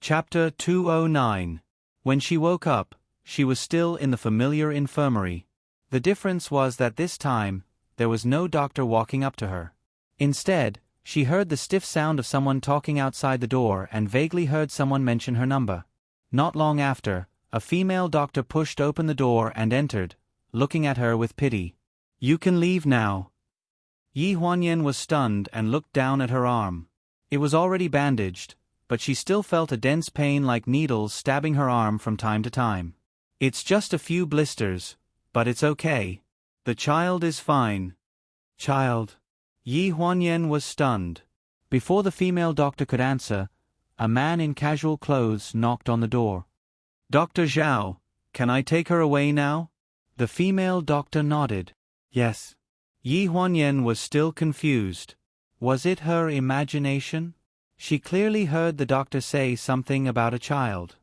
Chapter 209. When she woke up, she was still in the familiar infirmary. The difference was that this time, there was no doctor walking up to her. Instead, she heard the stiff sound of someone talking outside the door and vaguely heard someone mention her number. Not long after, a female doctor pushed open the door and entered, looking at her with pity. "You can leave now." Yi Huanyan was stunned and looked down at her arm. It was already bandaged, but she still felt a dense pain like needles stabbing her arm from time to time. "It's just a few blisters, but it's okay. The child is fine." "Child?" Yi Huanyan was stunned. Before the female doctor could answer, a man in casual clothes knocked on the door. "Dr. Zhao, can I take her away now?" The female doctor nodded. "Yes." Yi Huanyan was still confused. Was it her imagination? She clearly heard the doctor say something about a child.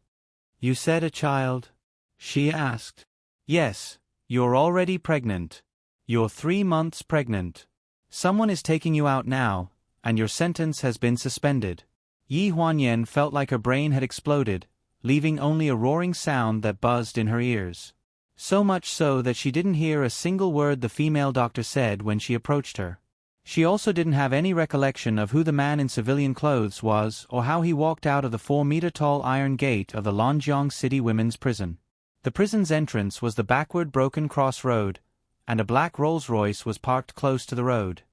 "You said a child?" she asked. "Yes, you're already pregnant. You're 3 months pregnant. Someone is taking you out now, and your sentence has been suspended." Yi Huanyan felt like her brain had exploded, leaving only a roaring sound that buzzed in her ears. So much so that she didn't hear a single word the female doctor said when she approached her. She also didn't have any recollection of who the man in civilian clothes was or how he walked out of the 4-meter-tall iron gate of the Lonjiang City Women's Prison. The prison's entrance was the backward broken cross road, and a black Rolls-Royce was parked close to the road.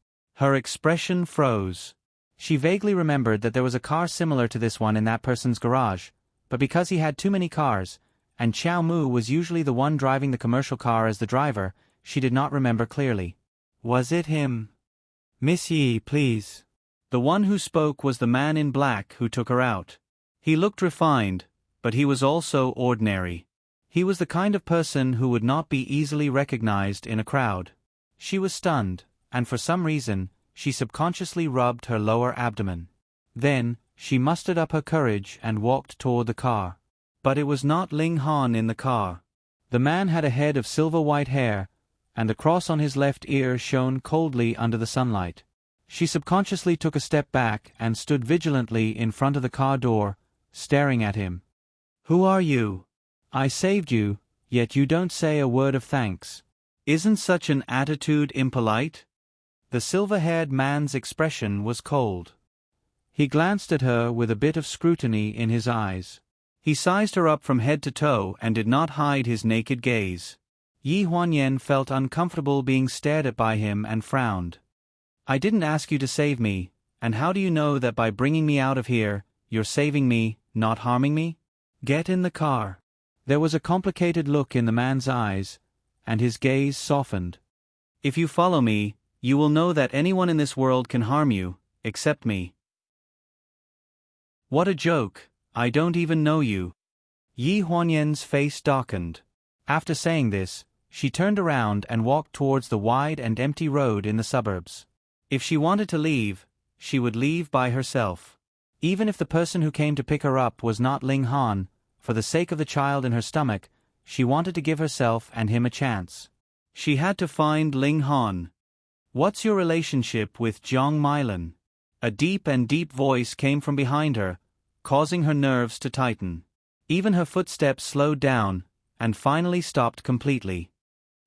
Her expression froze. She vaguely remembered that there was a car similar to this one in that person's garage, but because he had too many cars, and Xiao Mu was usually the one driving the commercial car as the driver, she did not remember clearly. Was it him? "Miss Yi, please." The one who spoke was the man in black who took her out. He looked refined, but he was also ordinary. He was the kind of person who would not be easily recognized in a crowd. She was stunned, and for some reason, she subconsciously rubbed her lower abdomen. Then, she mustered up her courage and walked toward the car. But it was not Ling Han in the car. The man had a head of silver-white hair, and the cross on his left ear shone coldly under the sunlight. She subconsciously took a step back and stood vigilantly in front of the car door, staring at him. "Who are you? I saved you, yet you don't say a word of thanks. Isn't such an attitude impolite?" The silver-haired man's expression was cold. He glanced at her with a bit of scrutiny in his eyes. He sized her up from head to toe and did not hide his naked gaze. Yi Huanyan felt uncomfortable being stared at by him and frowned. "I didn't ask you to save me, and how do you know that by bringing me out of here, you're saving me, not harming me? Get in the car." There was a complicated look in the man's eyes, and his gaze softened. "If you follow me, you will know that anyone in this world can harm you, except me." "What a joke, I don't even know you." Yi Huanyan's face darkened. After saying this, she turned around and walked towards the wide and empty road in the suburbs. If she wanted to leave, she would leave by herself. Even if the person who came to pick her up was not Ling Han, for the sake of the child in her stomach, she wanted to give herself and him a chance. She had to find Ling Han. "What's your relationship with Zhang Mailan?" A deep voice came from behind her, causing her nerves to tighten. Even her footsteps slowed down, and finally stopped completely.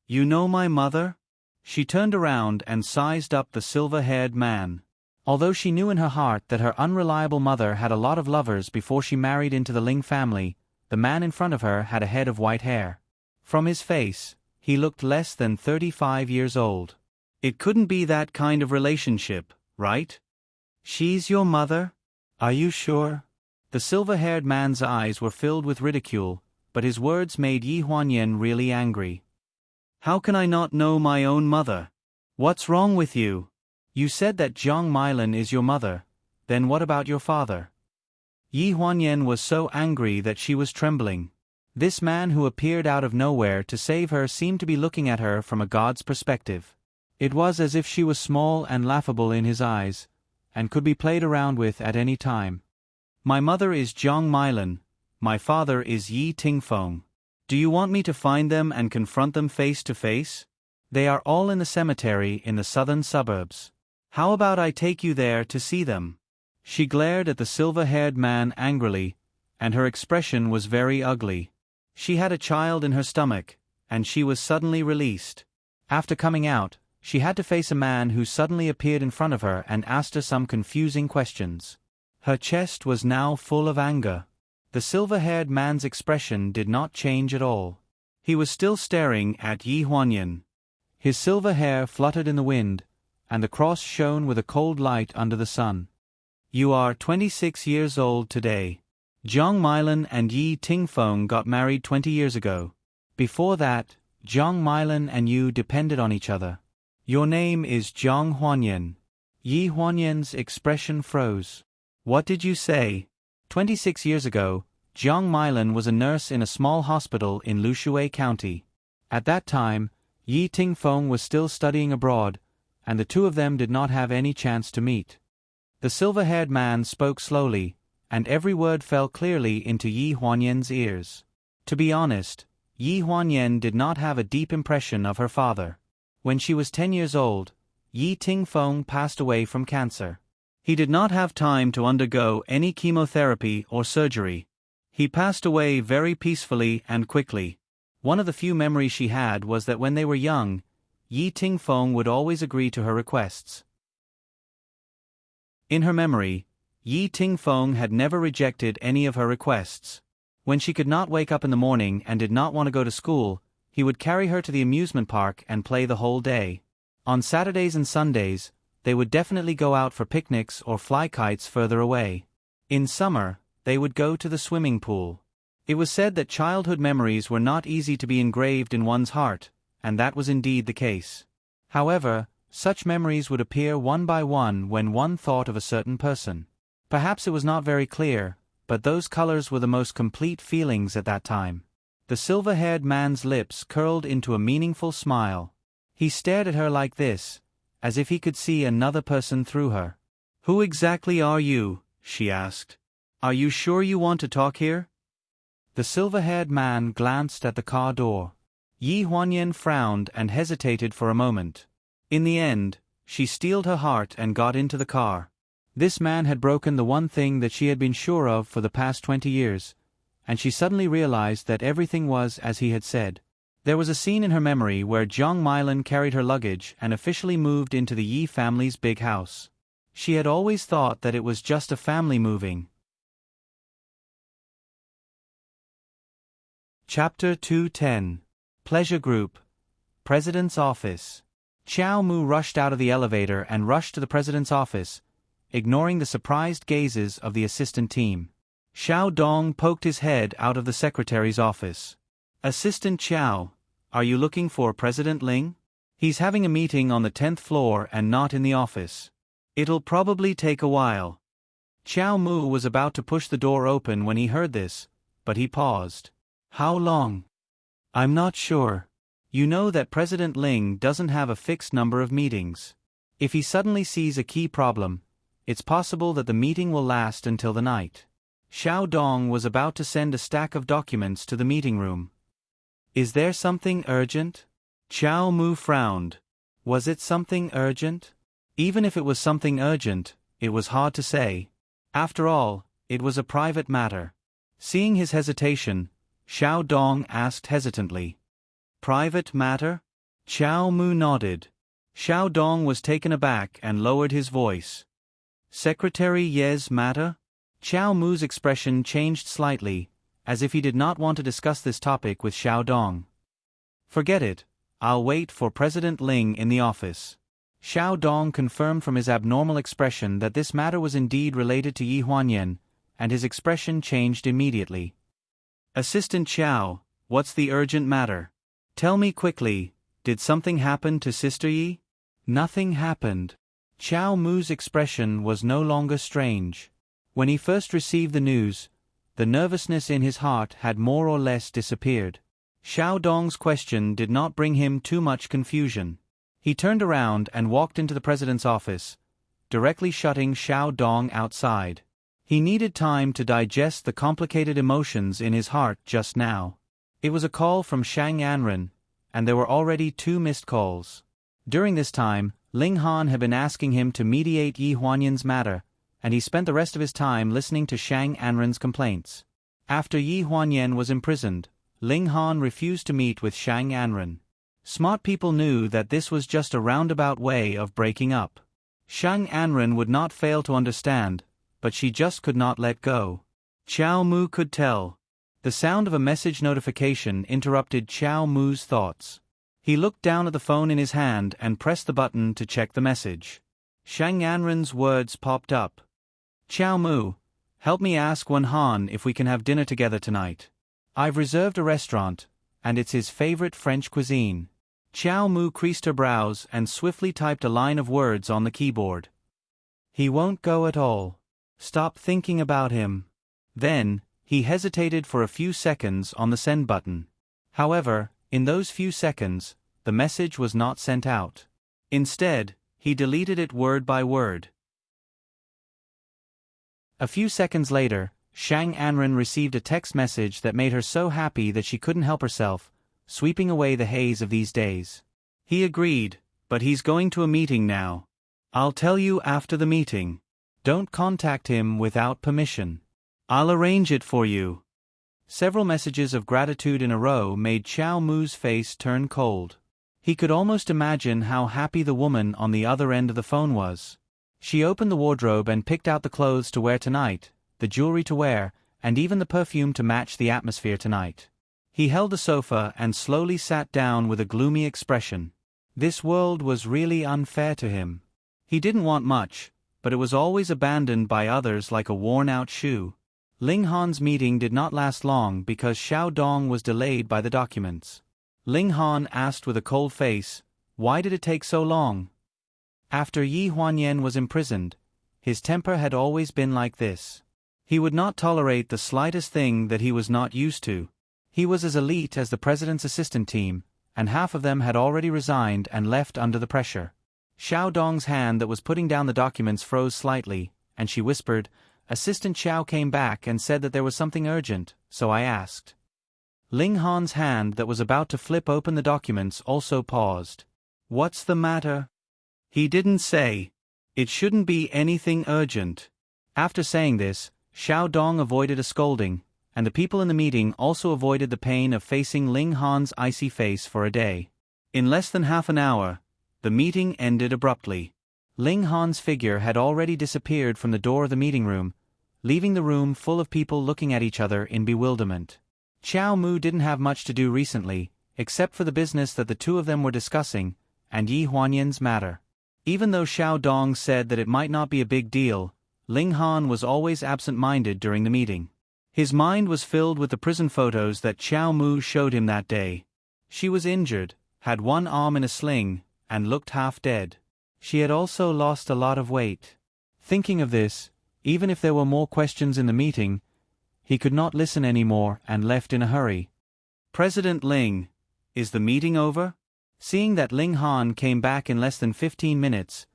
"You know my mother?" She turned around and sized up the silver-haired man. Although she knew in her heart that her unreliable mother had a lot of lovers before she married into the Ling family, the man in front of her had a head of white hair. From his face, he looked less than 35 years old. "It couldn't be that kind of relationship, right?" "She's your mother? Are you sure?" The silver-haired man's eyes were filled with ridicule, but his words made Yi Huanyan really angry. "How can I not know my own mother? What's wrong with you? You said that Zhang Mailan is your mother, then what about your father?" Yi Huanyan was so angry that she was trembling. This man who appeared out of nowhere to save her seemed to be looking at her from a god's perspective. It was as if she was small and laughable in his eyes, and could be played around with at any time. "My mother is Zhang Mailan, my father is Yi Tingfeng. Do you want me to find them and confront them face to face? They are all in the cemetery in the southern suburbs. How about I take you there to see them?" She glared at the silver-haired man angrily, and her expression was very ugly. She had a child in her stomach, and she was suddenly released. After coming out, she had to face a man who suddenly appeared in front of her and asked her some confusing questions. Her chest was now full of anger. The silver-haired man's expression did not change at all. He was still staring at Yi Huanyan. His silver hair fluttered in the wind, and the cross shone with a cold light under the sun. "You are 26 years old today. Jiang Meilan and Yi Tingfeng got married 20 years ago. Before that, Jiang Meilan and you depended on each other. Your name is Jiang Huanyan." Yi Huanyan's expression froze. "What did you say?" 26 years ago, Jiang Meilan was a nurse in a small hospital in Lushui County. At that time, Yi Tingfeng was still studying abroad, and the two of them did not have any chance to meet. The silver-haired man spoke slowly, and every word fell clearly into Yi Huanyan's ears. To be honest, Yi Huanyan did not have a deep impression of her father. When she was 10 years old, Yi Tingfeng passed away from cancer. He did not have time to undergo any chemotherapy or surgery. He passed away very peacefully and quickly. One of the few memories she had was that when they were young, Yi Tingfeng would always agree to her requests. In her memory, Yi Tingfeng had never rejected any of her requests. When she could not wake up in the morning and did not want to go to school, he would carry her to the amusement park and play the whole day. On Saturdays and Sundays, they would definitely go out for picnics or fly kites further away. In summer, they would go to the swimming pool. It was said that childhood memories were not easy to be engraved in one's heart, and that was indeed the case. However, such memories would appear one by one when one thought of a certain person. Perhaps it was not very clear, but those colors were the most complete feelings at that time. The silver-haired man's lips curled into a meaningful smile. He stared at her like this, as if he could see another person through her. "Who exactly are you?" she asked. "Are you sure you want to talk here?" The silver-haired man glanced at the car door. Yi Huanyan frowned and hesitated for a moment. In the end, she steeled her heart and got into the car. This man had broken the one thing that she had been sure of for the past 20 years, and she suddenly realized that everything was as he had said. There was a scene in her memory where Jiang Meilan carried her luggage and officially moved into the Yi family's big house. She had always thought that it was just a family moving. Chapter 210. Pleasure Group. President's Office. Xiao Mu rushed out of the elevator and rushed to the president's office, ignoring the surprised gazes of the assistant team. Xiao Dong poked his head out of the secretary's office. "Assistant Xiao, are you looking for President Ling? He's having a meeting on the 10th floor and not in the office. It'll probably take a while." Xiao Mu was about to push the door open when he heard this, but he paused. "How long?" "I'm not sure. You know that President Ling doesn't have a fixed number of meetings. If he suddenly sees a key problem, it's possible that the meeting will last until the night." Xiao Dong was about to send a stack of documents to the meeting room. "Is there something urgent?" Xiao Mu frowned. Was it something urgent? Even if it was something urgent, it was hard to say. After all, it was a private matter. Seeing his hesitation, Xiao Dong asked hesitantly. "Private matter?" Xiao Mu nodded. Xiao Dong was taken aback and lowered his voice. "Secretary Ye's matter?" Xiao Mu's expression changed slightly, as if he did not want to discuss this topic with Xiao Dong. "Forget it, I'll wait for President Ling in the office." Xiao Dong confirmed from his abnormal expression that this matter was indeed related to Yi Huanyan, and his expression changed immediately. "Assistant Xiao, what's the urgent matter? Tell me quickly, did something happen to Sister Yi?" "Nothing happened." Xiao Mu's expression was no longer strange. When he first received the news, the nervousness in his heart had more or less disappeared. Xiao Dong's question did not bring him too much confusion. He turned around and walked into the president's office, directly shutting Xiao Dong outside. He needed time to digest the complicated emotions in his heart just now. It was a call from Shang Anren, and there were already 2 missed calls. During this time, Ling Han had been asking him to mediate Yi Huanyan's matter, and he spent the rest of his time listening to Shang Anren's complaints. After Yi Huanyan was imprisoned, Ling Han refused to meet with Shang Anren. Smart people knew that this was just a roundabout way of breaking up. Shang Anren would not fail to understand, but she just could not let go. Qiao Mu could tell. The sound of a message notification interrupted Qiao Mu's thoughts. He looked down at the phone in his hand and pressed the button to check the message. Shang Anren's words popped up. Qiao Mu, help me ask Wen Han if we can have dinner together tonight. I've reserved a restaurant, and it's his favorite French cuisine. Qiao Mu creased her brows and swiftly typed a line of words on the keyboard. He won't go at all. Stop thinking about him. Then, he hesitated for a few seconds on the send button. However, in those few seconds, the message was not sent out. Instead, he deleted it word by word. A few seconds later, Shang Anren received a text message that made her so happy that she couldn't help herself, sweeping away the haze of these days. He agreed, but he's going to a meeting now. I'll tell you after the meeting. Don't contact him without permission. I'll arrange it for you. Several messages of gratitude in a row made Qiao Mu's face turn cold. He could almost imagine how happy the woman on the other end of the phone was. She opened the wardrobe and picked out the clothes to wear tonight, the jewelry to wear, and even the perfume to match the atmosphere tonight. He held the sofa and slowly sat down with a gloomy expression. This world was really unfair to him. He didn't want much, but it was always abandoned by others like a worn-out shoe. Ling Han's meeting did not last long because Xiao Dong was delayed by the documents. Ling Han asked with a cold face, "Why did it take so long?" After Yi Huanyan was imprisoned, his temper had always been like this. He would not tolerate the slightest thing that he was not used to. He was as elite as the president's assistant team, and half of them had already resigned and left under the pressure. Xiao Dong's hand that was putting down the documents froze slightly, and she whispered, "Assistant Xiao came back and said that there was something urgent, so I asked." Ling Han's hand that was about to flip open the documents also paused. "What's the matter?" He didn't say. "It shouldn't be anything urgent." After saying this, Xiao Dong avoided a scolding, and the people in the meeting also avoided the pain of facing Ling Han's icy face for a day. In less than half an hour, the meeting ended abruptly. Ling Han's figure had already disappeared from the door of the meeting room, leaving the room full of people looking at each other in bewilderment. Qiao Mu didn't have much to do recently, except for the business that the two of them were discussing, and Yi Huanyan's matter. Even though Xiao Dong said that it might not be a big deal, Ling Han was always absent-minded during the meeting. His mind was filled with the prison photos that Qiao Mu showed him that day. She was injured, had one arm in a sling, and looked half dead. She had also lost a lot of weight. Thinking of this, even if there were more questions in the meeting, he could not listen anymore and left in a hurry. "President Ling, is the meeting over?" Seeing that Ling Han came back in less than 15 minutes,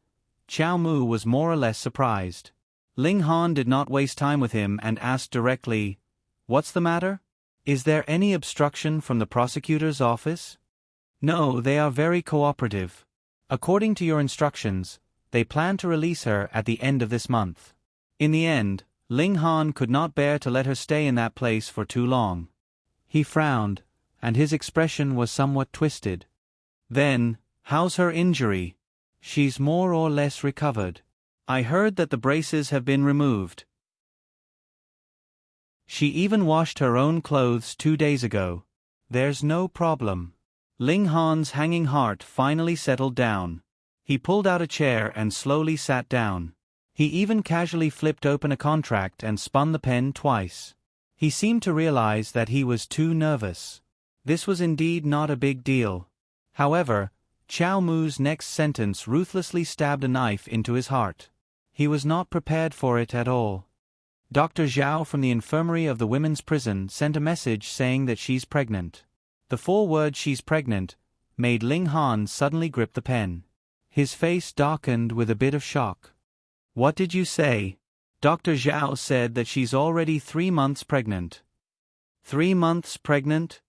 Qiao Mu was more or less surprised. Ling Han did not waste time with him and asked directly, "What's the matter? Is there any obstruction from the prosecutor's office?" "No, they are very cooperative. According to your instructions, they plan to release her at the end of this month." In the end, Ling Han could not bear to let her stay in that place for too long. He frowned, and his expression was somewhat twisted. "Then, how's her injury?" "She's more or less recovered. I heard that the braces have been removed. She even washed her own clothes 2 days ago. There's no problem." Ling Han's hanging heart finally settled down. He pulled out a chair and slowly sat down. He even casually flipped open a contract and spun the pen twice. He seemed to realize that he was too nervous. This was indeed not a big deal. However, Qiao Mu's next sentence ruthlessly stabbed a knife into his heart. He was not prepared for it at all. Dr. Zhao from the infirmary of the women's prison sent a message saying that she's pregnant. The 4 words "she's pregnant" made Ling Han suddenly grip the pen. His face darkened with a bit of shock. "What did you say?" "Dr. Zhao said that she's already 3 months pregnant." 3 months pregnant?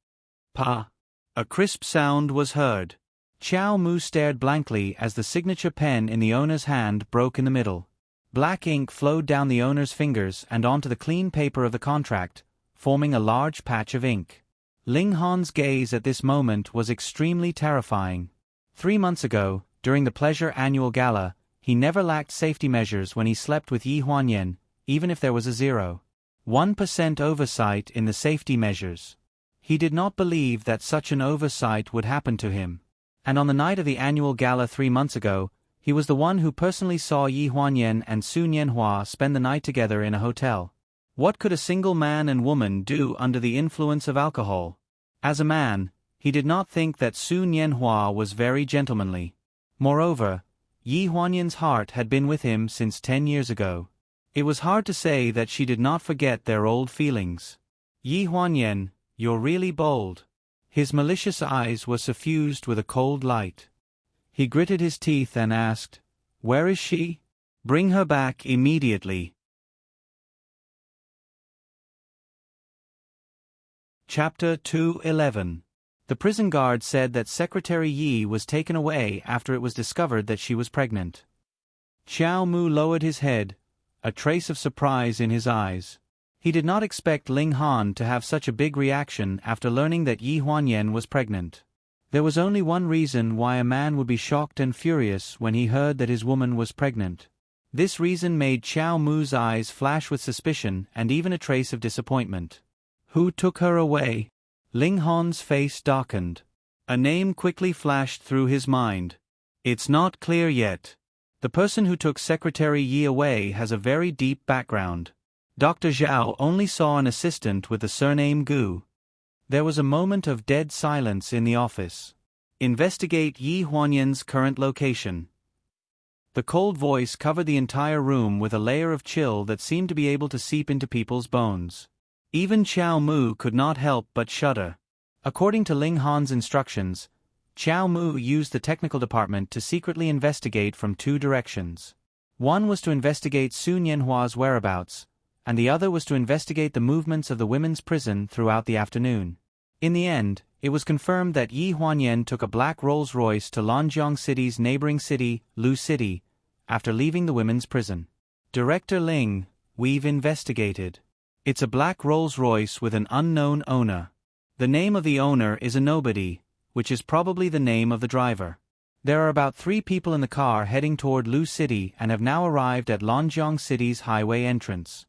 Pa! A crisp sound was heard. Qiao Mu stared blankly as the signature pen in the owner's hand broke in the middle. Black ink flowed down the owner's fingers and onto the clean paper of the contract, forming a large patch of ink. Ling Han's gaze at this moment was extremely terrifying. 3 months ago, during the Pleasure Annual Gala, he never lacked safety measures when he slept with Yi Huanyan, even if there was a 0.1% oversight in the safety measures. He did not believe that such an oversight would happen to him. And on the night of the annual gala 3 months ago, he was the one who personally saw Yi Huanyan and Su Nianhua spend the night together in a hotel. What could a single man and woman do under the influence of alcohol? As a man, he did not think that Su Nianhua was very gentlemanly. Moreover, Yi Huanyan's heart had been with him since 10 years ago. It was hard to say that she did not forget their old feelings. Yi Huanyan, you're really bold. His malicious eyes were suffused with a cold light. He gritted his teeth and asked, "Where is she? Bring her back immediately." Chapter 2:11. The prison guard said that Secretary Yi was taken away after it was discovered that she was pregnant. Xiao Mu lowered his head, a trace of surprise in his eyes. He did not expect Ling Han to have such a big reaction after learning that Yi Huanyan was pregnant. There was only one reason why a man would be shocked and furious when he heard that his woman was pregnant. This reason made Xiao Mu's eyes flash with suspicion and even a trace of disappointment. Who took her away? Ling Han's face darkened. A name quickly flashed through his mind. It's not clear yet. The person who took Secretary Yi away has a very deep background. Dr. Zhao only saw an assistant with the surname Gu. There was a moment of dead silence in the office. Investigate Yi Huanyan's current location. The cold voice covered the entire room with a layer of chill that seemed to be able to seep into people's bones. Even Xiao Mu could not help but shudder. According to Ling Han's instructions, Xiao Mu used the technical department to secretly investigate from 2 directions. One was to investigate Su Nianhua's whereabouts, and the other was to investigate the movements of the women's prison throughout the afternoon. In the end, it was confirmed that Yi Huanyan took a black Rolls-Royce to Lanjiang City's neighboring city, Lu City, after leaving the women's prison. Director Ling, we've investigated. It's a black Rolls-Royce with an unknown owner. The name of the owner is a nobody, which is probably the name of the driver. There are about 3 people in the car heading toward Lu City and have now arrived at Lanjiang City's highway entrance.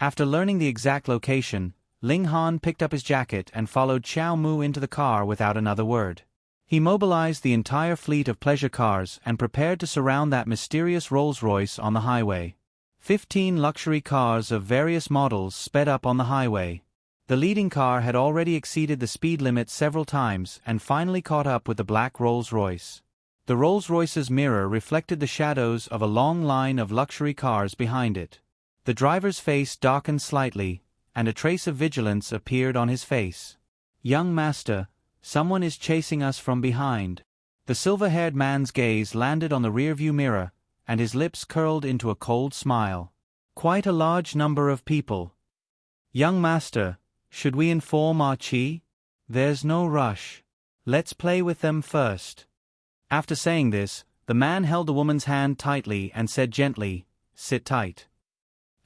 After learning the exact location, Ling Han picked up his jacket and followed Xiao Mu into the car without another word. He mobilized the entire fleet of pleasure cars and prepared to surround that mysterious Rolls-Royce on the highway. 15 luxury cars of various models sped up on the highway. The leading car had already exceeded the speed limit several times and finally caught up with the black Rolls-Royce. The Rolls-Royce's mirror reflected the shadows of a long line of luxury cars behind it. The driver's face darkened slightly, and a trace of vigilance appeared on his face. "Young master, someone is chasing us from behind." The silver-haired man's gaze landed on the rearview mirror, and his lips curled into a cold smile. "Quite a large number of people. Young master, should we inform our Qi? There's no rush. Let's play with them first." After saying this, the man held the woman's hand tightly and said gently, "Sit tight."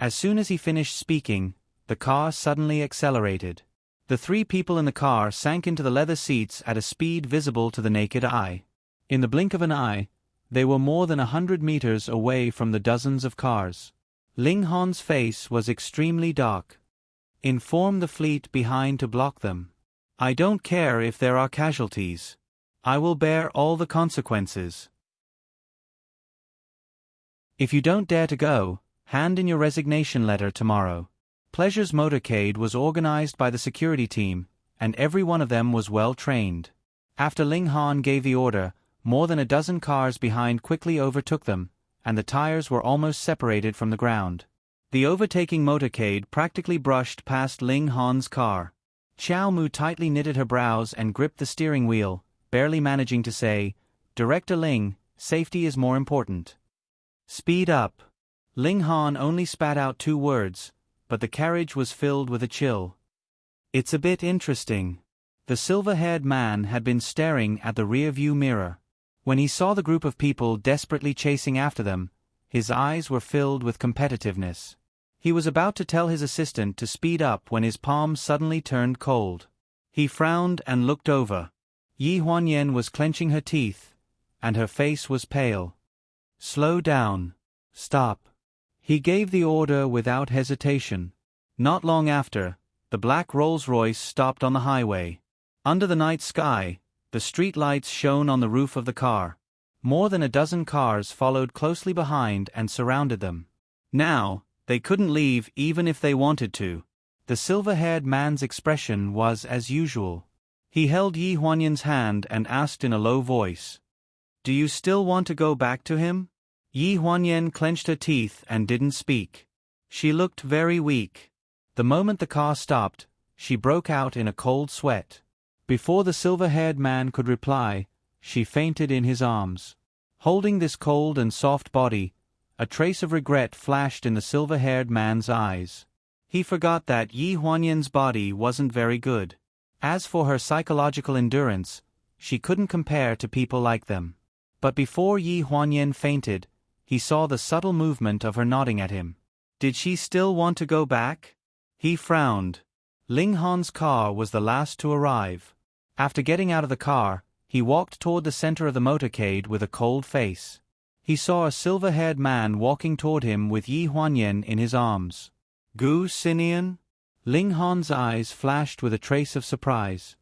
As soon as he finished speaking, the car suddenly accelerated. The 3 people in the car sank into the leather seats at a speed visible to the naked eye. In the blink of an eye, they were more than 100 meters away from the dozens of cars. Ling Han's face was extremely dark. "Inform the fleet behind to block them. I don't care if there are casualties. I will bear all the consequences. If you don't dare to go, hand in your resignation letter tomorrow." Pleasure's motorcade was organized by the security team, and every one of them was well trained. After Ling Han gave the order, more than a dozen cars behind quickly overtook them, and the tires were almost separated from the ground. The overtaking motorcade practically brushed past Ling Han's car. Xiao Mu tightly knitted her brows and gripped the steering wheel, barely managing to say, "Director Ling, safety is more important. Speed up." Ling Han only spat out 2 words, but the carriage was filled with a chill. "It's a bit interesting." The silver-haired man had been staring at the rear-view mirror. When he saw the group of people desperately chasing after them, his eyes were filled with competitiveness. He was about to tell his assistant to speed up when his palm suddenly turned cold. He frowned and looked over. Yi Huanyan was clenching her teeth, and her face was pale. "Slow down. Stop." He gave the order without hesitation. Not long after, the black Rolls-Royce stopped on the highway. Under the night sky, the street lights shone on the roof of the car. More than a dozen cars followed closely behind and surrounded them. Now, they couldn't leave even if they wanted to. The silver-haired man's expression was as usual. He held Yi Huanyan's hand and asked in a low voice, "Do you still want to go back to him?" Yi Huanyan clenched her teeth and didn't speak. She looked very weak. The moment the car stopped, she broke out in a cold sweat. Before the silver-haired man could reply, she fainted in his arms. Holding this cold and soft body, a trace of regret flashed in the silver-haired man's eyes. He forgot that Yi Huanyan's body wasn't very good. As for her psychological endurance, she couldn't compare to people like them. But before Yi Huanyan fainted, he saw the subtle movement of her nodding at him. Did she still want to go back? He frowned. Ling Han's car was the last to arrive. After getting out of the car, he walked toward the center of the motorcade with a cold face. He saw a silver-haired man walking toward him with Yi Huanyan in his arms. "Gu Xinian?" Ling Han's eyes flashed with a trace of surprise.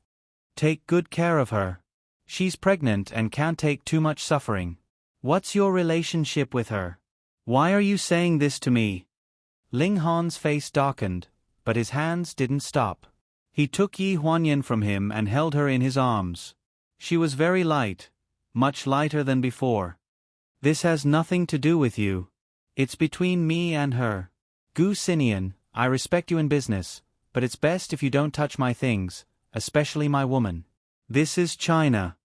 "Take good care of her. She's pregnant and can't take too much suffering. What's your relationship with her? Why are you saying this to me?" Ling Han's face darkened, but his hands didn't stop. He took Yi Huanyan from him and held her in his arms. She was very light, much lighter than before. "This has nothing to do with you. It's between me and her. Gu Xinian, I respect you in business, but it's best if you don't touch my things, especially my woman. This is China.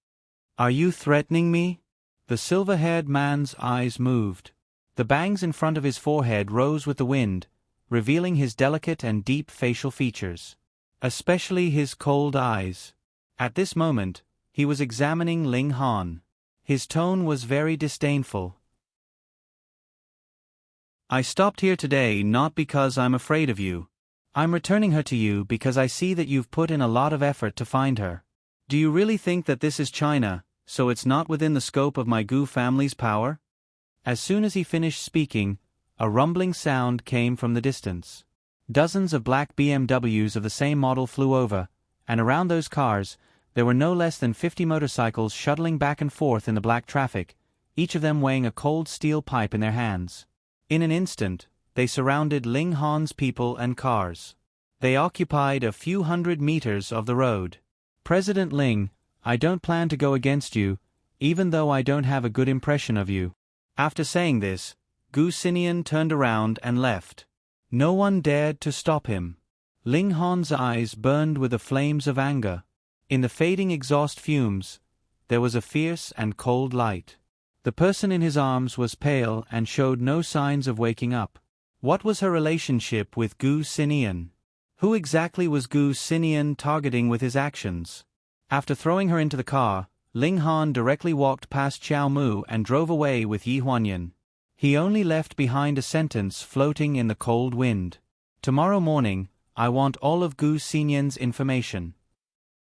Are you threatening me?" The silver-haired man's eyes moved. The bangs in front of his forehead rose with the wind, revealing his delicate and deep facial features. Especially his cold eyes. At this moment, he was examining Ling Han. His tone was very disdainful. "I stopped here today not because I'm afraid of you. I'm returning her to you because I see that you've put in a lot of effort to find her. Do you really think that this is China, so it's not within the scope of my Gu family's power?" As soon as he finished speaking, a rumbling sound came from the distance. Dozens of black BMWs of the same model flew over, and around those cars, there were no less than 50 motorcycles shuttling back and forth in the black traffic, each of them weighing a cold steel pipe in their hands. In an instant, they surrounded Ling Han's people and cars. They occupied a few hundred meters of the road. "President Ling, I don't plan to go against you, even though I don't have a good impression of you." After saying this, Gu Xinian turned around and left. No one dared to stop him. Ling Han's eyes burned with the flames of anger. In the fading exhaust fumes, there was a fierce and cold light. The person in his arms was pale and showed no signs of waking up. What was her relationship with Gu Xinian? Who exactly was Gu Xinian targeting with his actions? After throwing her into the car, Ling Han directly walked past Xiao Mu and drove away with Yi Huanyan. He only left behind a sentence floating in the cold wind. "Tomorrow morning, I want all of Gu Xinian's information."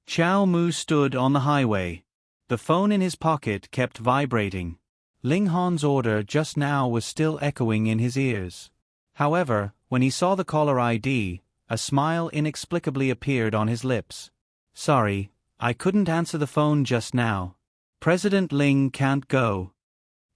Xiao Mu stood on the highway. The phone in his pocket kept vibrating. Ling Han's order just now was still echoing in his ears. However, when he saw the caller ID, a smile inexplicably appeared on his lips. "Sorry, I couldn't answer the phone just now. President Ling can't go.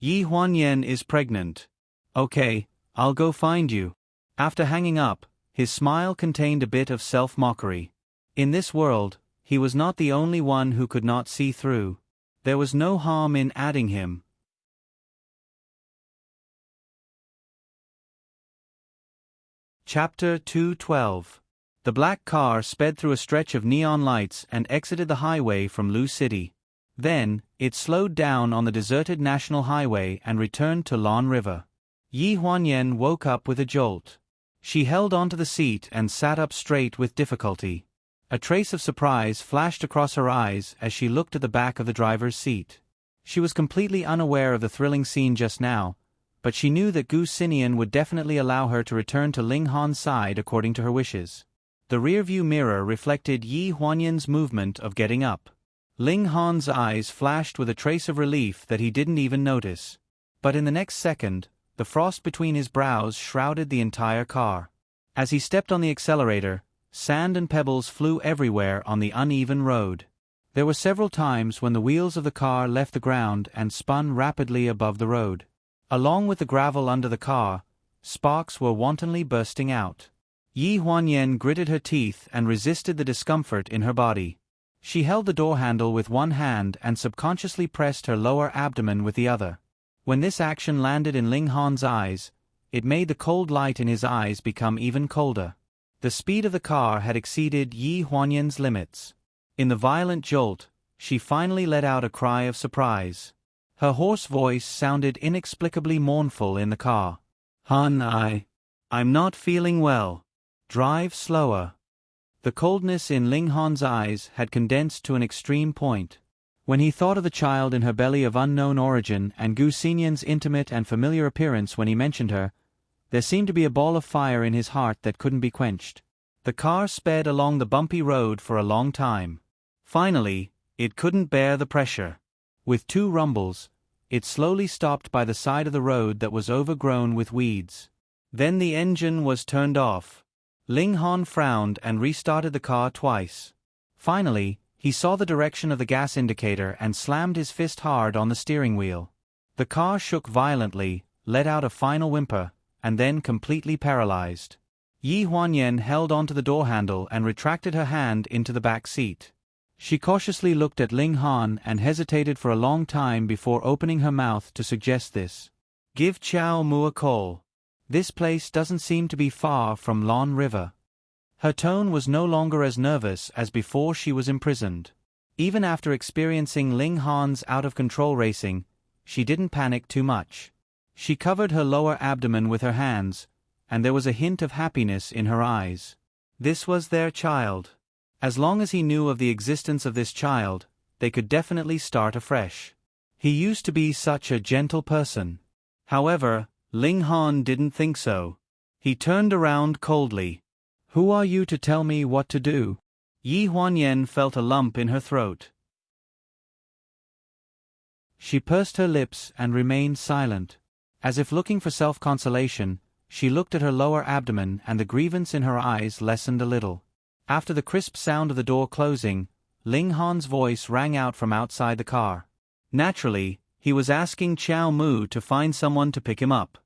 Yi Huanyan is pregnant. Okay, I'll go find you." After hanging up, his smile contained a bit of self-mockery. In this world, he was not the only one who could not see through. There was no harm in adding him. Chapter 212. The black car sped through a stretch of neon lights and exited the highway from Lu City. Then, it slowed down on the deserted national highway and returned to Lan River. Yi Huanyan woke up with a jolt. She held onto the seat and sat up straight with difficulty. A trace of surprise flashed across her eyes as she looked at the back of the driver's seat. She was completely unaware of the thrilling scene just now, but she knew that Gu Xinian would definitely allow her to return to Ling Han's side according to her wishes. The rearview mirror reflected Yi Huanyan's movement of getting up. Ling Han's eyes flashed with a trace of relief that he didn't even notice. But in the next second, the frost between his brows shrouded the entire car. As he stepped on the accelerator, sand and pebbles flew everywhere on the uneven road. There were several times when the wheels of the car left the ground and spun rapidly above the road. Along with the gravel under the car, sparks were wantonly bursting out. Yi Huanyan gritted her teeth and resisted the discomfort in her body. She held the door handle with one hand and subconsciously pressed her lower abdomen with the other. When this action landed in Ling Han's eyes, it made the cold light in his eyes become even colder. The speed of the car had exceeded Yi Huanyan's limits. In the violent jolt, she finally let out a cry of surprise. Her hoarse voice sounded inexplicably mournful in the car. "Han, I'm not feeling well. Drive slower." The coldness in Ling Han's eyes had condensed to an extreme point. When he thought of the child in her belly of unknown origin and Gu Xinian's intimate and familiar appearance when he mentioned her, there seemed to be a ball of fire in his heart that couldn't be quenched. The car sped along the bumpy road for a long time. Finally, it couldn't bear the pressure. With two rumbles, it slowly stopped by the side of the road that was overgrown with weeds. Then the engine was turned off. Ling Han frowned and restarted the car twice. Finally, he saw the direction of the gas indicator and slammed his fist hard on the steering wheel. The car shook violently, let out a final whimper, and then completely paralyzed. Yi Huanyan held onto the door handle and retracted her hand into the back seat. She cautiously looked at Ling Han and hesitated for a long time before opening her mouth to suggest this. "Give Qiao Mu a call. This place doesn't seem to be far from Lon River." Her tone was no longer as nervous as before she was imprisoned. Even after experiencing Ling Han's out-of-control racing, she didn't panic too much. She covered her lower abdomen with her hands, and there was a hint of happiness in her eyes. This was their child. As long as he knew of the existence of this child, they could definitely start afresh. He used to be such a gentle person. However, Ling Han didn't think so. He turned around coldly. "Who are you to tell me what to do?" Yi Huanyan felt a lump in her throat. She pursed her lips and remained silent. As if looking for self-consolation, she looked at her lower abdomen and the grievance in her eyes lessened a little. After the crisp sound of the door closing, Ling Han's voice rang out from outside the car. Naturally, he was asking Qiao Mu to find someone to pick him up.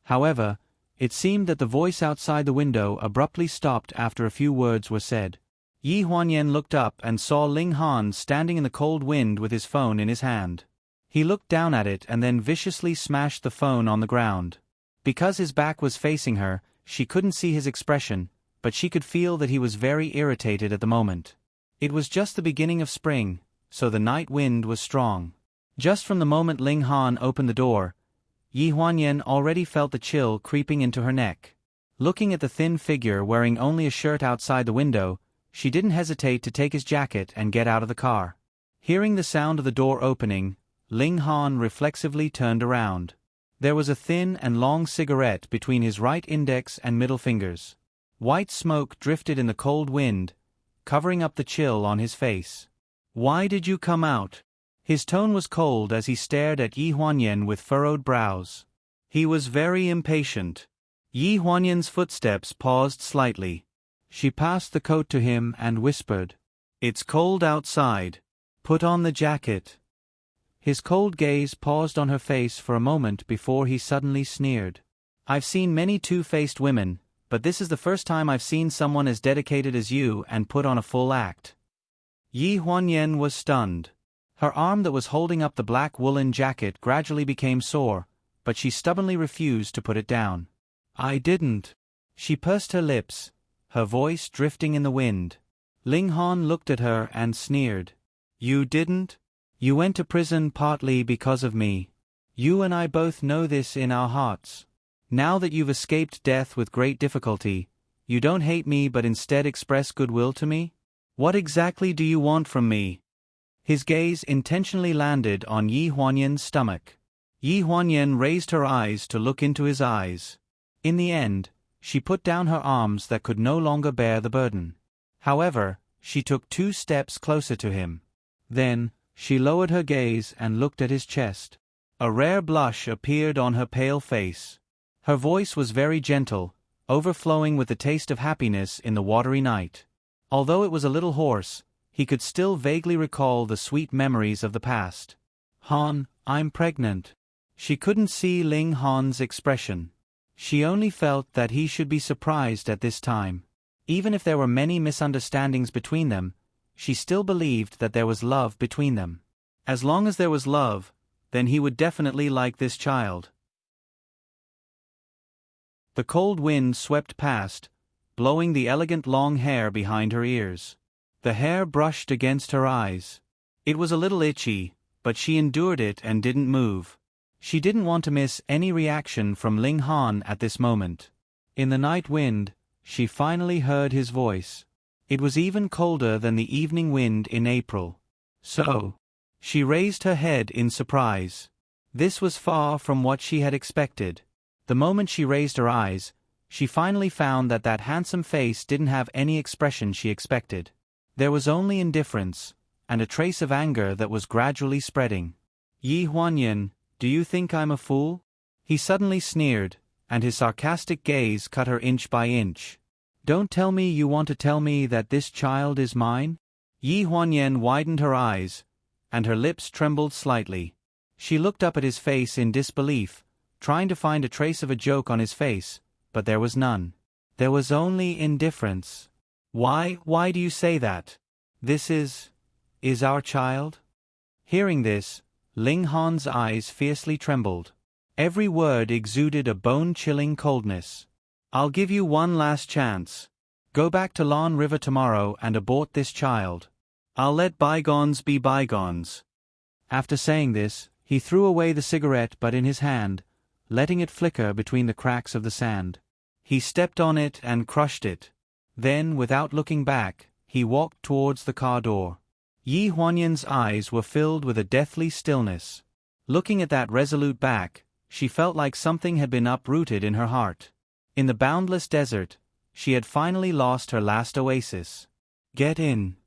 However, it seemed that the voice outside the window abruptly stopped after a few words were said. Yi Huanyan looked up and saw Ling Han standing in the cold wind with his phone in his hand. He looked down at it and then viciously smashed the phone on the ground. Because his back was facing her, she couldn't see his expression, but she could feel that he was very irritated at the moment. It was just the beginning of spring, so the night wind was strong. Just from the moment Ling Han opened the door, Yi Huanyan already felt the chill creeping into her neck. Looking at the thin figure wearing only a shirt outside the window, she didn't hesitate to take his jacket and get out of the car. Hearing the sound of the door opening, Ling Han reflexively turned around. There was a thin and long cigarette between his right index and middle fingers. White smoke drifted in the cold wind, covering up the chill on his face. "Why did you come out?" His tone was cold as he stared at Yi Huanyan with furrowed brows. He was very impatient. Yi Huanyan's footsteps paused slightly. She passed the coat to him and whispered, "It's cold outside. Put on the jacket." His cold gaze paused on her face for a moment before he suddenly sneered. "I've seen many two-faced women, but this is the first time I've seen someone as dedicated as you and put on a full act." Yi Huanyan was stunned. Her arm that was holding up the black woolen jacket gradually became sore, but she stubbornly refused to put it down. "I didn't." She pursed her lips, her voice drifting in the wind. Ling Han looked at her and sneered. "You didn't? You went to prison partly because of me. You and I both know this in our hearts. Now that you've escaped death with great difficulty, you don't hate me but instead express goodwill to me? What exactly do you want from me?" His gaze intentionally landed on Yi Huanyan's stomach. Yi Huanyan raised her eyes to look into his eyes. In the end, she put down her arms that could no longer bear the burden. However, she took 2 steps closer to him. Then, she lowered her gaze and looked at his chest. A rare blush appeared on her pale face. Her voice was very gentle, overflowing with the taste of happiness in the watery night. Although it was a little hoarse, he could still vaguely recall the sweet memories of the past. "Han, I'm pregnant." She couldn't see Ling Han's expression. She only felt that he should be surprised at this time. Even if there were many misunderstandings between them, she still believed that there was love between them. As long as there was love, then he would definitely like this child. The cold wind swept past, blowing the elegant long hair behind her ears. The hair brushed against her eyes. It was a little itchy, but she endured it and didn't move. She didn't want to miss any reaction from Ling Han at this moment. In the night wind, she finally heard his voice. It was even colder than the evening wind in April. "So?" She raised her head in surprise. This was far from what she had expected. The moment she raised her eyes, she finally found that that handsome face didn't have any expression she expected. There was only indifference, and a trace of anger that was gradually spreading. "Yi Huanyan, do you think I'm a fool?" He suddenly sneered, and his sarcastic gaze cut her inch by inch. "Don't tell me you want to tell me that this child is mine?" Yi Huanyan widened her eyes, and her lips trembled slightly. She looked up at his face in disbelief, trying to find a trace of a joke on his face, but there was none. There was only indifference. Why do you say that? This is our child?" Hearing this, Ling Han's eyes fiercely trembled. Every word exuded a bone-chilling coldness. "I'll give you one last chance. Go back to Lan River tomorrow and abort this child. I'll let bygones be bygones." After saying this, he threw away the cigarette butt in his hand, letting it flicker between the cracks of the sand. He stepped on it and crushed it. Then, without looking back, he walked towards the car door. Yi Huanyan's eyes were filled with a deathly stillness. Looking at that resolute back, she felt like something had been uprooted in her heart. In the boundless desert, she had finally lost her last oasis. "Get in."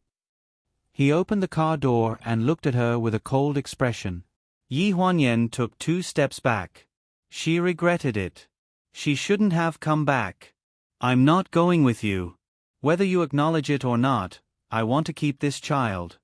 He opened the car door and looked at her with a cold expression. Yi Huanyan took 2 steps back. She regretted it. She shouldn't have come back. "I'm not going with you. Whether you acknowledge it or not, I want to keep this child."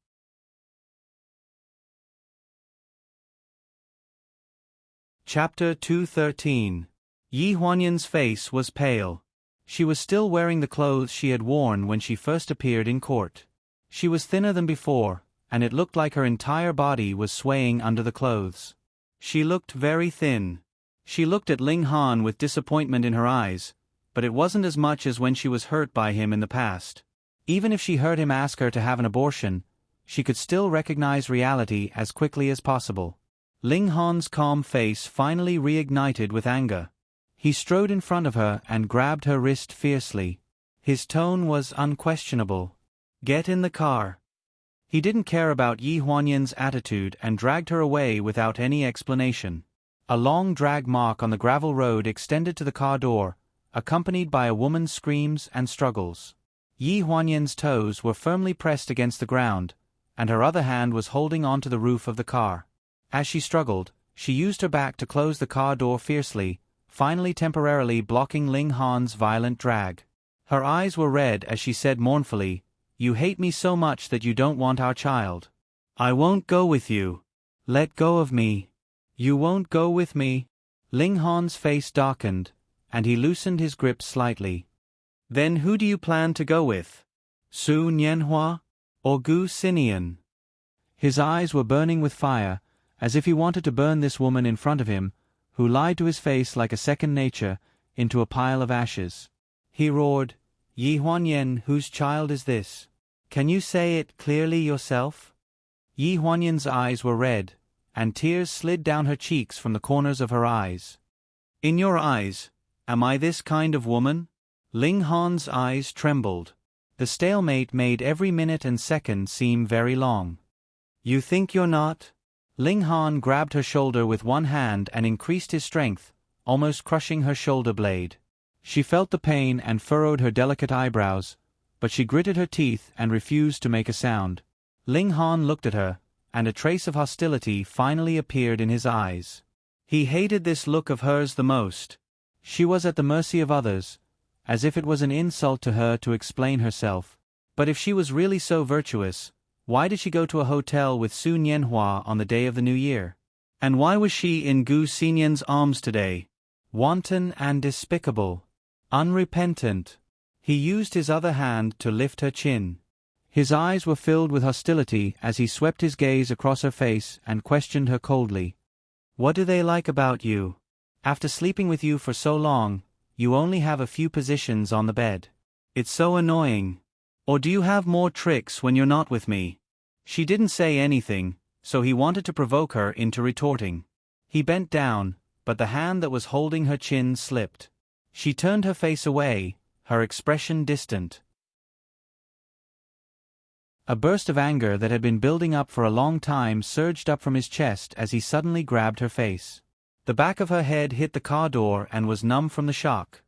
Chapter 213. Yi Huanyan's face was pale. She was still wearing the clothes she had worn when she first appeared in court. She was thinner than before, and it looked like her entire body was swaying under the clothes. She looked very thin. She looked at Ling Han with disappointment in her eyes, but it wasn't as much as when she was hurt by him in the past. Even if she heard him ask her to have an abortion, she could still recognize reality as quickly as possible. Ling Han's calm face finally reignited with anger. He strode in front of her and grabbed her wrist fiercely. His tone was unquestionable. "Get in the car." He didn't care about Yi Huanyan's attitude and dragged her away without any explanation. A long drag mark on the gravel road extended to the car door, accompanied by a woman's screams and struggles. Yi Huanyan's toes were firmly pressed against the ground, and her other hand was holding onto the roof of the car. As she struggled, she used her back to close the car door fiercely, finally temporarily blocking Ling Han's violent drag. Her eyes were red as she said mournfully, "You hate me so much that you don't want our child. I won't go with you. Let go of me." "You won't go with me?" Ling Han's face darkened, and he loosened his grip slightly. "Then who do you plan to go with? Su Nianhua? Or Gu Xinian?" His eyes were burning with fire, as if he wanted to burn this woman in front of him, who lied to his face like a second nature, into a pile of ashes. He roared, "Yi Huanyan, whose child is this? Can you say it clearly yourself?" Yi Huanyan's eyes were red, and tears slid down her cheeks from the corners of her eyes. "In your eyes, am I this kind of woman?" Ling Han's eyes trembled. The stalemate made every minute and second seem very long. "You think you're not?" Ling Han grabbed her shoulder with one hand and increased his strength, almost crushing her shoulder blade. She felt the pain and furrowed her delicate eyebrows, but she gritted her teeth and refused to make a sound. Ling Han looked at her, and a trace of hostility finally appeared in his eyes. He hated this look of hers the most. She was at the mercy of others, as if it was an insult to her to explain herself. But if she was really so virtuous, why did she go to a hotel with Su Nianhua on the day of the New Year? And why was she in Gu Xinyan's arms today? Wanton and despicable. Unrepentant. He used his other hand to lift her chin. His eyes were filled with hostility as he swept his gaze across her face and questioned her coldly. What do they like about you? After sleeping with you for so long, you only have a few positions on the bed. It's so annoying. Or do you have more tricks when you're not with me? She didn't say anything, so he wanted to provoke her into retorting. He bent down, but the hand that was holding her chin slipped. She turned her face away, her expression distant. A burst of anger that had been building up for a long time surged up from his chest as he suddenly grabbed her face. The back of her head hit the car door and was numb from the shock.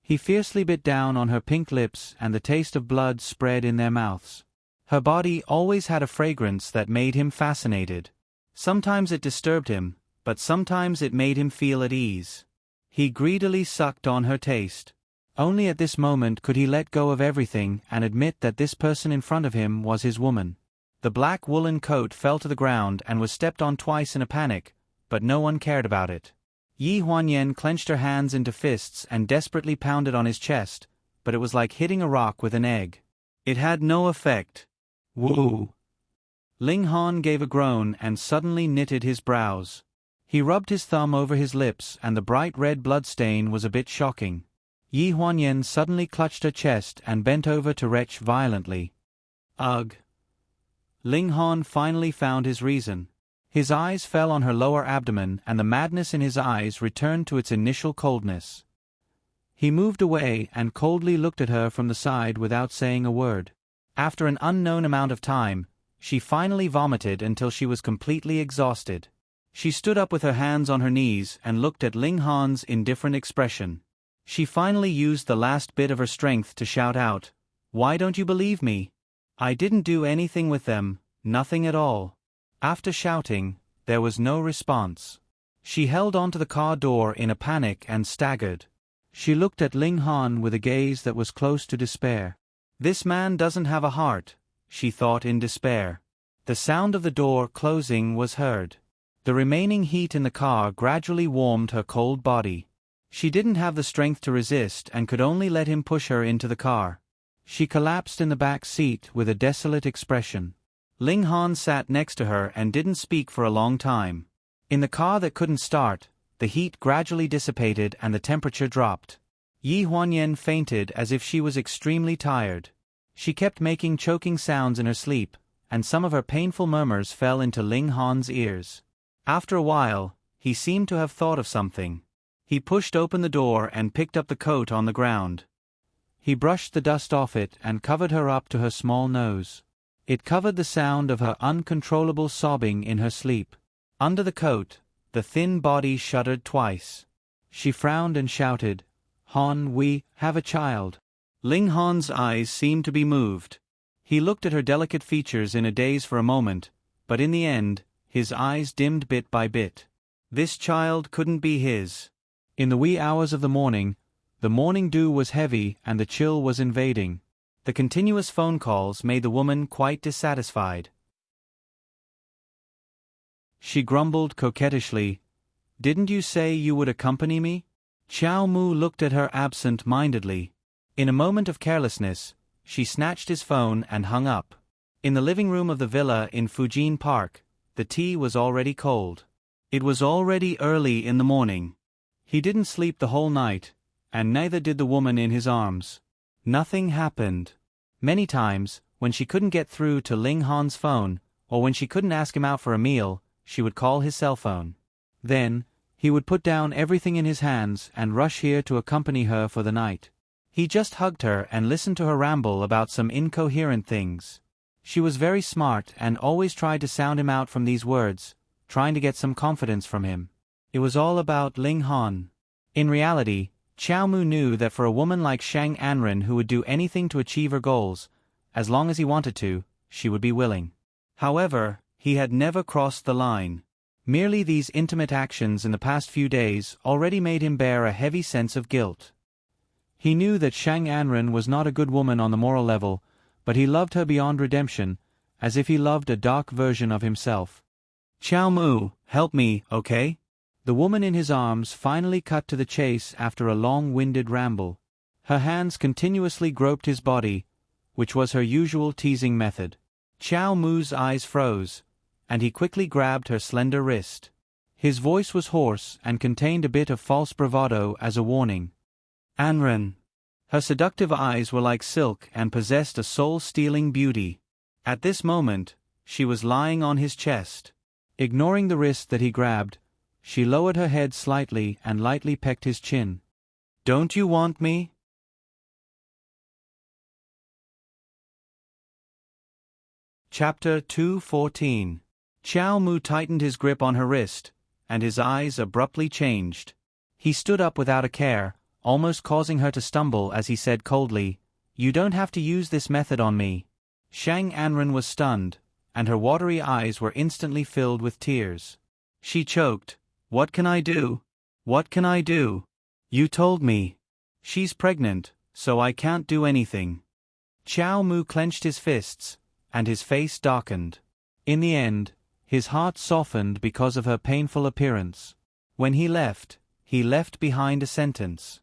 He fiercely bit down on her pink lips and the taste of blood spread in their mouths. Her body always had a fragrance that made him fascinated. Sometimes it disturbed him, but sometimes it made him feel at ease. He greedily sucked on her taste. Only at this moment could he let go of everything and admit that this person in front of him was his woman. The black woolen coat fell to the ground and was stepped on twice in a panic, but no one cared about it. Yi Huanyan clenched her hands into fists and desperately pounded on his chest, but it was like hitting a rock with an egg. It had no effect. Woo! Ling Han gave a groan and suddenly knitted his brows. He rubbed his thumb over his lips and the bright red blood stain was a bit shocking. Yi Huanyan suddenly clutched her chest and bent over to retch violently. Ugh! Ling Han finally found his reason. His eyes fell on her lower abdomen and the madness in his eyes returned to its initial coldness. He moved away and coldly looked at her from the side without saying a word. After an unknown amount of time, she finally vomited until she was completely exhausted. She stood up with her hands on her knees and looked at Ling Han's indifferent expression. She finally used the last bit of her strength to shout out, "Why don't you believe me? I didn't do anything with them, nothing at all." After shouting, there was no response. She held onto the car door in a panic and staggered. She looked at Ling Han with a gaze that was close to despair. This man doesn't have a heart, she thought in despair. The sound of the door closing was heard. The remaining heat in the car gradually warmed her cold body. She didn't have the strength to resist and could only let him push her into the car. She collapsed in the back seat with a desolate expression. Ling Han sat next to her and didn't speak for a long time. In the car that couldn't start, the heat gradually dissipated and the temperature dropped. Yi Huanyan fainted as if she was extremely tired. She kept making choking sounds in her sleep, and some of her painful murmurs fell into Ling Han's ears. After a while, he seemed to have thought of something. He pushed open the door and picked up the coat on the ground. He brushed the dust off it and covered her up to her small nose. It covered the sound of her uncontrollable sobbing in her sleep. Under the coat, the thin body shuddered twice. She frowned and shouted, "Han, we have a child." Ling Han's eyes seemed to be moved. He looked at her delicate features in a daze for a moment, but in the end, his eyes dimmed bit by bit. This child couldn't be his. In the wee hours of the morning dew was heavy and the chill was invading. The continuous phone calls made the woman quite dissatisfied. She grumbled coquettishly, "Didn't you say you would accompany me?" Xiao Mu looked at her absent-mindedly. In a moment of carelessness, she snatched his phone and hung up. In the living room of the villa in Fujin Park, the tea was already cold. It was already early in the morning. He didn't sleep the whole night, and neither did the woman in his arms. Nothing happened. Many times, when she couldn't get through to Ling Han's phone, or when she couldn't ask him out for a meal, she would call his cell phone. Then, he would put down everything in his hands and rush here to accompany her for the night. He just hugged her and listened to her ramble about some incoherent things. She was very smart and always tried to sound him out from these words, trying to get some confidence from him. It was all about Ling Han. In reality, Qiao Mu knew that for a woman like Shang Anren who would do anything to achieve her goals, as long as he wanted to, she would be willing. However, he had never crossed the line. Merely these intimate actions in the past few days already made him bear a heavy sense of guilt. He knew that Shang Anren was not a good woman on the moral level, but he loved her beyond redemption, as if he loved a dark version of himself. "Qiao Mu, help me, okay?" The woman in his arms finally cut to the chase after a long-winded ramble. Her hands continuously groped his body, which was her usual teasing method. Qiao Mu's eyes froze, and he quickly grabbed her slender wrist. His voice was hoarse and contained a bit of false bravado as a warning. "Anren." Her seductive eyes were like silk and possessed a soul-stealing beauty. At this moment, she was lying on his chest. Ignoring the wrist that he grabbed, she lowered her head slightly and lightly pecked his chin. "Don't you want me?" Chapter 2:14. Qiao Mu tightened his grip on her wrist, and his eyes abruptly changed. He stood up without a care, almost causing her to stumble as he said coldly, "You don't have to use this method on me." Shang Anren was stunned, and her watery eyes were instantly filled with tears. She choked, "What can I do? What can I do? You told me. She's pregnant, so I can't do anything." Qiao Mu clenched his fists, and his face darkened. In the end, his heart softened because of her painful appearance. When he left behind a sentence.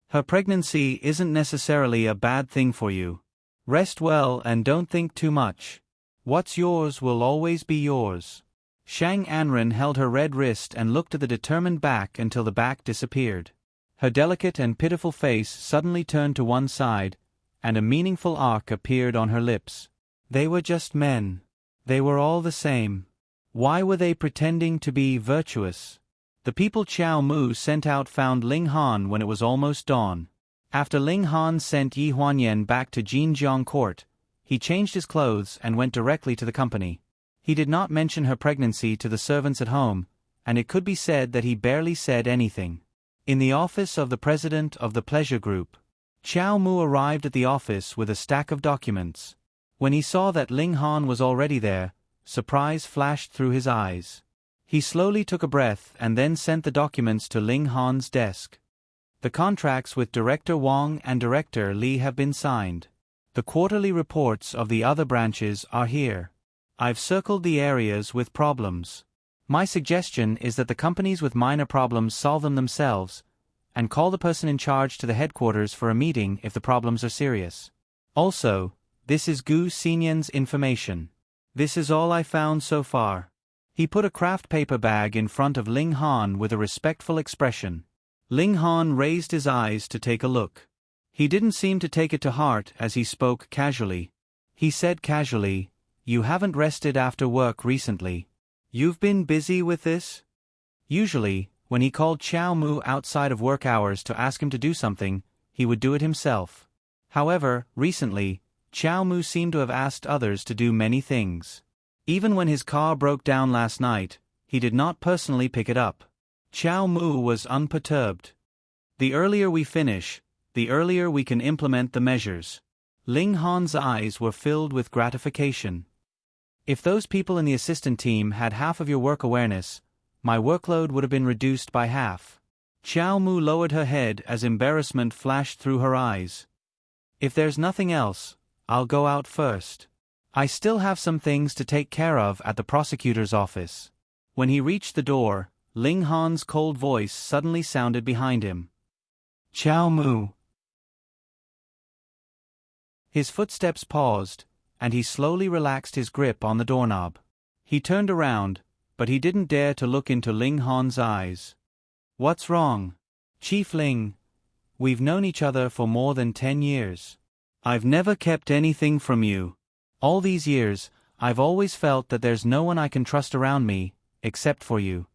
"Her pregnancy isn't necessarily a bad thing for you. Rest well and don't think too much. What's yours will always be yours." Shang Anren held her red wrist and looked at the determined back until the back disappeared. Her delicate and pitiful face suddenly turned to one side, and a meaningful arc appeared on her lips. They were just men. They were all the same. Why were they pretending to be virtuous? The people Qiao Mu sent out found Ling Han when it was almost dawn. After Ling Han sent Yi Huanyan back to Jinjiang Court, he changed his clothes and went directly to the company. He did not mention her pregnancy to the servants at home, and it could be said that he barely said anything. In the office of the president of the pleasure group, Qiao Mu arrived at the office with a stack of documents. When he saw that Ling Han was already there, surprise flashed through his eyes. He slowly took a breath and then sent the documents to Ling Han's desk. "The contracts with Director Wang and Director Li have been signed. The quarterly reports of the other branches are here. I've circled the areas with problems. My suggestion is that the companies with minor problems solve them themselves, and call the person in charge to the headquarters for a meeting if the problems are serious. Also, this is Gu Xinyan's information. This is all I found so far." He put a craft paper bag in front of Ling Han with a respectful expression. Ling Han raised his eyes to take a look. He didn't seem to take it to heart as he spoke casually. He said casually, "You haven't rested after work recently. You've been busy with this?" Usually, when he called Qiao Mu outside of work hours to ask him to do something, he would do it himself. However, recently, Qiao Mu seemed to have asked others to do many things. Even when his car broke down last night, he did not personally pick it up. Qiao Mu was unperturbed. "The earlier we finish, the earlier we can implement the measures." Ling Han's eyes were filled with gratification. "If those people in the assistant team had half of your work awareness, my workload would have been reduced by half." Qiao Mu lowered her head as embarrassment flashed through her eyes. "If there's nothing else, I'll go out first. I still have some things to take care of at the prosecutor's office." When he reached the door, Ling Han's cold voice suddenly sounded behind him. "Qiao Mu." His footsteps paused, and he slowly relaxed his grip on the doorknob. He turned around, but he didn't dare to look into Ling Han's eyes. "What's wrong?" "Chief Ling, we've known each other for more than 10 years. I've never kept anything from you. All these years, I've always felt that there's no one I can trust around me, except for you."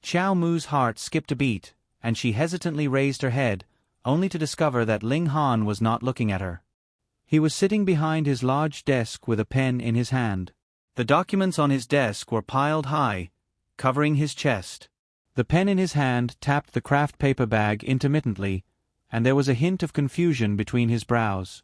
Qiao Mu's heart skipped a beat, and she hesitantly raised her head, only to discover that Ling Han was not looking at her. He was sitting behind his large desk with a pen in his hand. The documents on his desk were piled high, covering his chest. The pen in his hand tapped the craft paper bag intermittently, and there was a hint of confusion between his brows.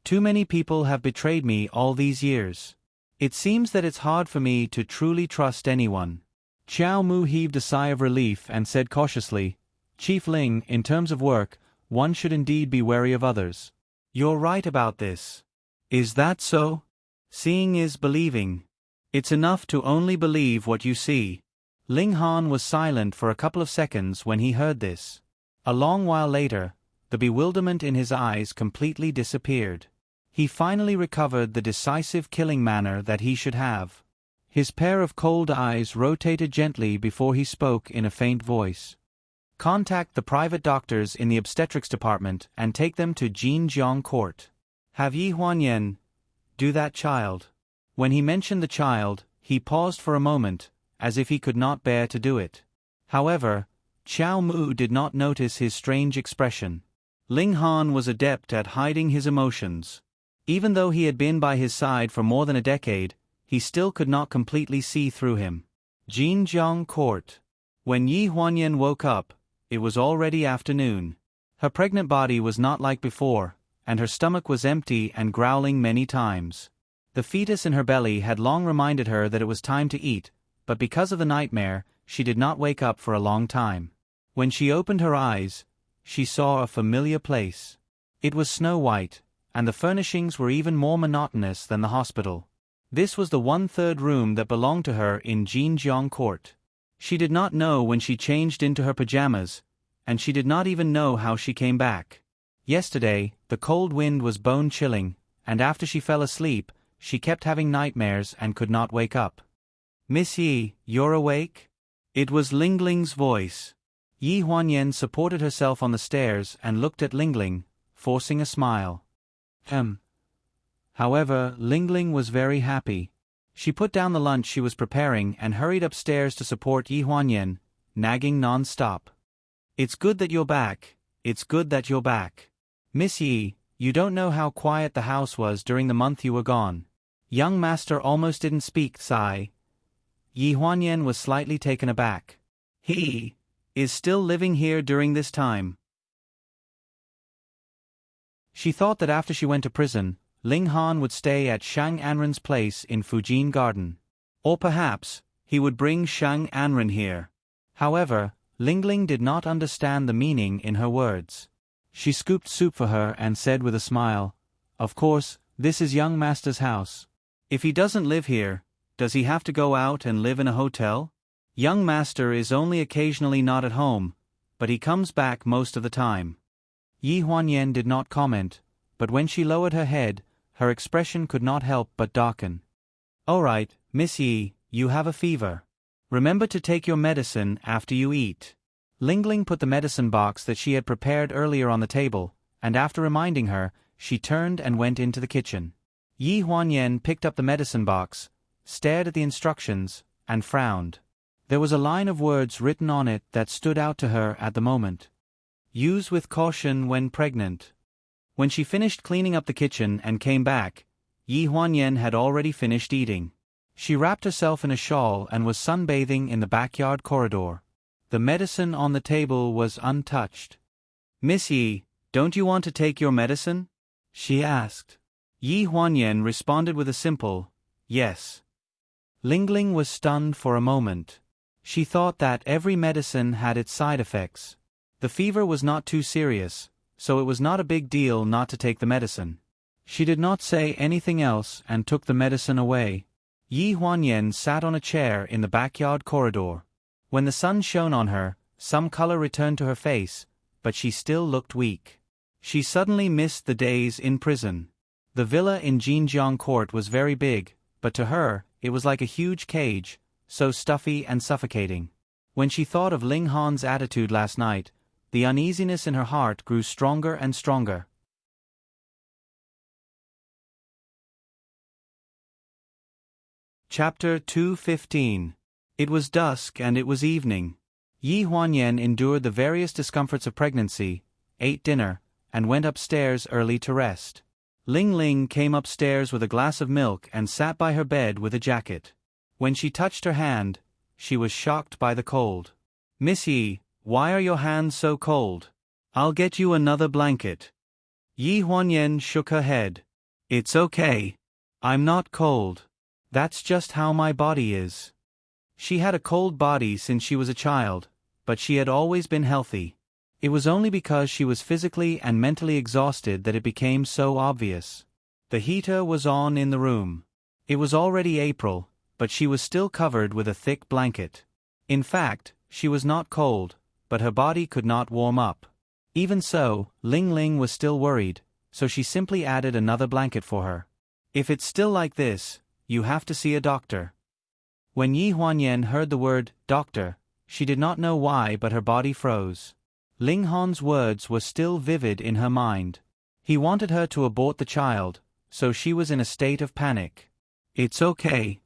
Too many people have betrayed me all these years. It seems that it's hard for me to truly trust anyone. Xiao Mu heaved a sigh of relief and said cautiously, Chief Ling, in terms of work, one should indeed be wary of others. You're right about this. Is that so? Seeing is believing. It's enough to only believe what you see. Ling Han was silent for a couple of seconds when he heard this. A long while later, the bewilderment in his eyes completely disappeared. He finally recovered the decisive killing manner that he should have. His pair of cold eyes rotated gently before he spoke in a faint voice. Contact the private doctors in the obstetrics department and take them to Jinjiang Court. Have Yi Huanyan do that child. When he mentioned the child, he paused for a moment, as if he could not bear to do it. However, Xiao Mu did not notice his strange expression. Ling Han was adept at hiding his emotions. Even though he had been by his side for more than a decade, he still could not completely see through him. Jinjiang Court. When Yi Huanyan woke up, it was already afternoon. Her pregnant body was not like before, and her stomach was empty and growling many times. The fetus in her belly had long reminded her that it was time to eat, but because of the nightmare, she did not wake up for a long time. When she opened her eyes, she saw a familiar place. It was snow white, and the furnishings were even more monotonous than the hospital. This was the 1/3 room that belonged to her in Jinjiang Court. She did not know when she changed into her pajamas, and she did not even know how she came back. Yesterday, the cold wind was bone-chilling, and after she fell asleep, she kept having nightmares and could not wake up. Miss Yi, you're awake? It was Lingling's voice. Yi Huanyan supported herself on the stairs and looked at Lingling, forcing a smile. However, Lingling was very happy. She put down the lunch she was preparing and hurried upstairs to support Yi Huanyan, nagging non-stop. It's good that you're back. It's good that you're back. Miss Yi, you don't know how quiet the house was during the month you were gone. Young master almost didn't speak, sigh. Yi Huanyan was slightly taken aback. He is still living here during this time. She thought that after she went to prison, Ling Han would stay at Shang Anren's place in Fujin Garden. Or perhaps, he would bring Shang Anren here. However, Lingling did not understand the meaning in her words. She scooped soup for her and said with a smile, Of course, this is young master's house. If he doesn't live here, does he have to go out and live in a hotel? Young master is only occasionally not at home, but he comes back most of the time. Yi Huanyan did not comment, but when she lowered her head, her expression could not help but darken. All right, Miss Yi, you have a fever. Remember to take your medicine after you eat. Lingling put the medicine box that she had prepared earlier on the table, and after reminding her, she turned and went into the kitchen. Yi Huanyan picked up the medicine box, stared at the instructions, and frowned. There was a line of words written on it that stood out to her at the moment. Use with caution when pregnant. When she finished cleaning up the kitchen and came back, Yi Huanyan had already finished eating. She wrapped herself in a shawl and was sunbathing in the backyard corridor. The medicine on the table was untouched. Miss Yi, don't you want to take your medicine? She asked. Yi Huanyan responded with a simple, yes. Lingling was stunned for a moment. She thought that every medicine had its side effects. The fever was not too serious, so it was not a big deal not to take the medicine. She did not say anything else and took the medicine away. Yi Huanyan sat on a chair in the backyard corridor. When the sun shone on her, some color returned to her face, but she still looked weak. She suddenly missed the days in prison. The villa in Jinjiang Court was very big, but to her, it was like a huge cage, so stuffy and suffocating. When she thought of Ling Han's attitude last night, the uneasiness in her heart grew stronger and stronger. Chapter 215. It was dusk and it was evening. Yi Huanyan endured the various discomforts of pregnancy, ate dinner, and went upstairs early to rest. Ling Ling came upstairs with a glass of milk and sat by her bed with a jacket. When she touched her hand, she was shocked by the cold. "Miss Yi, why are your hands so cold? I'll get you another blanket." Yi Huanyan shook her head. "It's okay. I'm not cold. That's just how my body is." She had a cold body since she was a child, but she had always been healthy. It was only because she was physically and mentally exhausted that it became so obvious. The heater was on in the room. It was already April, but she was still covered with a thick blanket. In fact, she was not cold, but her body could not warm up. Even so, Ling Ling was still worried, so she simply added another blanket for her. "If it's still like this, you have to see a doctor." When Yi Huanyan heard the word doctor, she did not know why, but her body froze. Ling Han's words were still vivid in her mind. He wanted her to abort the child, so she was in a state of panic. "It's okay."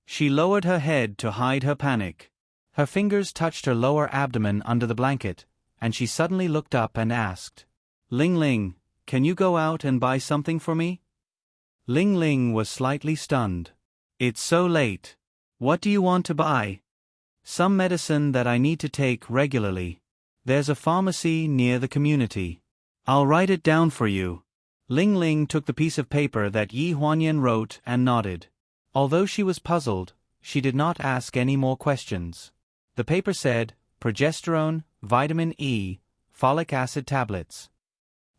She lowered her head to hide her panic. Her fingers touched her lower abdomen under the blanket, and she suddenly looked up and asked, "Ling Ling, can you go out and buy something for me?" Ling Ling was slightly stunned. "It's so late. What do you want to buy?" "Some medicine that I need to take regularly. There's a pharmacy near the community. I'll write it down for you." Ling Ling took the piece of paper that Yi Huanyan wrote and nodded. Although she was puzzled, she did not ask any more questions. The paper said, progesterone, vitamin E, folic acid tablets.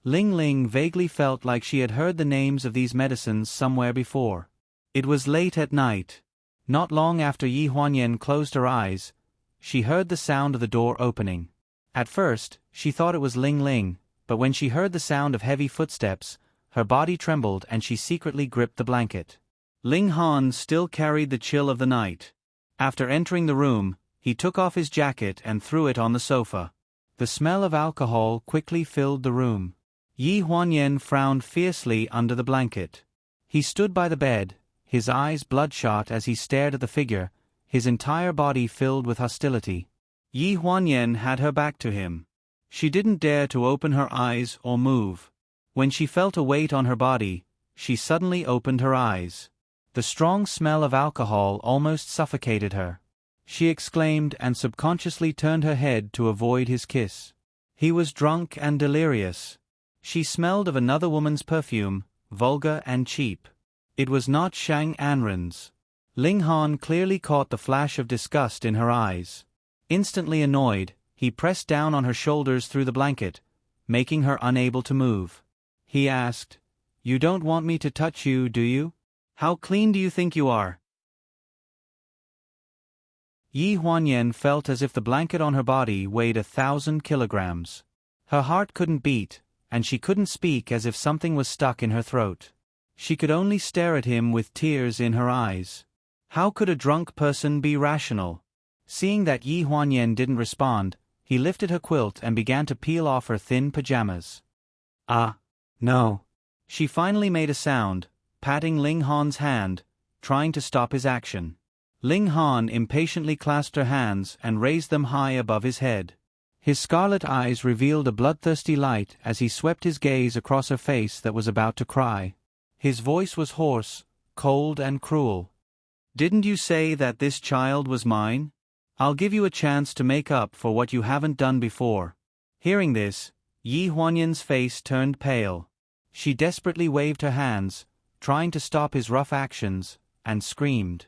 Ling Ling vaguely felt like she had heard the names of these medicines somewhere before. It was late at night. Not long after Yi Huanyan closed her eyes, she heard the sound of the door opening. At first, she thought it was Ling Ling, but when she heard the sound of heavy footsteps, her body trembled and she secretly gripped the blanket. Ling Han still carried the chill of the night. After entering the room, he took off his jacket and threw it on the sofa. The smell of alcohol quickly filled the room. Yi Huanyan frowned fiercely under the blanket. He stood by the bed, his eyes bloodshot as he stared at the figure, his entire body filled with hostility. Yi Huanyan had her back to him. She didn't dare to open her eyes or move. When she felt a weight on her body, she suddenly opened her eyes. The strong smell of alcohol almost suffocated her. She exclaimed and subconsciously turned her head to avoid his kiss. He was drunk and delirious. She smelled of another woman's perfume, vulgar and cheap. It was not Shang Anren's. Ling Han clearly caught the flash of disgust in her eyes. Instantly annoyed, he pressed down on her shoulders through the blanket, making her unable to move. He asked, "You don't want me to touch you, do you? How clean do you think you are?" Yi Huanyan felt as if the blanket on her body weighed 1,000 kilograms. Her heart couldn't beat, and she couldn't speak as if something was stuck in her throat. She could only stare at him with tears in her eyes. How could a drunk person be rational? Seeing that Yi Huanyan didn't respond, he lifted her quilt and began to peel off her thin pajamas. "Ah, no." She finally made a sound, patting Ling Han's hand, trying to stop his action. Ling Han impatiently clasped her hands and raised them high above his head. His scarlet eyes revealed a bloodthirsty light as he swept his gaze across her face that was about to cry. His voice was hoarse, cold and cruel. "Didn't you say that this child was mine? I'll give you a chance to make up for what you haven't done before." Hearing this, Yi Huanyan's face turned pale. She desperately waved her hands, trying to stop his rough actions, and screamed.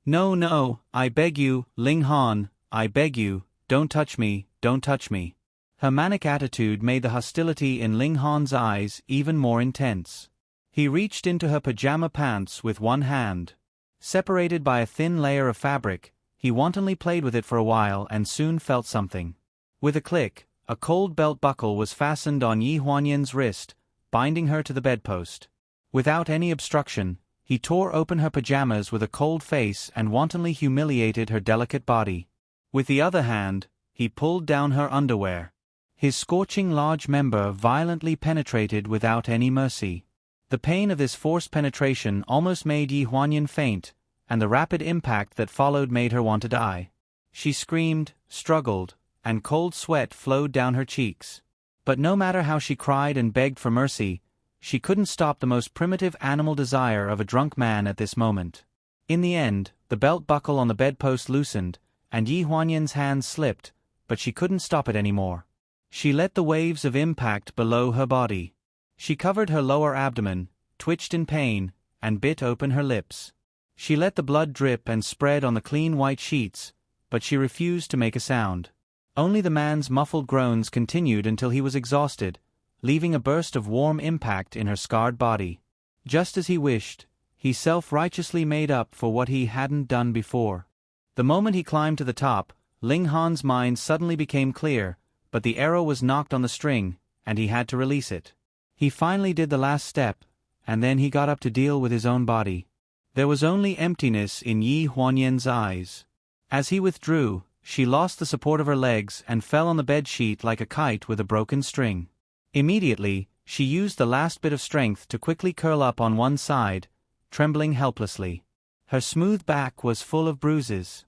"No, no, I beg you, Ling Han, I beg you, don't touch me, don't touch me." Her manic attitude made the hostility in Ling Han's eyes even more intense. He reached into her pajama pants with one hand. Separated by a thin layer of fabric, he wantonly played with it for a while and soon felt something. With a click, a cold belt buckle was fastened on Yi Huanyan's wrist, binding her to the bedpost. Without any obstruction, he tore open her pajamas with a cold face and wantonly humiliated her delicate body. With the other hand, he pulled down her underwear. His scorching large member violently penetrated without any mercy. The pain of this forced penetration almost made Yi Huanyan faint, and the rapid impact that followed made her want to die. She screamed, struggled, and cold sweat flowed down her cheeks. But no matter how she cried and begged for mercy, she couldn't stop the most primitive animal desire of a drunk man at this moment. In the end, the belt buckle on the bedpost loosened, and Yi Huanyan's hand slipped, but she couldn't stop it anymore. She let the waves of impact below her body. She covered her lower abdomen, twitched in pain, and bit open her lips. She let the blood drip and spread on the clean white sheets, but she refused to make a sound. Only the man's muffled groans continued until he was exhausted, leaving a burst of warm impact in her scarred body. Just as he wished, he self-righteously made up for what he hadn't done before. The moment he climbed to the top, Ling Han's mind suddenly became clear, but the arrow was knocked on the string, and he had to release it. He finally did the last step, and then he got up to deal with his own body. There was only emptiness in Yi Huanyan's eyes. As he withdrew, she lost the support of her legs and fell on the bed sheet like a kite with a broken string. Immediately, she used the last bit of strength to quickly curl up on one side, trembling helplessly. Her smooth back was full of bruises.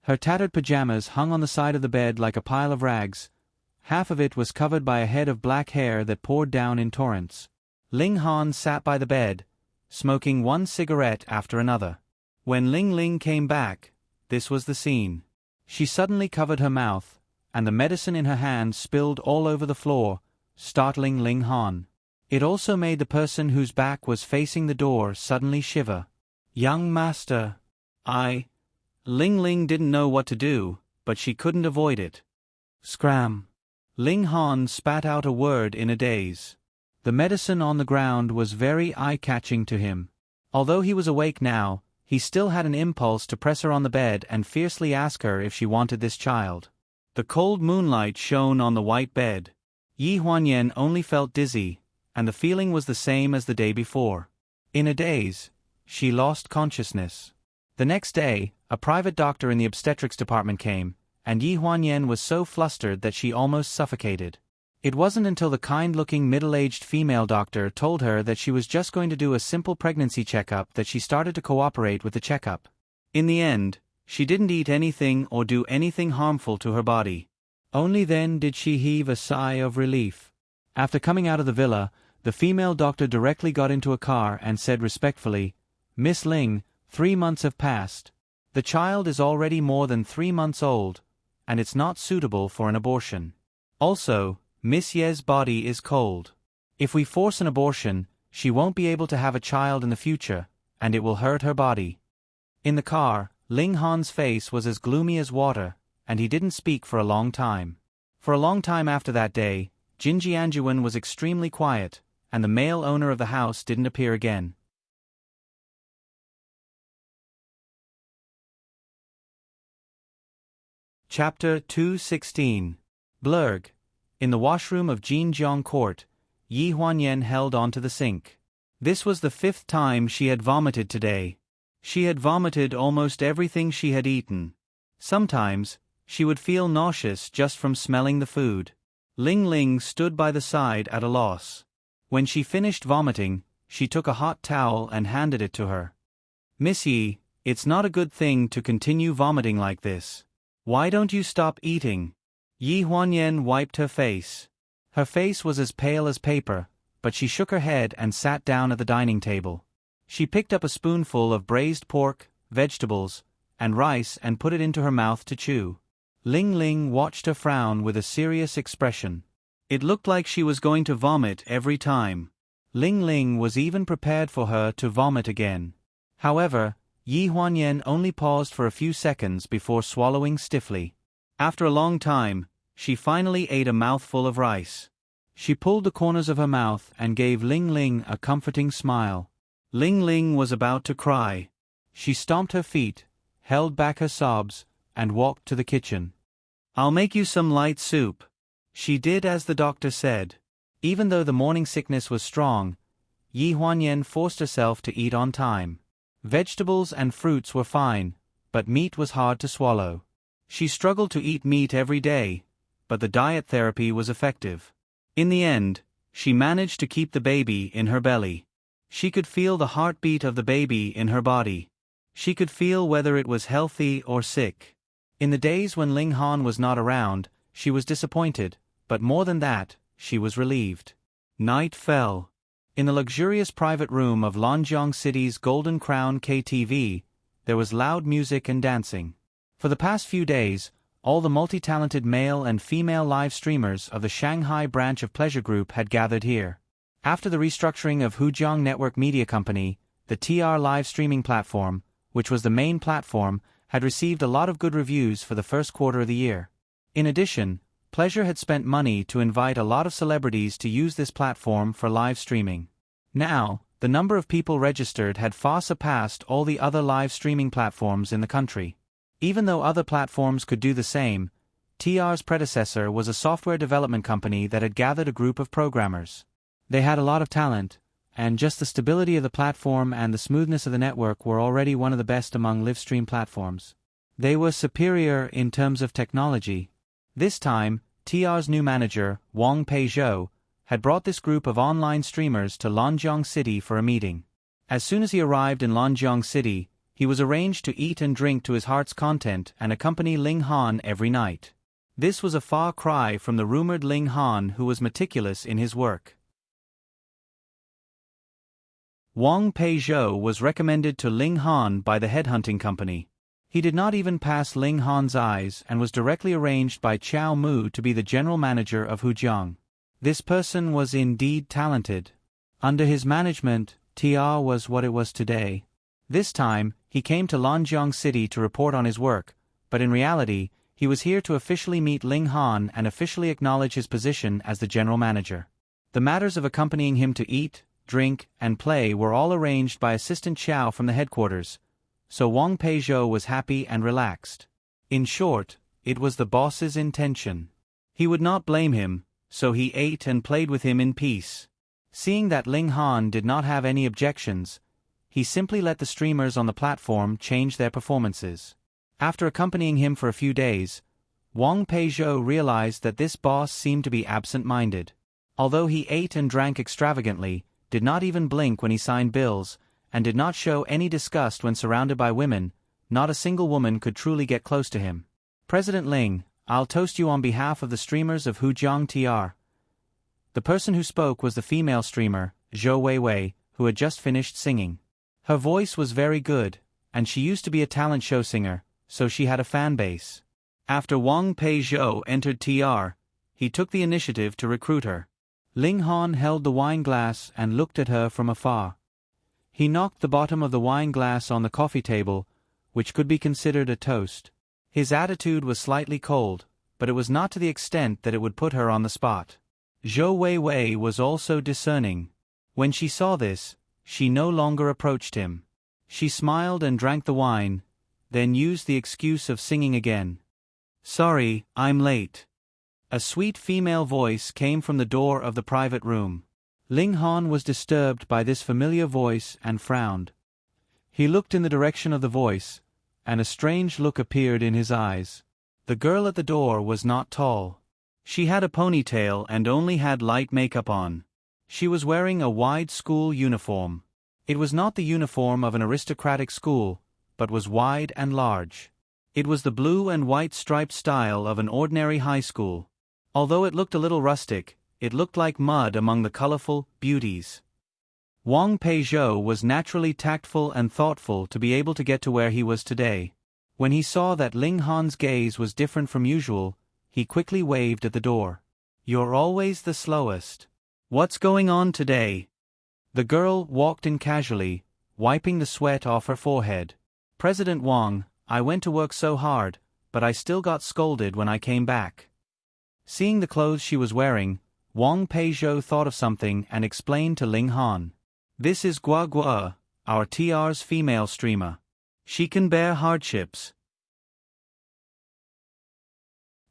Her tattered pajamas hung on the side of the bed like a pile of rags. Half of it was covered by a head of black hair that poured down in torrents. Ling Han sat by the bed, smoking one cigarette after another. When Ling Ling came back, this was the scene. She suddenly covered her mouth, and the medicine in her hand spilled all over the floor, startling Ling Han. It also made the person whose back was facing the door suddenly shiver. "Young master, Ling Ling didn't know what to do, but she couldn't avoid it. Scram. Ling Han spat out a word in a daze. The medicine on the ground was very eye-catching to him. Although he was awake now, he still had an impulse to press her on the bed and fiercely ask her if she wanted this child. The cold moonlight shone on the white bed. Yi Huanyan only felt dizzy, and the feeling was the same as the day before. In a daze, she lost consciousness. The next day, a private doctor in the obstetrics department came, and Yi Huanyan was so flustered that she almost suffocated. It wasn't until the kind-looking middle-aged female doctor told her that she was just going to do a simple pregnancy checkup that she started to cooperate with the checkup. In the end, she didn't eat anything or do anything harmful to her body. Only then did she heave a sigh of relief. After coming out of the villa, the female doctor directly got into a car and said respectfully, "Miss Ling, 3 months have passed. The child is already more than 3 months old, and it's not suitable for an abortion. Also, Miss Ye's body is cold. If we force an abortion, she won't be able to have a child in the future, and it will hurt her body." In the car, Ling Han's face was as gloomy as water, and he didn't speak for a long time. For a long time after that day, Jin Jianjuan was extremely quiet, and the male owner of the house didn't appear again. Chapter 216. Blurg. In the washroom of Jinjiang Court, Yi Huanyan held onto the sink. This was the 5th time she had vomited today. She had vomited almost everything she had eaten. Sometimes, she would feel nauseous just from smelling the food. Ling Ling stood by the side at a loss. When she finished vomiting, she took a hot towel and handed it to her. "Miss Yi, it's not a good thing to continue vomiting like this. Why don't you stop eating?" Yi Huanyan wiped her face. Her face was as pale as paper, but she shook her head and sat down at the dining table. She picked up a spoonful of braised pork, vegetables, and rice and put it into her mouth to chew. Ling Ling watched her frown with a serious expression. It looked like she was going to vomit every time. Ling Ling was even prepared for her to vomit again. However, Yi Huanyan only paused for a few seconds before swallowing stiffly. After a long time, she finally ate a mouthful of rice. She pulled the corners of her mouth and gave Ling Ling a comforting smile. Ling Ling was about to cry. She stomped her feet, held back her sobs, and walked to the kitchen. "I'll make you some light soup." She did as the doctor said. Even though the morning sickness was strong, Yi Huanyan forced herself to eat on time. Vegetables and fruits were fine, but meat was hard to swallow. She struggled to eat meat every day, but the diet therapy was effective. In the end, she managed to keep the baby in her belly. She could feel the heartbeat of the baby in her body. She could feel whether it was healthy or sick. In the days when Ling Han was not around, she was disappointed, but more than that, she was relieved. Night fell. In the luxurious private room of Lanjiang City's Golden Crown KTV, there was loud music and dancing. For the past few days, all the multi-talented male and female live streamers of the Shanghai branch of Pleasure Group had gathered here. After the restructuring of Hujiang Network Media Company, the TR live streaming platform, which was the main platform, had received a lot of good reviews for the first quarter of the year. In addition, Pleasure had spent money to invite a lot of celebrities to use this platform for live streaming. Now, the number of people registered had far surpassed all the other live streaming platforms in the country. Even though other platforms could do the same, TR's predecessor was a software development company that had gathered a group of programmers. They had a lot of talent, and just the stability of the platform and the smoothness of the network were already one of the best among live stream platforms. They were superior in terms of technology. This time, TR's new manager, Wang Peizhou, had brought this group of online streamers to Lanjiang City for a meeting. As soon as he arrived in Lanjiang City, he was arranged to eat and drink to his heart's content and accompany Ling Han every night. This was a far cry from the rumored Ling Han who was meticulous in his work. Wang Peizhou was recommended to Ling Han by the headhunting company. He did not even pass Ling Han's eyes and was directly arranged by Qiao Mu to be the general manager of Hujiang. This person was indeed talented. Under his management, TR was what it was today. This time, he came to Lanjiang City to report on his work, but in reality, he was here to officially meet Ling Han and officially acknowledge his position as the general manager. The matters of accompanying him to eat, drink, and play were all arranged by Assistant Qiao from the headquarters, so Wang Peizhou was happy and relaxed. In short, it was the boss's intention. He would not blame him, so he ate and played with him in peace. Seeing that Ling Han did not have any objections, he simply let the streamers on the platform change their performances. After accompanying him for a few days, Wang Peizhou realized that this boss seemed to be absent-minded. Although he ate and drank extravagantly, did not even blink when he signed bills, and did not show any disgust when surrounded by women, not a single woman could truly get close to him. President Ling, I'll toast you on behalf of the streamers of Hujiang TR. The person who spoke was the female streamer, Zhou Weiwei, who had just finished singing. Her voice was very good, and she used to be a talent show singer, so she had a fan base. After Wang Peizhou entered TR, he took the initiative to recruit her. Ling Han held the wine glass and looked at her from afar. He knocked the bottom of the wine glass on the coffee table, which could be considered a toast. His attitude was slightly cold, but it was not to the extent that it would put her on the spot. Zhou Weiwei was also discerning. When she saw this, she no longer approached him. She smiled and drank the wine, then used the excuse of singing again. Sorry, I'm late. A sweet female voice came from the door of the private room. Ling Han was disturbed by this familiar voice and frowned. He looked in the direction of the voice, and a strange look appeared in his eyes. The girl at the door was not tall. She had a ponytail and only had light makeup on. She was wearing a wide school uniform. It was not the uniform of an aristocratic school, but was wide and large. It was the blue and white striped style of an ordinary high school. Although it looked a little rustic, it looked like mud among the colorful beauties. Wang Peizhou was naturally tactful and thoughtful to be able to get to where he was today. When he saw that Ling Han's gaze was different from usual, he quickly waved at the door. You're always the slowest. What's going on today? The girl walked in casually, wiping the sweat off her forehead. President Wang, I went to work so hard, but I still got scolded when I came back. Seeing the clothes she was wearing, Wang Peizhou thought of something and explained to Ling Han. This is Gua Gua, our TR's female streamer. She can bear hardships.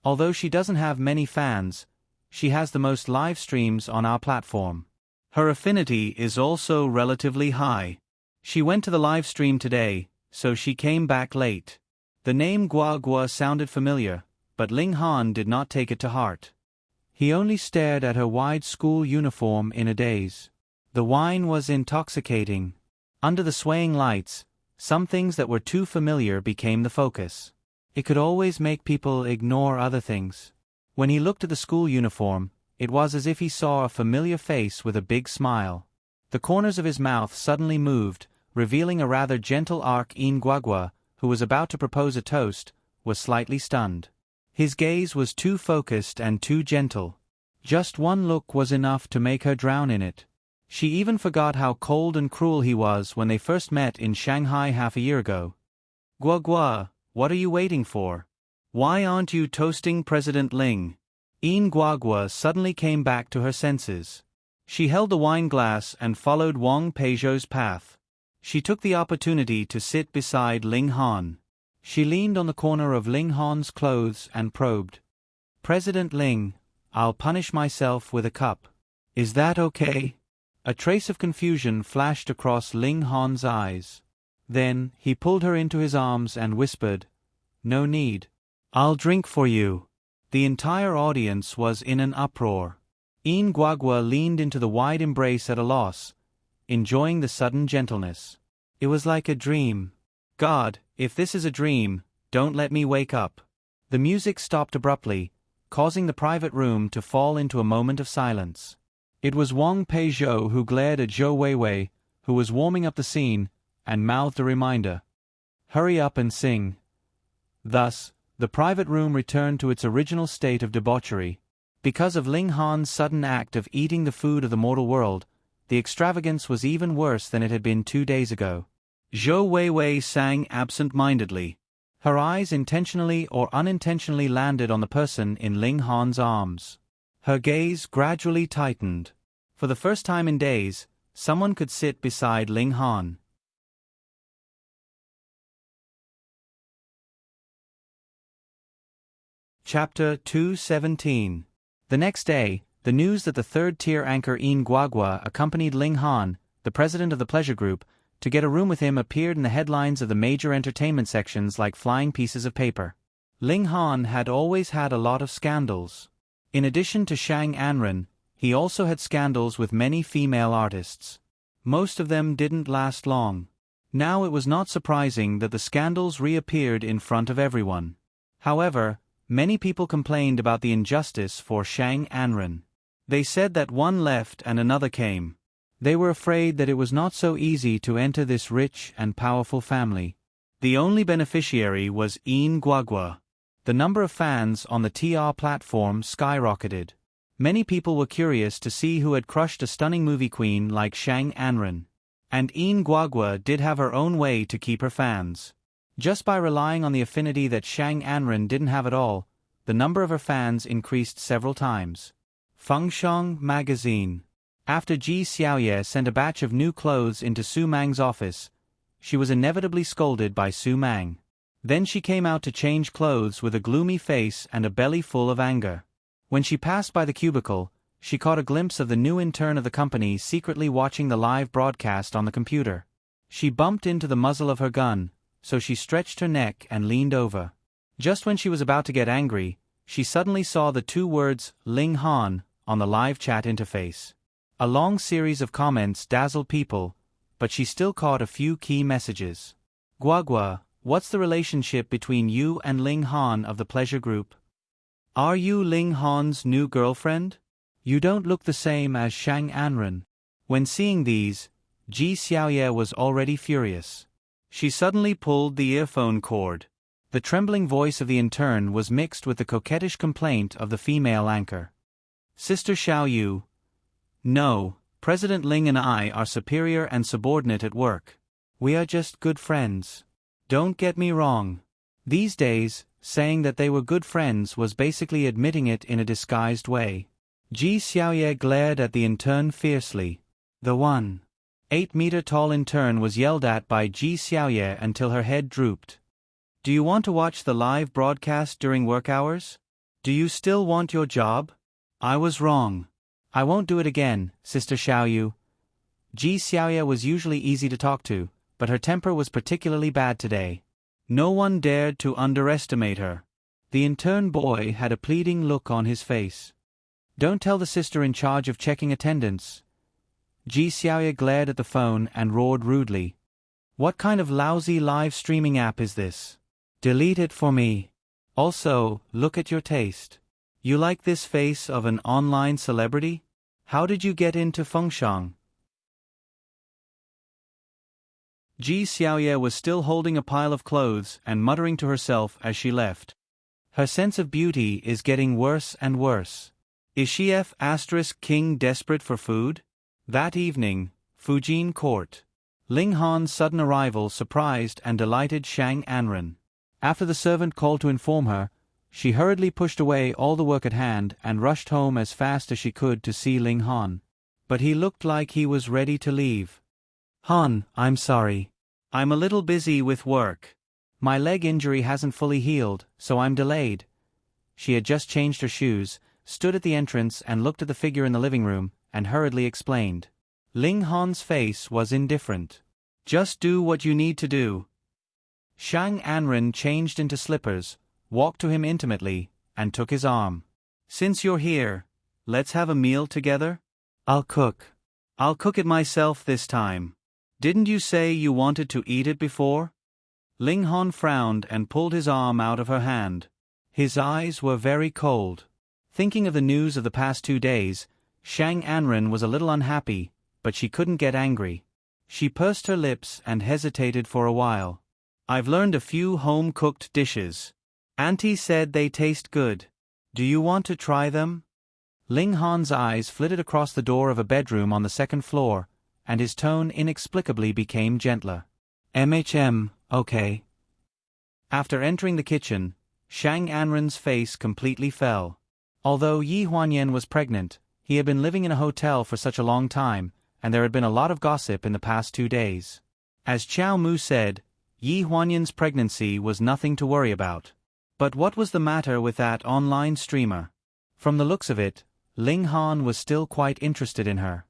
Although she doesn't have many fans, she has the most live streams on our platform. Her affinity is also relatively high. She went to the live stream today, so she came back late. The name Gua Gua sounded familiar, but Ling Han did not take it to heart. He only stared at her wide school uniform in a daze. The wine was intoxicating. Under the swaying lights, some things that were too familiar became the focus. It could always make people ignore other things. When he looked at the school uniform, it was as if he saw a familiar face with a big smile. The corners of his mouth suddenly moved, revealing a rather gentle arc. In Guagua, who was about to propose a toast, was slightly stunned. His gaze was too focused and too gentle. Just one look was enough to make her drown in it. She even forgot how cold and cruel he was when they first met in Shanghai half a year ago. Guagua, what are you waiting for? Why aren't you toasting President Ling? In Guagua suddenly came back to her senses. She held the wine glass and followed Wang Peizhou's path. She took the opportunity to sit beside Ling Han. She leaned on the corner of Ling Han's clothes and probed. President Ling, I'll punish myself with a cup. Is that okay? A trace of confusion flashed across Ling Han's eyes. Then, he pulled her into his arms and whispered, No need. I'll drink for you. The entire audience was in an uproar. In Guagua leaned into the wide embrace at a loss, enjoying the sudden gentleness. It was like a dream. God, if this is a dream, don't let me wake up. The music stopped abruptly, causing the private room to fall into a moment of silence. It was Wang Peizhou who glared at Zhou Weiwei, who was warming up the scene, and mouthed a reminder. Hurry up and sing. Thus, the private room returned to its original state of debauchery. Because of Ling Han's sudden act of eating the food of the mortal world, the extravagance was even worse than it had been 2 days ago. Zhou Weiwei sang absent-mindedly. Her eyes intentionally or unintentionally landed on the person in Ling Han's arms. Her gaze gradually tightened. For the first time in days, someone could sit beside Ling Han. Chapter 217. The next day, the news that the third-tier anchor In Guagua accompanied Ling Han, the president of the pleasure group, to get a room with him appeared in the headlines of the major entertainment sections like flying pieces of paper. Ling Han had always had a lot of scandals. In addition to Shang Anren, he also had scandals with many female artists. Most of them didn't last long. Now it was not surprising that the scandals reappeared in front of everyone. However, many people complained about the injustice for Shang Anren. They said that one left and another came. They were afraid that it was not so easy to enter this rich and powerful family. The only beneficiary was In Guagua. The number of fans on the TR platform skyrocketed. Many people were curious to see who had crushed a stunning movie queen like Shang Anren. And In Guagua did have her own way to keep her fans. Just by relying on the affinity that Shang Anren didn't have at all, the number of her fans increased several times. Fengsheng Magazine. After Ji Xiaoye sent a batch of new clothes into Su Mang's office, she was inevitably scolded by Su Mang. Then she came out to change clothes with a gloomy face and a belly full of anger. When she passed by the cubicle, she caught a glimpse of the new intern of the company secretly watching the live broadcast on the computer. She bumped into the muzzle of her gun, so she stretched her neck and leaned over. Just when she was about to get angry, she suddenly saw the 2 words Ling Han on the live chat interface. A long series of comments dazzled people, but she still caught a few key messages. Guagua, what's the relationship between you and Ling Han of the pleasure group? Are you Ling Han's new girlfriend? You don't look the same as Shang Anren. When seeing these, Ji Xiaoye was already furious. She suddenly pulled the earphone cord. The trembling voice of the intern was mixed with the coquettish complaint of the female anchor. Sister Xiao Yu. No, President Ling and I are superior and subordinate at work. We are just good friends. Don't get me wrong. These days, saying that they were good friends was basically admitting it in a disguised way. Ji Xiaoye glared at the intern fiercely. The 1.8-meter-tall intern was yelled at by Ji Xiaoye until her head drooped. Do you want to watch the live broadcast during work hours? Do you still want your job? I was wrong. I won't do it again, Sister Xiaoyu. Ji Xiaoye was usually easy to talk to, but her temper was particularly bad today. No one dared to underestimate her. The intern boy had a pleading look on his face. Don't tell the sister in charge of checking attendance. Ji Xiaoye glared at the phone and roared rudely. What kind of lousy live streaming app is this? Delete it for me. Also, look at your taste. You like this face of an online celebrity? How did you get into Fengsheng? Ji Xiaoye was still holding a pile of clothes and muttering to herself as she left. Her sense of beauty is getting worse and worse. Is she King desperate for food? That evening, Fujin Court. Ling Han's sudden arrival surprised and delighted Shang Anren. After the servant called to inform her, she hurriedly pushed away all the work at hand and rushed home as fast as she could to see Ling Han. But he looked like he was ready to leave. Han, I'm sorry. I'm a little busy with work. My leg injury hasn't fully healed, so I'm delayed. She had just changed her shoes, stood at the entrance and looked at the figure in the living room, and hurriedly explained. Ling Han's face was indifferent. Just do what you need to do. Shang Anren changed into slippers, walked to him intimately, and took his arm. Since you're here, let's have a meal together? I'll cook. I'll cook it myself this time. Didn't you say you wanted to eat it before? Ling Han frowned and pulled his arm out of her hand. His eyes were very cold. Thinking of the news of the past 2 days, Shang Anren was a little unhappy, but she couldn't get angry. She pursed her lips and hesitated for a while. I've learned a few home-cooked dishes. Auntie said they taste good. Do you want to try them? Ling Han's eyes flitted across the door of a bedroom on the 2nd floor, and his tone inexplicably became gentler. Okay. After entering the kitchen, Shang Anren's face completely fell. Although Yi Huanyan was pregnant, he had been living in a hotel for such a long time, and there had been a lot of gossip in the past 2 days. As Chow Mu said, Yi Huanyan's pregnancy was nothing to worry about. But what was the matter with that online streamer? From the looks of it, Ling Han was still quite interested in her.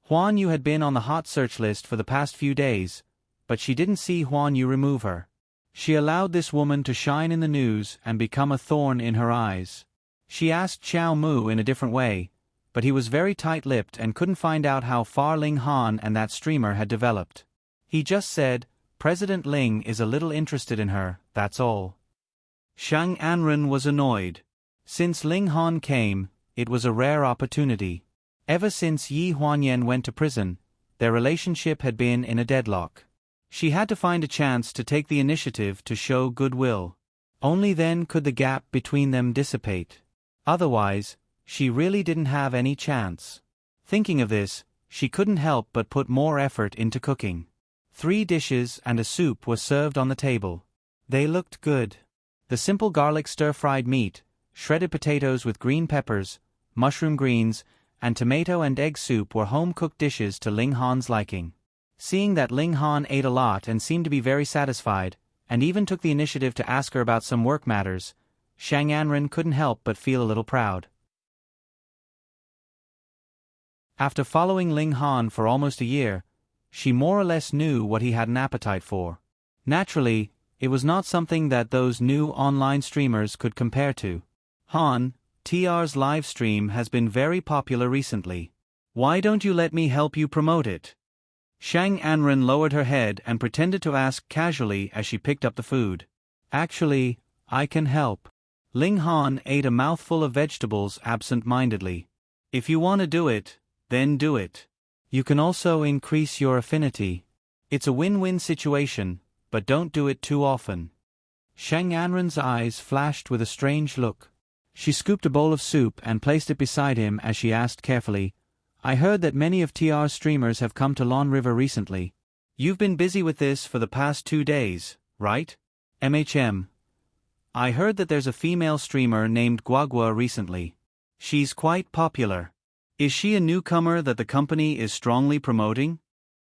Huan Yu had been on the hot search list for the past few days, but she didn't see Huan Yu remove her. She allowed this woman to shine in the news and become a thorn in her eyes. She asked Chow Mu in a different way, but he was very tight-lipped and couldn't find out how far Ling Han and that streamer had developed. He just said, President Ling is a little interested in her, that's all. Shang Anren was annoyed. Since Ling Han came, it was a rare opportunity. Ever since Yi Huanyan went to prison, their relationship had been in a deadlock. She had to find a chance to take the initiative to show goodwill. Only then could the gap between them dissipate. Otherwise, she really didn't have any chance. Thinking of this, she couldn't help but put more effort into cooking. 3 dishes and a soup were served on the table. They looked good. The simple garlic stir-fried meat, shredded potatoes with green peppers, mushroom greens, and tomato and egg soup were home-cooked dishes to Ling Han's liking. Seeing that Ling Han ate a lot and seemed to be very satisfied, and even took the initiative to ask her about some work matters, Shang Anren couldn't help but feel a little proud. After following Ling Han for almost a year, she more or less knew what he had an appetite for. Naturally, it was not something that those new online streamers could compare to. Han, TR's live stream has been very popular recently. Why don't you let me help you promote it? Shang Anren lowered her head and pretended to ask casually as she picked up the food. Actually, I can help. Ling Han ate a mouthful of vegetables absent-mindedly. If you want to do it, then do it. You can also increase your affinity. It's a win-win situation, but don't do it too often. Shang Anren's eyes flashed with a strange look. She scooped a bowl of soup and placed it beside him as she asked carefully, I heard that many of TR's streamers have come to Lawn River recently. You've been busy with this for the past 2 days, right? I heard that there's a female streamer named Guagua recently. She's quite popular. Is she a newcomer that the company is strongly promoting?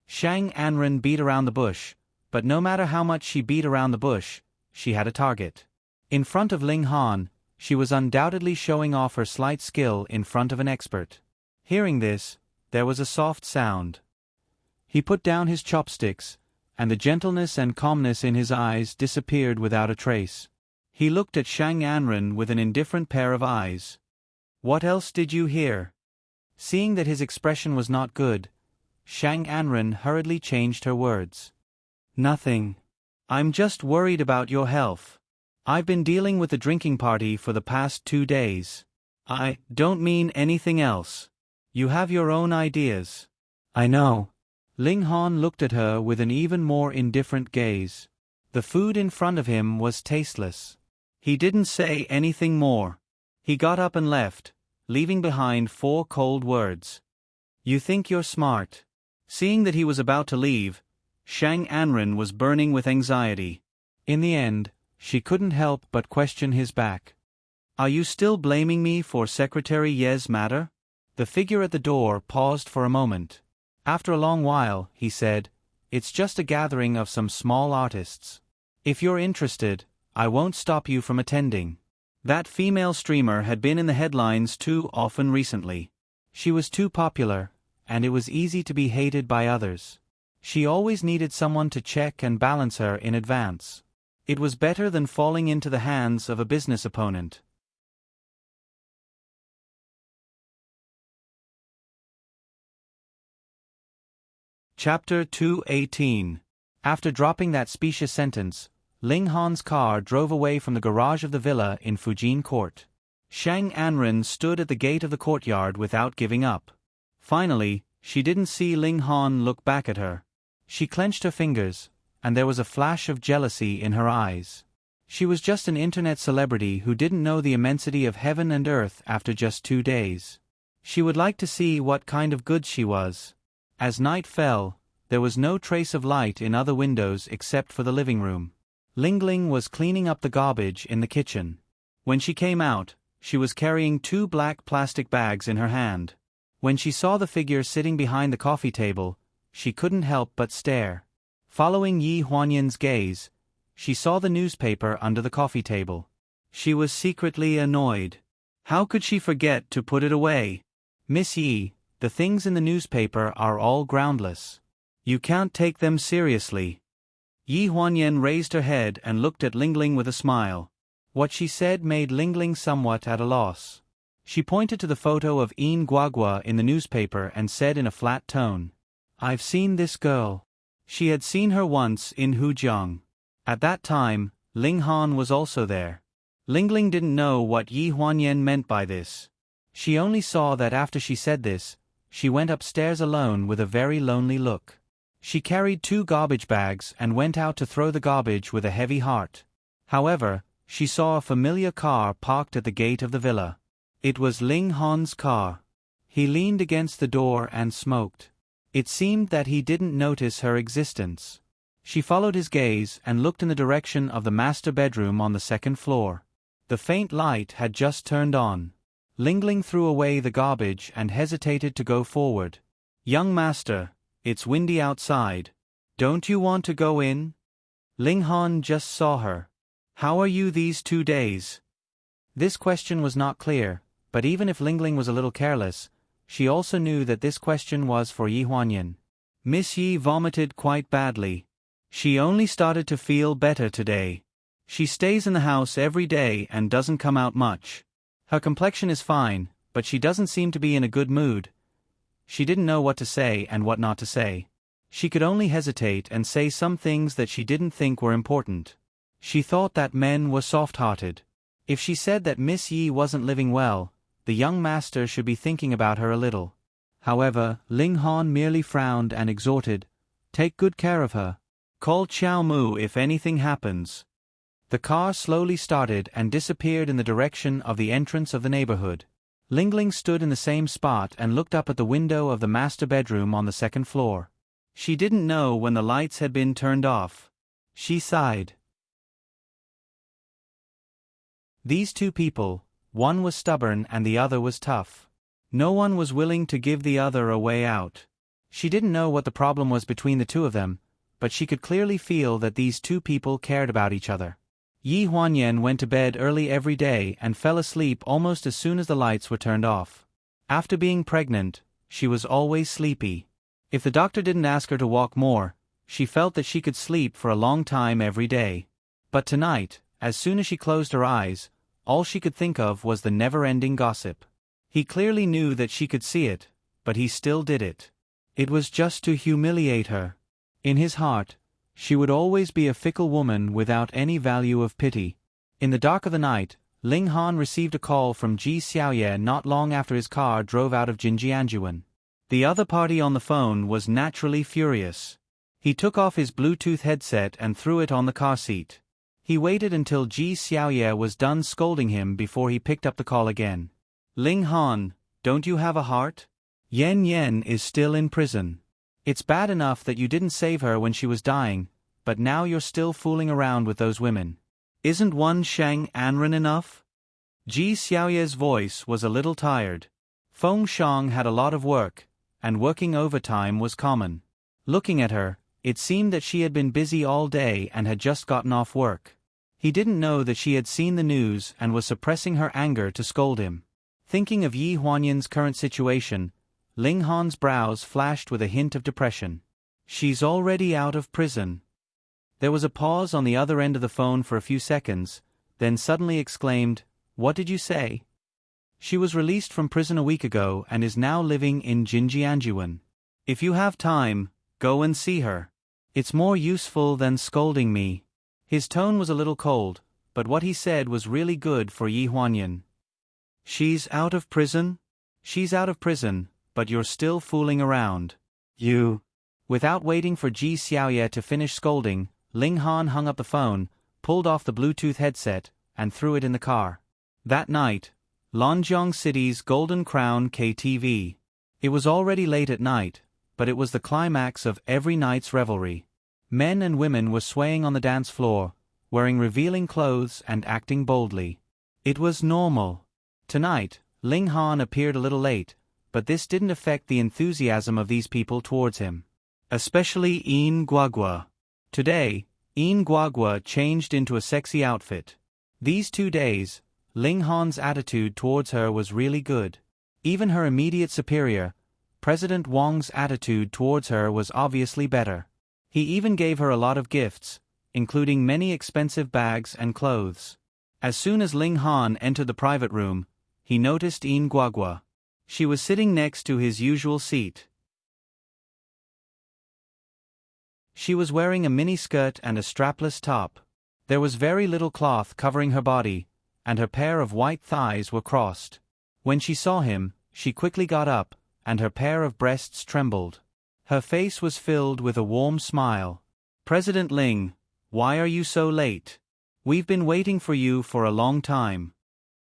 Shang Anren beat around the bush, but no matter how much she beat around the bush, she had a target. In front of Ling Han, she was undoubtedly showing off her slight skill in front of an expert. Hearing this, there was a soft sound. He put down his chopsticks, and the gentleness and calmness in his eyes disappeared without a trace. He looked at Shang Anren with an indifferent pair of eyes. What else did you hear? Seeing that his expression was not good, Shang Anren hurriedly changed her words. Nothing. I'm just worried about your health. I've been dealing with the drinking party for the past 2 days. I don't mean anything else. You have your own ideas. I know. Ling Han looked at her with an even more indifferent gaze. The food in front of him was tasteless. He didn't say anything more. He got up and left, leaving behind 4 cold words. You think you're smart. Seeing that he was about to leave, Shang Anren was burning with anxiety. In the end, she couldn't help but question his back. Are you still blaming me for Secretary Ye's matter? The figure at the door paused for a moment. After a long while, he said, It's just a gathering of some small artists. If you're interested, I won't stop you from attending. That female streamer had been in the headlines too often recently. She was too popular, and it was easy to be hated by others. She always needed someone to check and balance her in advance. It was better than falling into the hands of a business opponent. Chapter 218. After dropping that specious sentence, Ling Han's car drove away from the garage of the villa in Fujin Court. Shang Anren stood at the gate of the courtyard without giving up. Finally, she didn't see Ling Han look back at her. She clenched her fingers, and there was a flash of jealousy in her eyes. She was just an internet celebrity who didn't know the immensity of heaven and earth after just 2 days. She would like to see what kind of goods she was. As night fell, there was no trace of light in other windows except for the living room. Lingling was cleaning up the garbage in the kitchen. When she came out, she was carrying 2 black plastic bags in her hand. When she saw the figure sitting behind the coffee table, she couldn't help but stare. Following Yi Huanyan's gaze, she saw the newspaper under the coffee table. She was secretly annoyed. How could she forget to put it away? Miss Yi, the things in the newspaper are all groundless. You can't take them seriously. Yi Huanyan raised her head and looked at Lingling with a smile. What she said made Lingling somewhat at a loss. She pointed to the photo of Yin Guagua in the newspaper and said in a flat tone, I've seen this girl. She had seen her once in Hujiang. At that time, Ling Han was also there. Lingling didn't know what Yi Huanyan meant by this. She only saw that after she said this, she went upstairs alone with a very lonely look. She carried 2 garbage bags and went out to throw the garbage with a heavy heart. However, she saw a familiar car parked at the gate of the villa. It was Ling Han's car. He leaned against the door and smoked. It seemed that he didn't notice her existence. She followed his gaze and looked in the direction of the master bedroom on the 2nd floor. The faint light had just turned on. Lingling threw away the garbage and hesitated to go forward. Young master, it's windy outside. Don't you want to go in? Ling Han just saw her. How are you these 2 days? This question was not clear, but even if Lingling was a little careless, she also knew that this question was for Yi Huanyan. Miss Yi vomited quite badly. She only started to feel better today. She stays in the house every day and doesn't come out much. Her complexion is fine, but she doesn't seem to be in a good mood. She didn't know what to say and what not to say. She could only hesitate and say some things that she didn't think were important. She thought that men were soft-hearted. If she said that Miss Yi wasn't living well, the young master should be thinking about her a little. However, Ling Han merely frowned and exhorted, Take good care of her. Call Qiao Mu if anything happens. The car slowly started and disappeared in the direction of the entrance of the neighborhood. Lingling stood in the same spot and looked up at the window of the master bedroom on the 2nd floor. She didn't know when the lights had been turned off. She sighed. These 2 people, one was stubborn and the other was tough. No one was willing to give the other a way out. She didn't know what the problem was between the 2 of them, but she could clearly feel that these 2 people cared about each other. Yi Huanyan went to bed early every day and fell asleep almost as soon as the lights were turned off. After being pregnant, she was always sleepy. If the doctor didn't ask her to walk more, she felt that she could sleep for a long time every day. But tonight, as soon as she closed her eyes, all she could think of was the never-ending gossip. He clearly knew that she could see it, but he still did it. It was just to humiliate her. In his heart, she would always be a fickle woman without any value of pity. In the dark of the night, Ling Han received a call from Ji Xiaoye not long after his car drove out of Jinjianjuan. The other party on the phone was naturally furious. He took off his Bluetooth headset and threw it on the car seat. He waited until Ji Xiaoye was done scolding him before he picked up the call again. Ling Han, don't you have a heart? Yen Yen is still in prison. It's bad enough that you didn't save her when she was dying, but now you're still fooling around with those women. Isn't one Shang Anren enough? Ji Xiaoye's voice was a little tired. Feng Shang had a lot of work, and working overtime was common. Looking at her, it seemed that she had been busy all day and had just gotten off work. He didn't know that she had seen the news and was suppressing her anger to scold him. Thinking of Yi Huanyan's current situation, Ling Han's brows flashed with a hint of depression. She's already out of prison. There was a pause on the other end of the phone for a few seconds, then suddenly exclaimed, "What did you say?" She was released from prison a week ago and is now living in Jinjianjuan. If you have time, go and see her. It's more useful than scolding me. His tone was a little cold, but what he said was really good for Yi Huanyan. She's out of prison? She's out of prison, but you're still fooling around. You. Without waiting for Ji Xiaoye to finish scolding, Ling Han hung up the phone, pulled off the Bluetooth headset, and threw it in the car. That night, Lanjiang City's Golden Crown KTV. It was already late at night, but it was the climax of every night's revelry. Men and women were swaying on the dance floor, wearing revealing clothes and acting boldly. It was normal. Tonight, Ling Han appeared a little late, but this didn't affect the enthusiasm of these people towards him. Especially Yin Guagua. Today, Yin Guagua changed into a sexy outfit. These 2 days, Ling Han's attitude towards her was really good. Even her immediate superior, President Wang's attitude towards her was obviously better. He even gave her a lot of gifts, including many expensive bags and clothes. As soon as Ling Han entered the private room, he noticed Yin Guagua. She was sitting next to his usual seat. She was wearing a miniskirt and a strapless top. There was very little cloth covering her body, and her pair of white thighs were crossed. When she saw him, she quickly got up, and her pair of breasts trembled. Her face was filled with a warm smile. "President Ling, why are you so late? We've been waiting for you for a long time."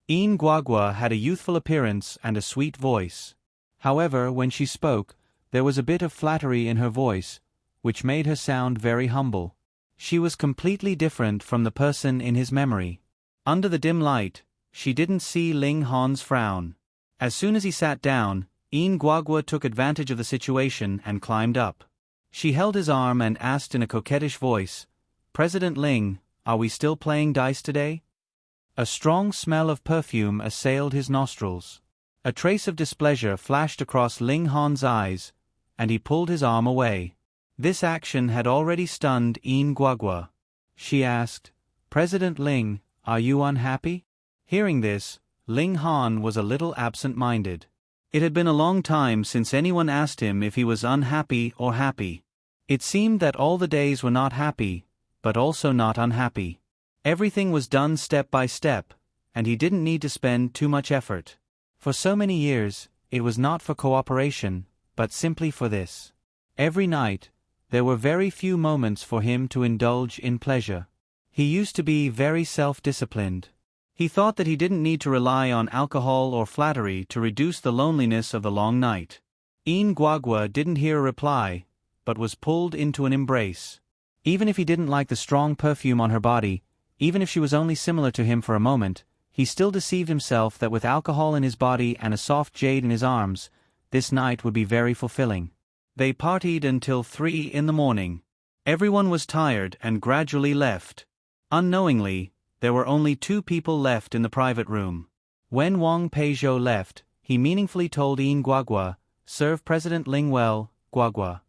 Yin Guagua had a youthful appearance and a sweet voice. However, when she spoke, there was a bit of flattery in her voice, which made her sound very humble. She was completely different from the person in his memory. Under the dim light, she didn't see Ling Han's frown. As soon as he sat down, Yin Guagua took advantage of the situation and climbed up. She held his arm and asked in a coquettish voice, "President Ling, are we still playing dice today?" A strong smell of perfume assailed his nostrils. A trace of displeasure flashed across Ling Han's eyes, and he pulled his arm away. This action had already stunned Yin Guagua. She asked, "President Ling, are you unhappy?" Hearing this, Ling Han was a little absent-minded. It had been a long time since anyone asked him if he was unhappy or happy. It seemed that all the days were not happy, but also not unhappy. Everything was done step by step, and he didn't need to spend too much effort. For so many years, it was not for cooperation, but simply for this. Every night, there were very few moments for him to indulge in pleasure. He used to be very self-disciplined. He thought that he didn't need to rely on alcohol or flattery to reduce the loneliness of the long night. Yin Guagua didn't hear a reply, but was pulled into an embrace. Even if he didn't like the strong perfume on her body, even if she was only similar to him for a moment, he still deceived himself that with alcohol in his body and a soft jade in his arms, this night would be very fulfilling. They partied until 3 in the morning. Everyone was tired and gradually left. Unknowingly, there were only 2 people left in the private room. When Wang Peizhou left, he meaningfully told Yin Guagua, "Serve President Ling well, Guagua."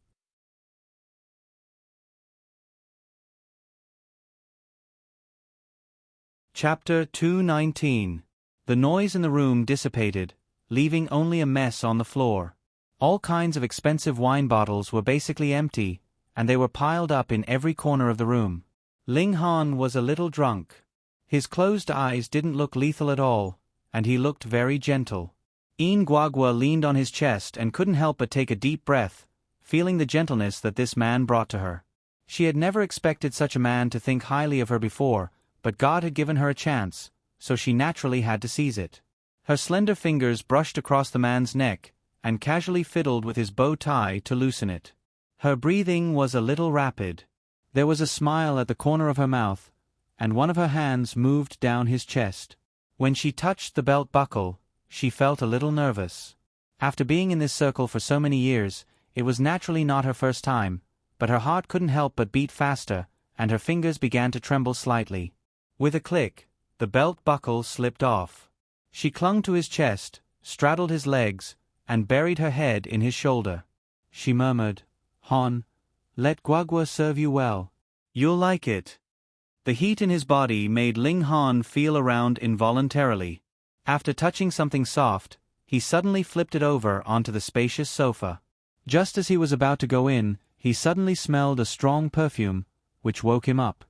Chapter 219. The noise in the room dissipated, leaving only a mess on the floor. All kinds of expensive wine bottles were basically empty, and they were piled up in every corner of the room. Ling Han was a little drunk. His closed eyes didn't look lethal at all, and he looked very gentle. Guagua leaned on his chest and couldn't help but take a deep breath, feeling the gentleness that this man brought to her. She had never expected such a man to think highly of her before, but God had given her a chance, so she naturally had to seize it. Her slender fingers brushed across the man's neck, and casually fiddled with his bow tie to loosen it. Her breathing was a little rapid. There was a smile at the corner of her mouth, and one of her hands moved down his chest. When she touched the belt buckle, she felt a little nervous. After being in this circle for so many years, it was naturally not her first time, but her heart couldn't help but beat faster, and her fingers began to tremble slightly. With a click, the belt buckle slipped off. She clung to his chest, straddled his legs, and buried her head in his shoulder. She murmured, "Hon, let Guagua serve you well. You'll like it." The heat in his body made Ling Han feel around involuntarily. After touching something soft, he suddenly flipped it over onto the spacious sofa. Just as he was about to go in, he suddenly smelled a strong perfume, which woke him up.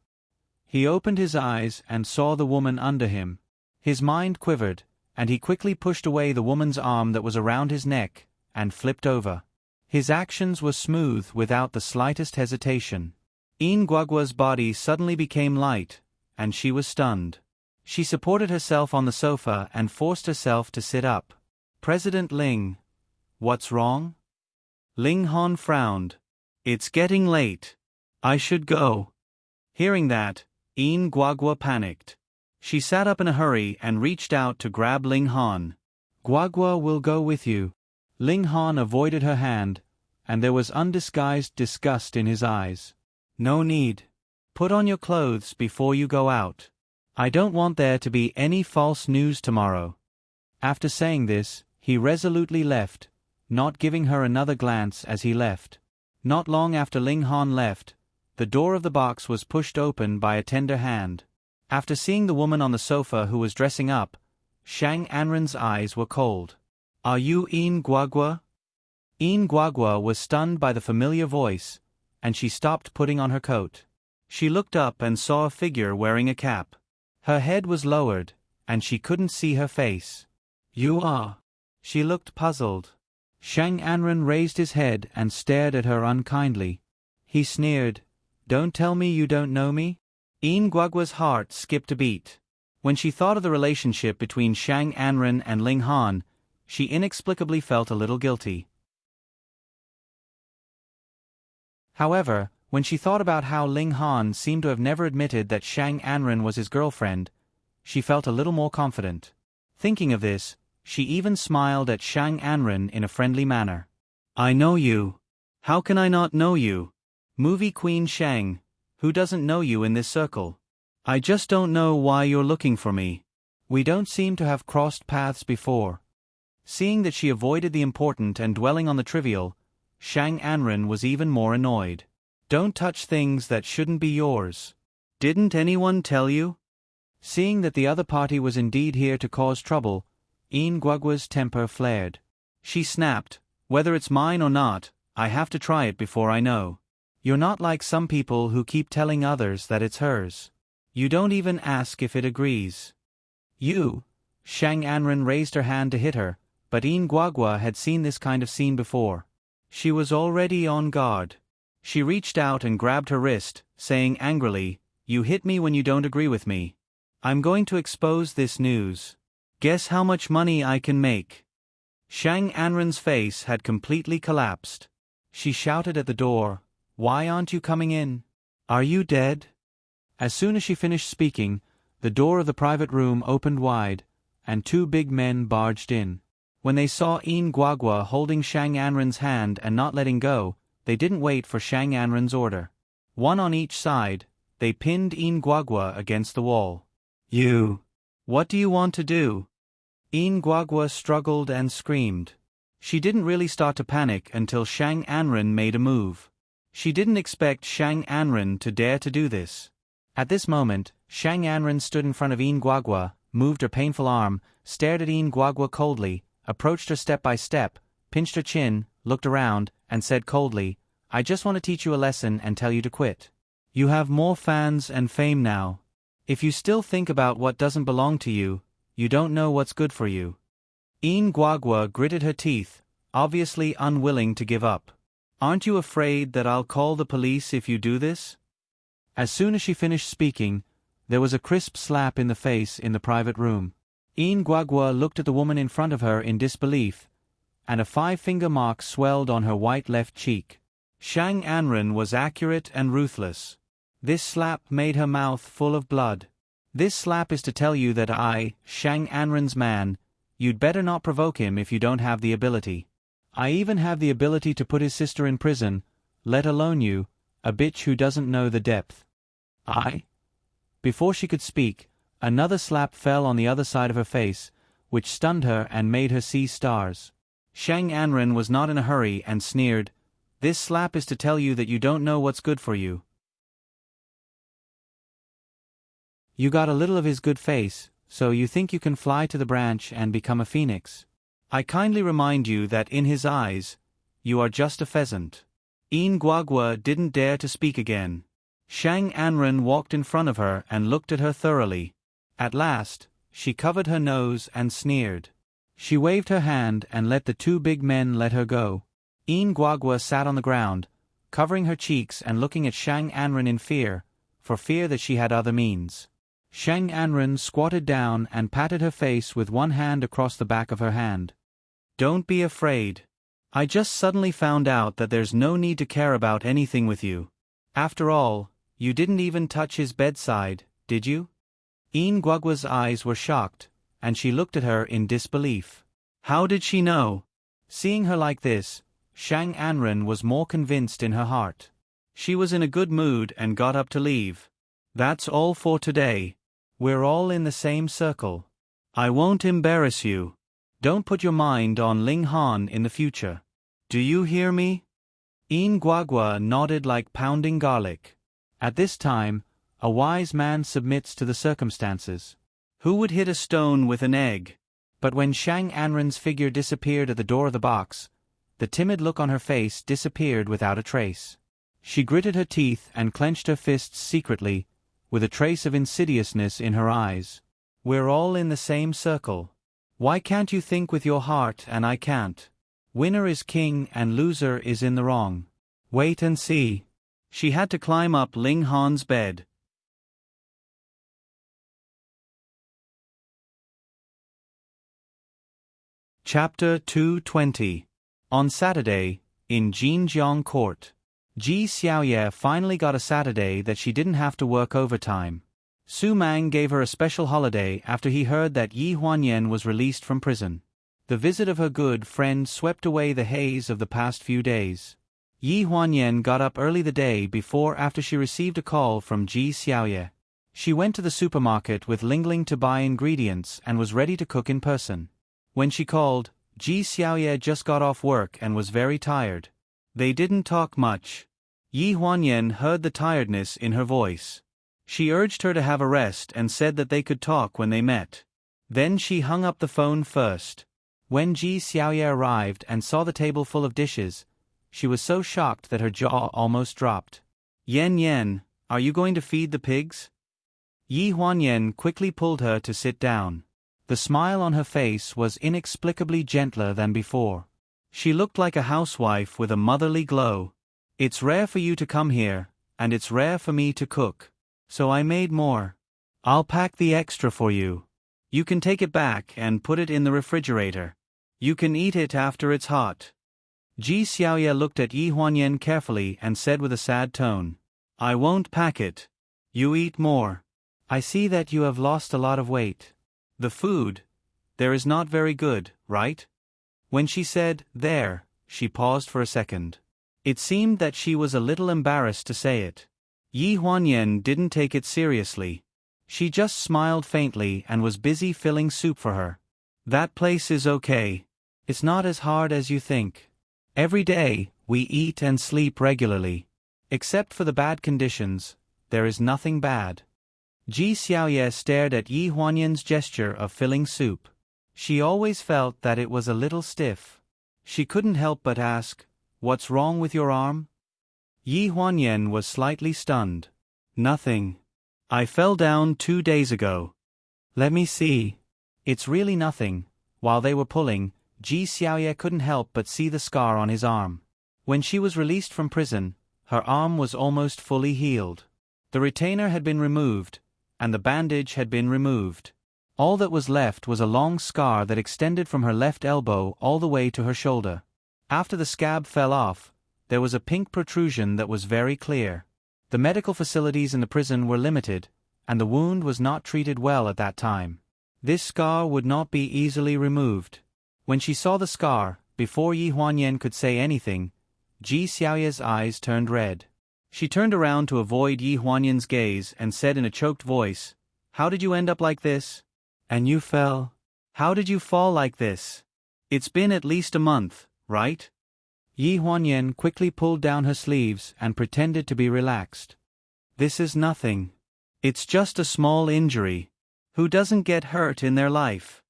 He opened his eyes and saw the woman under him. His mind quivered, and he quickly pushed away the woman's arm that was around his neck, and flipped over. His actions were smooth without the slightest hesitation. Guagua's body suddenly became light, and she was stunned. She supported herself on the sofa and forced herself to sit up. "President Ling, what's wrong?" Ling Han frowned. "It's getting late. I should go." Hearing that, Guagua panicked. She sat up in a hurry and reached out to grab Ling Han. "Guagua will go with you." Ling Han avoided her hand, and there was undisguised disgust in his eyes. "No need. Put on your clothes before you go out. I don't want there to be any false news tomorrow." After saying this, he resolutely left, not giving her another glance as he left. Not long after Ling Han left, the door of the box was pushed open by a tender hand. After seeing the woman on the sofa who was dressing up, Shang Anren's eyes were cold. "Are you Guagua?" Guagua was stunned by the familiar voice, and she stopped putting on her coat. She looked up and saw a figure wearing a cap. Her head was lowered, and she couldn't see her face. "You are." She looked puzzled. Shang Anren raised his head and stared at her unkindly. He sneered, "Don't tell me you don't know me?" Guagua's heart skipped a beat. When she thought of the relationship between Shang Anren and Ling Han, she inexplicably felt a little guilty. However, when she thought about how Ling Han seemed to have never admitted that Shang Anren was his girlfriend, she felt a little more confident. Thinking of this, she even smiled at Shang Anren in a friendly manner. "I know you. How can I not know you? Movie Queen Shang, who doesn't know you in this circle? I just don't know why you're looking for me. We don't seem to have crossed paths before." Seeing that she avoided the important and dwelling on the trivial, Shang Anren was even more annoyed. "Don't touch things that shouldn't be yours. Didn't anyone tell you?" Seeing that the other party was indeed here to cause trouble, Guagua's temper flared. She snapped, "Whether it's mine or not, I have to try it before I know. You're not like some people who keep telling others that it's hers. You don't even ask if it agrees." "You." Shang Anren raised her hand to hit her, but Guagua had seen this kind of scene before. She was already on guard. She reached out and grabbed her wrist, saying angrily, "You hit me when you don't agree with me. I'm going to expose this news. Guess how much money I can make." Shang Anren's face had completely collapsed. She shouted at the door, "Why aren't you coming in? Are you dead?" As soon as she finished speaking, the door of the private room opened wide, and two big men barged in. When they saw Guagua holding Shang Anren's hand and not letting go, they didn't wait for Shang Anren's order. One on each side, they pinned Guagua against the wall. "You! What do you want to do?" Guagua struggled and screamed. She didn't really start to panic until Shang Anren made a move. She didn't expect Shang Anren to dare to do this. At this moment, Shang Anren stood in front of Guagua, moved her painful arm, stared at Guagua coldly, approached her step by step, pinched her chin, looked around, and said coldly, "I just want to teach you a lesson and tell you to quit. You have more fans and fame now. If you still think about what doesn't belong to you, you don't know what's good for you." Yin Guagua gritted her teeth, obviously unwilling to give up. Aren't you afraid that I'll call the police if you do this? As soon as she finished speaking, there was a crisp slap in the face in the private room. Yin Guagua looked at the woman in front of her in disbelief, and a 5-finger mark swelled on her white left cheek. Shang Anren was accurate and ruthless. This slap made her mouth full of blood. This slap is to tell you that I, Shang Anren's man, you'd better not provoke him if you don't have the ability. I even have the ability to put his sister in prison, let alone you, a bitch who doesn't know the depth. Before she could speak, another slap fell on the other side of her face, which stunned her and made her see stars. Shang Anren was not in a hurry and sneered, "This slap is to tell you that you don't know what's good for you. You got a little of his good face, so you think you can fly to the branch and become a phoenix. I kindly remind you that in his eyes, you are just a pheasant." Yin Guagua didn't dare to speak again. Shang Anren walked in front of her and looked at her thoroughly. At last, she covered her nose and sneered. She waved her hand and let the 2 big men let her go. Yin Guagua sat on the ground, covering her cheeks and looking at Shang Anren in fear, for fear that she had other means. Shang Anren squatted down and patted her face with one hand across the back of her hand. "Don't be afraid. I just suddenly found out that there's no need to care about anything with you. After all, you didn't even touch his bedside, did you?" Yin Guagua's eyes were shocked, and she looked at her in disbelief. How did she know? Seeing her like this, Shang Anren was more convinced in her heart. She was in a good mood and got up to leave. "That's all for today. We're all in the same circle. I won't embarrass you. Don't put your mind on Ling Han in the future. Do you hear me?" Yin Guagua nodded like pounding garlic. At this time, a wise man submits to the circumstances. Who would hit a stone with an egg? But when Shang Anren's figure disappeared at the door of the box, the timid look on her face disappeared without a trace. She gritted her teeth and clenched her fists secretly, with a trace of insidiousness in her eyes. "We're all in the same circle. Why can't you think with your heart and I can't? Winner is king and loser is in the wrong. Wait and see." She had to climb up Ling Han's bed. Chapter 220. On Saturday, in Jinjiang Court. Ji Xiaoye finally got a Saturday that she didn't have to work overtime. Su Mang gave her a special holiday after he heard that Yi Huanyan was released from prison. The visit of her good friend swept away the haze of the past few days. Yi Huanyan got up early the day before after she received a call from Ji Xiaoye. She went to the supermarket with Ling Ling to buy ingredients and was ready to cook in person. When she called, Ji Xiaoye just got off work and was very tired. They didn't talk much. Yi Huanyan heard the tiredness in her voice. She urged her to have a rest and said that they could talk when they met. Then she hung up the phone first. When Ji Xiaoye arrived and saw the table full of dishes, she was so shocked that her jaw almost dropped. "Yen Yen, are you going to feed the pigs?" Yi Huanyan quickly pulled her to sit down. The smile on her face was inexplicably gentler than before. She looked like a housewife with a motherly glow. "It's rare for you to come here, and it's rare for me to cook. So I made more. I'll pack the extra for you. You can take it back and put it in the refrigerator. You can eat it after it's hot." Ji Xiaoye looked at Yi Huanyan carefully and said with a sad tone, "I won't pack it. You eat more. I see that you have lost a lot of weight. The food, there is not very good, right?" When she said, "there," she paused for a second. It seemed that she was a little embarrassed to say it. Yi Huanyan didn't take it seriously. She just smiled faintly and was busy filling soup for her. "That place is okay. It's not as hard as you think. Every day, we eat and sleep regularly. Except for the bad conditions, there is nothing bad." Ji Xiaoye stared at Yi Huanyan's gesture of filling soup. She always felt that it was a little stiff. She couldn't help but ask, "What's wrong with your arm?" Yi Huanyan was slightly stunned. "Nothing. I fell down 2 days ago." "Let me see. It's really nothing. While they were pulling, Ji Xiaoye couldn't help but see the scar on his arm. When she was released from prison, her arm was almost fully healed. The retainer had been removed, and the bandage had been removed. All that was left was a long scar that extended from her left elbow all the way to her shoulder. After the scab fell off, there was a pink protrusion that was very clear. The medical facilities in the prison were limited, and the wound was not treated well at that time. This scar would not be easily removed. When she saw the scar, before Yi Huanyan could say anything, Ji Xiaoye's eyes turned red. She turned around to avoid Yi Huanyan's gaze and said in a choked voice, "How did you end up like this? And you fell? How did you fall like this? It's been at least a month, right?" Yi Huanyan quickly pulled down her sleeves and pretended to be relaxed. "This is nothing. It's just a small injury. Who doesn't get hurt in their life?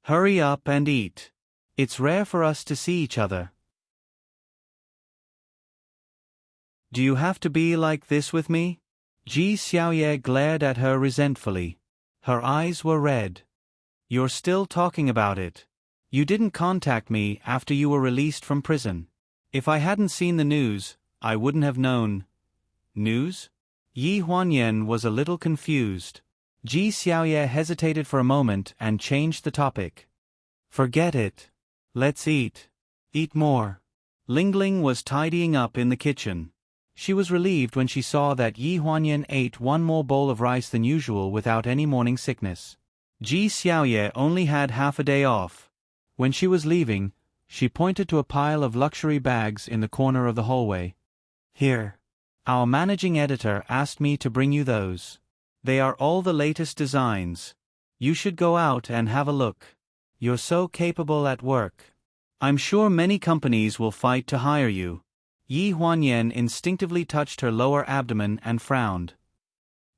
Hurry up and eat. It's rare for us to see each other." "Do you have to be like this with me?" Ji Xiaoye glared at her resentfully. Her eyes were red. "You're still talking about it. You didn't contact me after you were released from prison. If I hadn't seen the news, I wouldn't have known." "News?" Yi Huanyan was a little confused. Ji Xiaoye hesitated for a moment and changed the topic. "Forget it. Let's eat. Eat more." Ling Ling was tidying up in the kitchen. She was relieved when she saw that Yi Huanyan ate one more bowl of rice than usual without any morning sickness. Ji Xiaoye only had half a day off. When she was leaving, she pointed to a pile of luxury bags in the corner of the hallway. "Here. Our managing editor asked me to bring you those. They are all the latest designs. You should go out and have a look. You're so capable at work. I'm sure many companies will fight to hire you." Yi Huanyan instinctively touched her lower abdomen and frowned.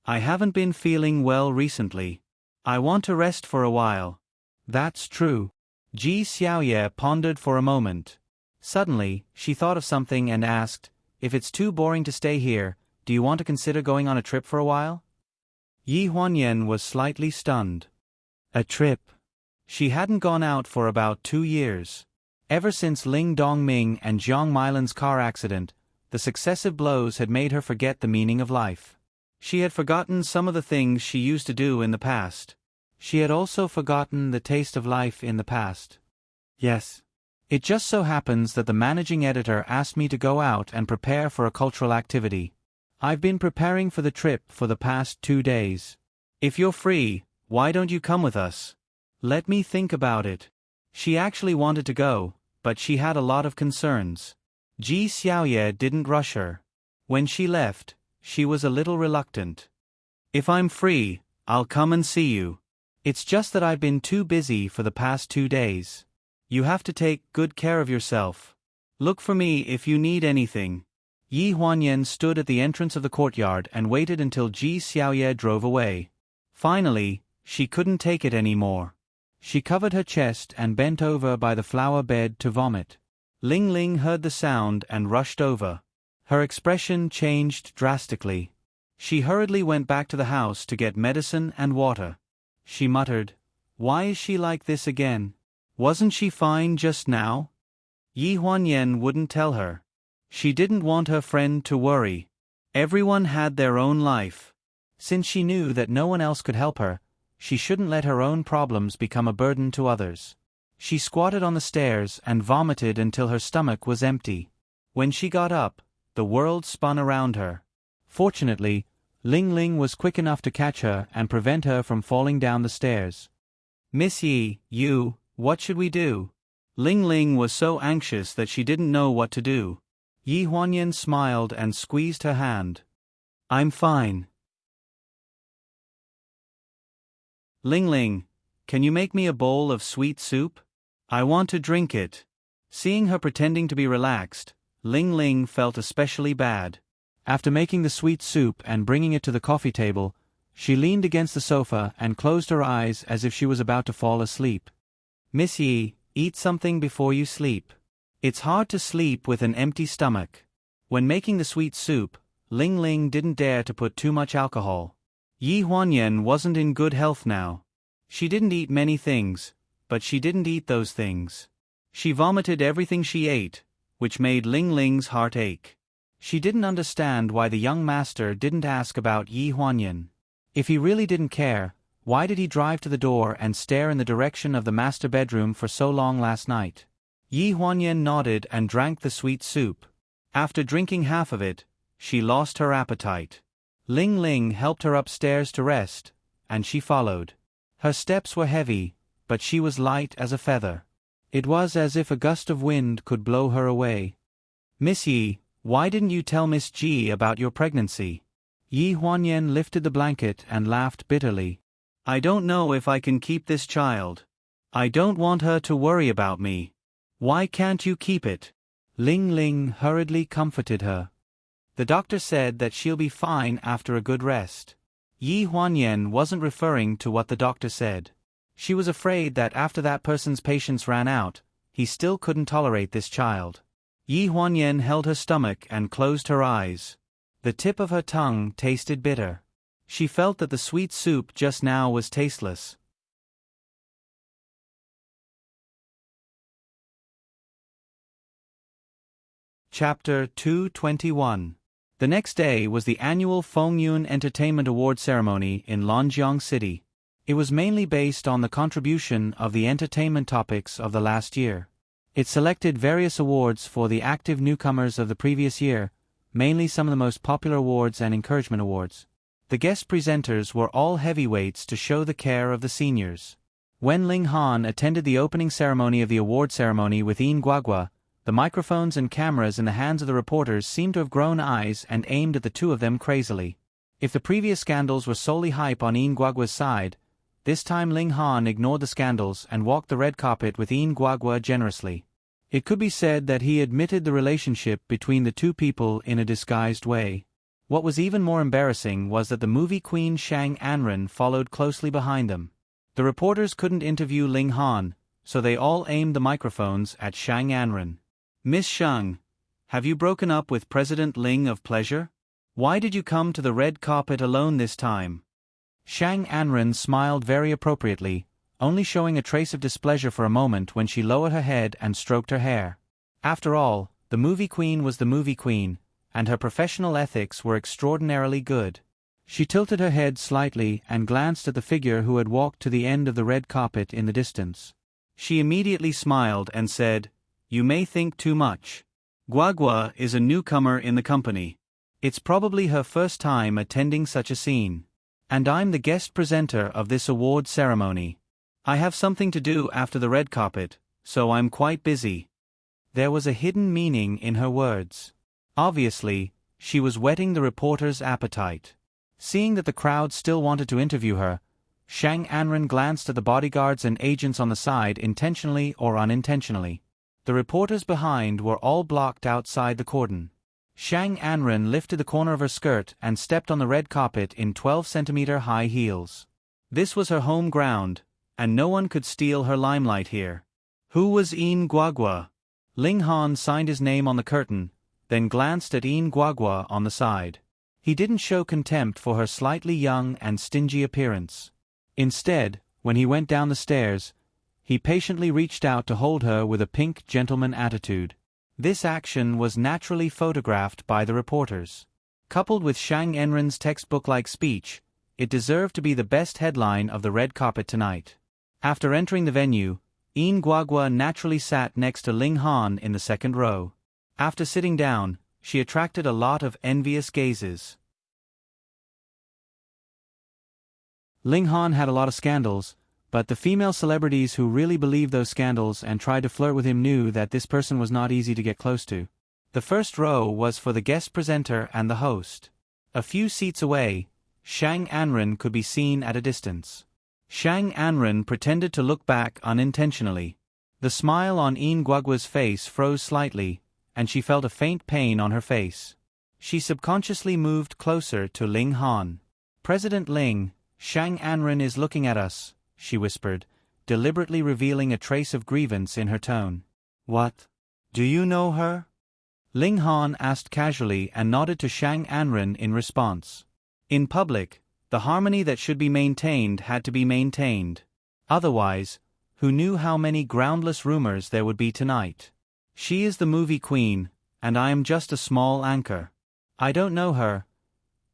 "I haven't been feeling well recently. I want to rest for a while." "That's true." Ji Xiaoye pondered for a moment. Suddenly, she thought of something and asked, "If it's too boring to stay here, do you want to consider going on a trip for a while?" Yi Huanyan was slightly stunned. A trip? She hadn't gone out for about 2 years. Ever since Ling Dongming and Jiang Mailan's car accident, the successive blows had made her forget the meaning of life. She had forgotten some of the things she used to do in the past. She had also forgotten the taste of life in the past. "Yes. It just so happens that the managing editor asked me to go out and prepare for a cultural activity. I've been preparing for the trip for the past 2 days. If you're free, why don't you come with us? Let me think about it." She actually wanted to go, but she had a lot of concerns. Ji Xiaoye didn't rush her. When she left, she was a little reluctant. "If I'm free, I'll come and see you. It's just that I've been too busy for the past 2 days. You have to take good care of yourself. Look for me if you need anything." Yi Huanyan stood at the entrance of the courtyard and waited until Ji Xiaoye drove away. Finally, she couldn't take it anymore. She covered her chest and bent over by the flower bed to vomit. Ling Ling heard the sound and rushed over. Her expression changed drastically. She hurriedly went back to the house to get medicine and water. She muttered, "Why is she like this again? Wasn't she fine just now?" Yi Huanyan wouldn't tell her. She didn't want her friend to worry. Everyone had their own life. Since she knew that no one else could help her, she shouldn't let her own problems become a burden to others. She squatted on the stairs and vomited until her stomach was empty. When she got up, the world spun around her. Fortunately, Ling Ling was quick enough to catch her and prevent her from falling down the stairs. "Miss Yi, what should we do?" Ling Ling was so anxious that she didn't know what to do. Yi Huanyan smiled and squeezed her hand. "I'm fine." "Ling Ling, can you make me a bowl of sweet soup? I want to drink it." Seeing her pretending to be relaxed, Ling Ling felt especially bad. After making the sweet soup and bringing it to the coffee table, she leaned against the sofa and closed her eyes as if she was about to fall asleep. "Miss Yi, eat something before you sleep. It's hard to sleep with an empty stomach." When making the sweet soup, Ling Ling didn't dare to put too much alcohol. Yi Huanyan wasn't in good health now. She didn't eat many things, but she didn't eat those things. She vomited everything she ate, which made Ling Ling's heart ache. She didn't understand why the young master didn't ask about Yi Huanyan. If he really didn't care, why did he drive to the door and stare in the direction of the master bedroom for so long last night? Yi Huanyan nodded and drank the sweet soup. After drinking half of it, she lost her appetite. Ling Ling helped her upstairs to rest, and she followed. Her steps were heavy, but she was light as a feather. It was as if a gust of wind could blow her away. "Miss Yi, why didn't you tell Miss Ji about your pregnancy?" Yi Huanyan lifted the blanket and laughed bitterly. "I don't know if I can keep this child. I don't want her to worry about me." "Why can't you keep it?" Ling Ling hurriedly comforted her. "The doctor said that she'll be fine after a good rest." Yi Huanyan wasn't referring to what the doctor said. She was afraid that after that person's patience ran out, he still couldn't tolerate this child. Yi Huanyan held her stomach and closed her eyes. The tip of her tongue tasted bitter. She felt that the sweet soup just now was tasteless. Chapter 221. The next day was the annual Fengyun Entertainment Award ceremony in Lonjiang City. It was mainly based on the contribution of the entertainment topics of the last year. It selected various awards for the active newcomers of the previous year, mainly some of the most popular awards and encouragement awards. The guest presenters were all heavyweights to show the care of the seniors. When Ling Han attended the opening ceremony of the award ceremony with Yin Guagua, the microphones and cameras in the hands of the reporters seemed to have grown eyes and aimed at the two of them crazily. If the previous scandals were solely hype on Yin Guagua's side, this time Ling Han ignored the scandals and walked the red carpet with Yin Guagua generously. It could be said that he admitted the relationship between the two people in a disguised way. What was even more embarrassing was that the movie queen Shang Anren followed closely behind them. The reporters couldn't interview Ling Han, so they all aimed the microphones at Shang Anren. "Miss Shang, have you broken up with President Ling of Pleasure? Why did you come to the red carpet alone this time?" Shang Anren smiled very appropriately, only showing a trace of displeasure for a moment when she lowered her head and stroked her hair. After all, the movie queen was the movie queen, and her professional ethics were extraordinarily good. She tilted her head slightly and glanced at the figure who had walked to the end of the red carpet in the distance. She immediately smiled and said, "You may think too much. Guagua is a newcomer in the company. It's probably her first time attending such a scene. And I'm the guest presenter of this award ceremony. I have something to do after the red carpet, so I'm quite busy." There was a hidden meaning in her words. Obviously, she was whetting the reporter's appetite. Seeing that the crowd still wanted to interview her, Shang Anren glanced at the bodyguards and agents on the side intentionally or unintentionally. The reporters behind were all blocked outside the cordon. Shang Anren lifted the corner of her skirt and stepped on the red carpet in 12-centimeter high heels. This was her home ground, and no one could steal her limelight here. Who was Yin Guagua? Ling Han signed his name on the curtain, then glanced at Yin Guagua on the side. He didn't show contempt for her slightly young and stingy appearance. Instead, when he went down the stairs, he patiently reached out to hold her with a pink gentleman attitude. This action was naturally photographed by the reporters. Coupled with Shang Enren's textbook-like speech, it deserved to be the best headline of the red carpet tonight. After entering the venue, Yin Guagua naturally sat next to Ling Han in the second row. After sitting down, she attracted a lot of envious gazes. Ling Han had a lot of scandals, but the female celebrities who really believed those scandals and tried to flirt with him knew that this person was not easy to get close to. The first row was for the guest presenter and the host. A few seats away, Shang Anren could be seen at a distance. Shang Anren pretended to look back unintentionally. The smile on Yin Guagua's face froze slightly, and she felt a faint pain on her face. She subconsciously moved closer to Ling Han. "President Ling, Shang Anren is looking at us," she whispered, deliberately revealing a trace of grievance in her tone. "What? Do you know her?" Ling Han asked casually and nodded to Shang Anren in response. In public, the harmony that should be maintained had to be maintained. Otherwise, Who knew how many groundless rumors there would be tonight? She is the movie queen, and I am just a small anchor. I don't know her.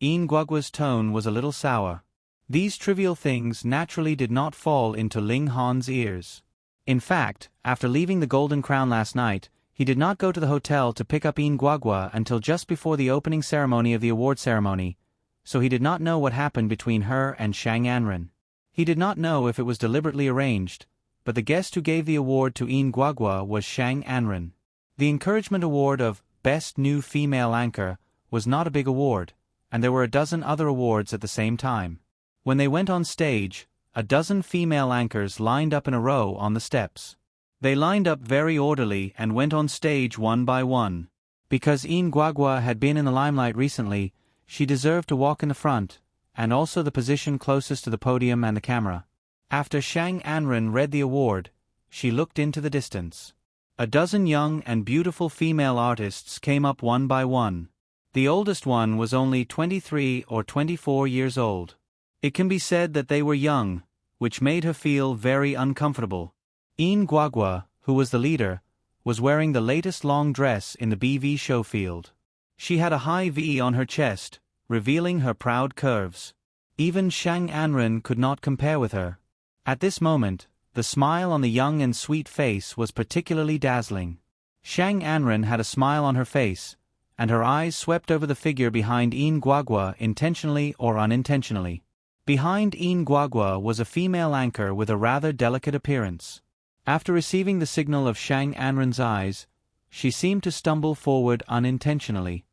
Guagua's tone was a little sour. These trivial things naturally did not fall into Ling Han's ears. In fact, after leaving the Golden Crown last night, he did not go to the hotel to pick up Guagua until just before the opening ceremony of the award ceremony, so he did not know what happened between her and Shang Anren. He did not know if it was deliberately arranged, but the guest who gave the award to Guagua was Shang Anren. The Encouragement Award of Best New Female Anchor was not a big award, and there were a dozen other awards at the same time. When they went on stage, a dozen female anchors lined up in a row on the steps. They lined up very orderly and went on stage one by one. Because Guagua had been in the limelight recently, she deserved to walk in the front, and also the position closest to the podium and the camera. After Shang Anren read the award, she looked into the distance. A dozen young and beautiful female artists came up one by one. The oldest one was only 23 or 24 years old. It can be said that they were young, which made her feel very uncomfortable. Guagua, who was the leader, was wearing the latest long dress in the BV show field. She had a high V on her chest, revealing her proud curves. Even Shang Anren could not compare with her. At this moment, the smile on the young and sweet face was particularly dazzling. Shang Anren had a smile on her face, and her eyes swept over the figure behind Guagua intentionally or unintentionally. Behind Guagua was a female anchor with a rather delicate appearance. After receiving the signal of Shang Anren's eyes, she seemed to stumble forward unintentionally.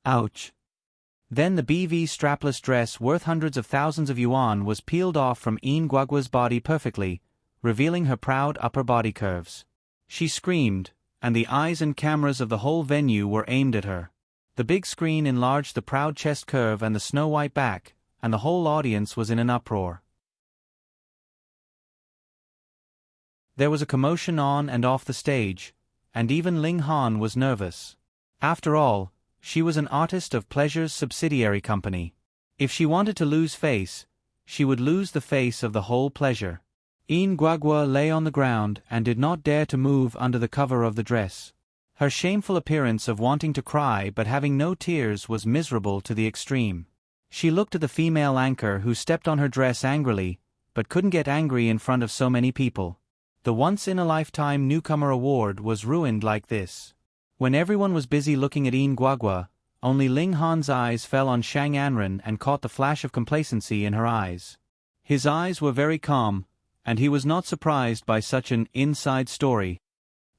Ouch! Then the BV strapless dress worth hundreds of thousands of yuan was peeled off from Guagua's body perfectly, revealing her proud upper body curves. She screamed, and the eyes and cameras of the whole venue were aimed at her. The big screen enlarged the proud chest curve and the snow-white back, and the whole audience was in an uproar. There was a commotion on and off the stage, and even Ling Han was nervous. After all, she was an artist of Pleasure's subsidiary company. If she wanted to lose face, she would lose the face of the whole Pleasure. Guagua lay on the ground and did not dare to move under the cover of the dress. Her shameful appearance of wanting to cry but having no tears was miserable to the extreme. She looked at the female anchor who stepped on her dress angrily, but couldn't get angry in front of so many people. The once-in-a-lifetime newcomer award was ruined like this. When everyone was busy looking at Guagua, only Ling Han's eyes fell on Shang Anren and caught the flash of complacency in her eyes. His eyes were very calm, and he was not surprised by such an inside story.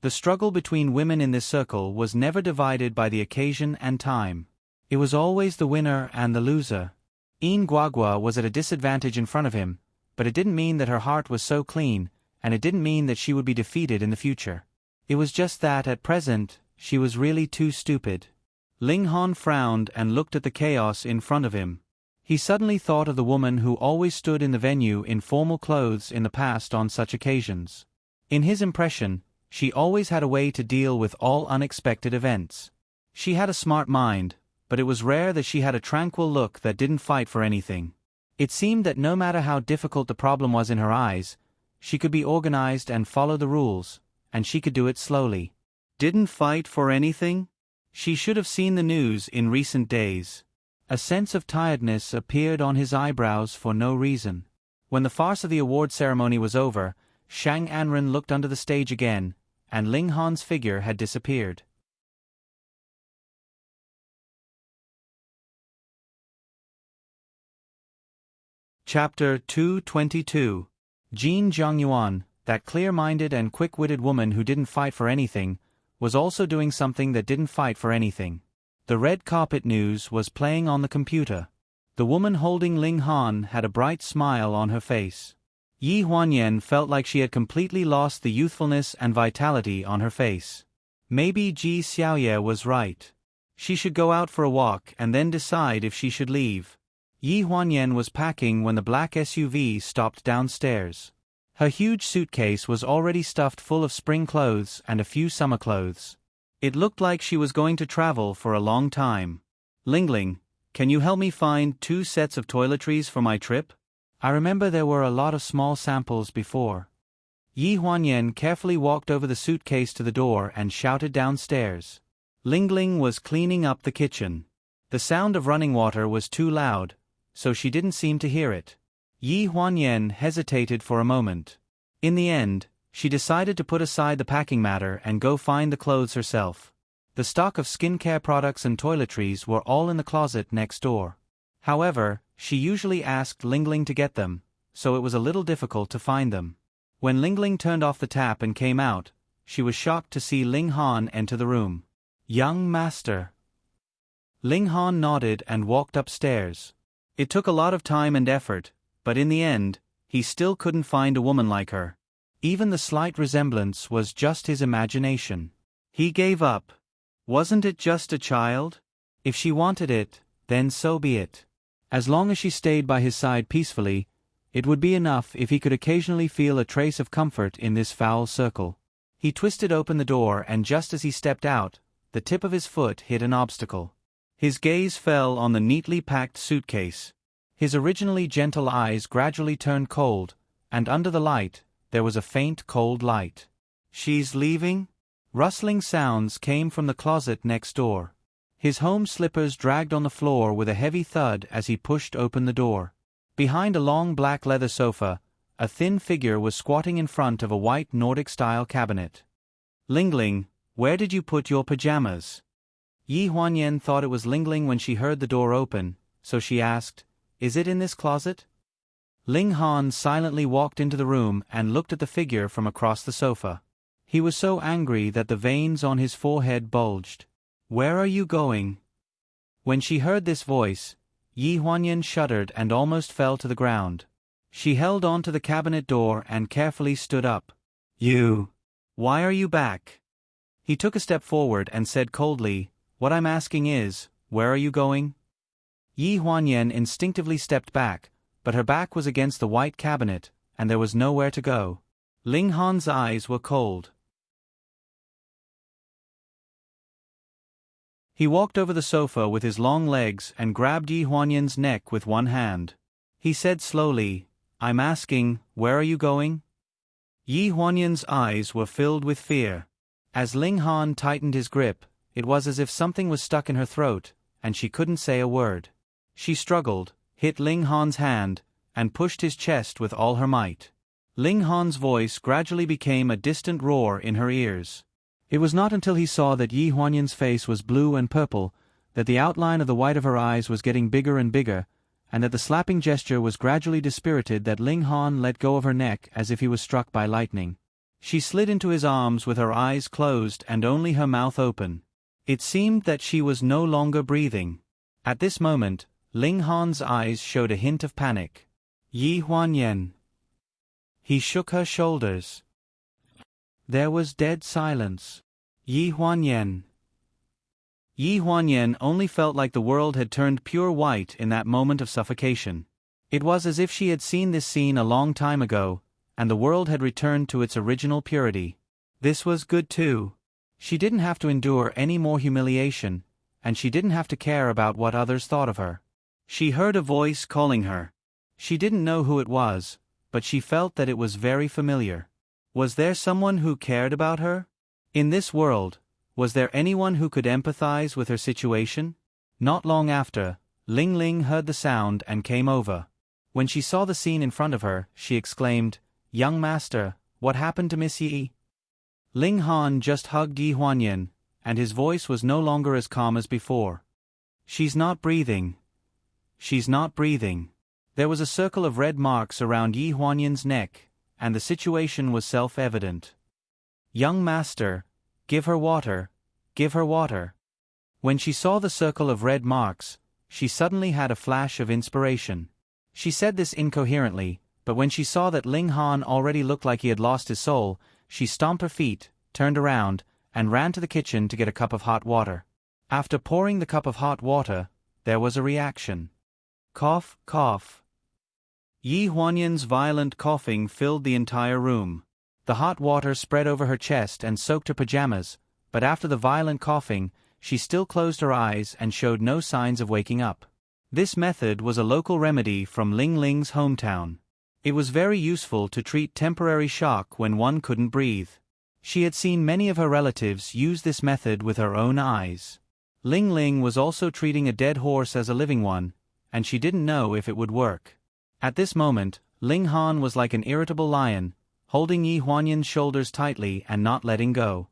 The struggle between women in this circle was never divided by the occasion and time. It was always the winner and the loser. Guagua was at a disadvantage in front of him, but it didn't mean that her heart was so clean, and it didn't mean that she would be defeated in the future. It was just that, at present, she was really too stupid. Ling Han frowned and looked at the chaos in front of him. He suddenly thought of the woman who always stood in the venue in formal clothes in the past on such occasions. In his impression, she always had a way to deal with all unexpected events. She had a smart mind, but it was rare that she had a tranquil look that didn't fight for anything. It seemed that no matter how difficult the problem was in her eyes, she could be organized and follow the rules, and she could do it slowly. Didn't fight for anything? She should have seen the news in recent days. A sense of tiredness appeared on his eyebrows for no reason. When the farce of the award ceremony was over, Shang Anren looked under the stage again, and Ling Han's figure had disappeared. Chapter 222. Jin Zhongyuan, that clear-minded and quick-witted woman who didn't fight for anything, was also doing something that didn't fight for anything. The red carpet news was playing on the computer. The woman holding Ling Han had a bright smile on her face. Yi Huanyan felt like she had completely lost the youthfulness and vitality on her face. Maybe Ji Xiaoye was right. She should go out for a walk and then decide if she should leave. Yi Huanyan was packing when the black SUV stopped downstairs. Her huge suitcase was already stuffed full of spring clothes and a few summer clothes. It looked like she was going to travel for a long time. Lingling, can you help me find 2 sets of toiletries for my trip? I remember there were a lot of small samples before. Yi Huanyan carefully walked over the suitcase to the door and shouted downstairs. Ling Ling was cleaning up the kitchen. The sound of running water was too loud, so she didn't seem to hear it. Yi Huanyan hesitated for a moment. In the end, she decided to put aside the packing matter and go find the clothes herself. The stock of skincare products and toiletries were all in the closet next door. However, she usually asked Ling Ling to get them, so it was a little difficult to find them. When Ling Ling turned off the tap and came out, she was shocked to see Ling Han enter the room. "Young master." Ling Han nodded and walked upstairs. It took a lot of time and effort, but in the end, he still couldn't find a woman like her. Even the slight resemblance was just his imagination. He gave up. Wasn't it just a child? If she wanted it, then so be it. As long as she stayed by his side peacefully, it would be enough if he could occasionally feel a trace of comfort in this foul circle. He twisted open the door, and just as he stepped out, the tip of his foot hit an obstacle. His gaze fell on the neatly packed suitcase. His originally gentle eyes gradually turned cold, and under the light, there was a faint cold light. "She's leaving?" Rustling sounds came from the closet next door. His home slippers dragged on the floor with a heavy thud as he pushed open the door. Behind a long black leather sofa, a thin figure was squatting in front of a white Nordic-style cabinet. "Ling Ling, where did you put your pajamas?" Yi Huanyan thought it was Ling Ling when she heard the door open, so she asked, "Is it in this closet?" Ling Han silently walked into the room and looked at the figure from across the sofa. He was so angry that the veins on his forehead bulged. "Where are you going?" When she heard this voice, Yi Huanyan shuddered and almost fell to the ground. She held on to the cabinet door and carefully stood up. "You. Why are you back?" He took a step forward and said coldly, "What I'm asking is, where are you going?" Yi Huanyan instinctively stepped back, but her back was against the white cabinet, and there was nowhere to go. Ling Han's eyes were cold. He walked over the sofa with his long legs and grabbed Yi Huanyan's neck with one hand. He said slowly, "I'm asking, where are you going?" Yi Huanyan's eyes were filled with fear. As Ling Han tightened his grip, it was as if something was stuck in her throat, and she couldn't say a word. She struggled, hit Ling Han's hand, and pushed his chest with all her might. Ling Han's voice gradually became a distant roar in her ears. It was not until he saw that Yi Huanyan's face was blue and purple, that the outline of the white of her eyes was getting bigger and bigger, and that the slapping gesture was gradually dispirited, that Ling Han let go of her neck as if he was struck by lightning. She slid into his arms with her eyes closed and only her mouth open. It seemed that she was no longer breathing. At this moment, Ling Han's eyes showed a hint of panic. "Yi Huanyan." He shook her shoulders. There was dead silence. "Yi Huanyan." Yi Huanyan only felt like the world had turned pure white in that moment of suffocation. It was as if she had seen this scene a long time ago, and the world had returned to its original purity. This was good too. She didn't have to endure any more humiliation, and she didn't have to care about what others thought of her. She heard a voice calling her. She didn't know who it was, but she felt that it was very familiar. Was there someone who cared about her? In this world, was there anyone who could empathize with her situation? Not long after, Ling Ling heard the sound and came over. When she saw the scene in front of her, she exclaimed, "Young master, what happened to Miss Yi?" Ling Han just hugged Yi Huanyan, and his voice was no longer as calm as before. "She's not breathing. She's not breathing." There was a circle of red marks around Yi Huanyan's neck, and the situation was self-evident. "Young master, give her water, give her water." When she saw the circle of red marks, she suddenly had a flash of inspiration. She said this incoherently, but when she saw that Ling Han already looked like he had lost his soul, she stomped her feet, turned around, and ran to the kitchen to get a cup of hot water. After pouring the cup of hot water, there was a reaction. Cough, cough. Yi Huanyan's violent coughing filled the entire room. The hot water spread over her chest and soaked her pajamas, but after the violent coughing, she still closed her eyes and showed no signs of waking up. This method was a local remedy from Ling Ling's hometown. It was very useful to treat temporary shock when one couldn't breathe. She had seen many of her relatives use this method with her own eyes. Ling Ling was also treating a dead horse as a living one, and she didn't know if it would work. At this moment, Ling Han was like an irritable lion, holding Yi Huanyan's shoulders tightly and not letting go.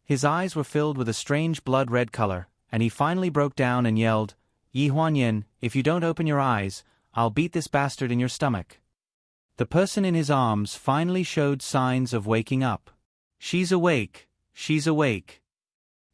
His eyes were filled with a strange blood-red color, and he finally broke down and yelled, "Yi Huanyan, if you don't open your eyes, I'll beat this bastard in your stomach." The person in his arms finally showed signs of waking up. "She's awake, she's awake."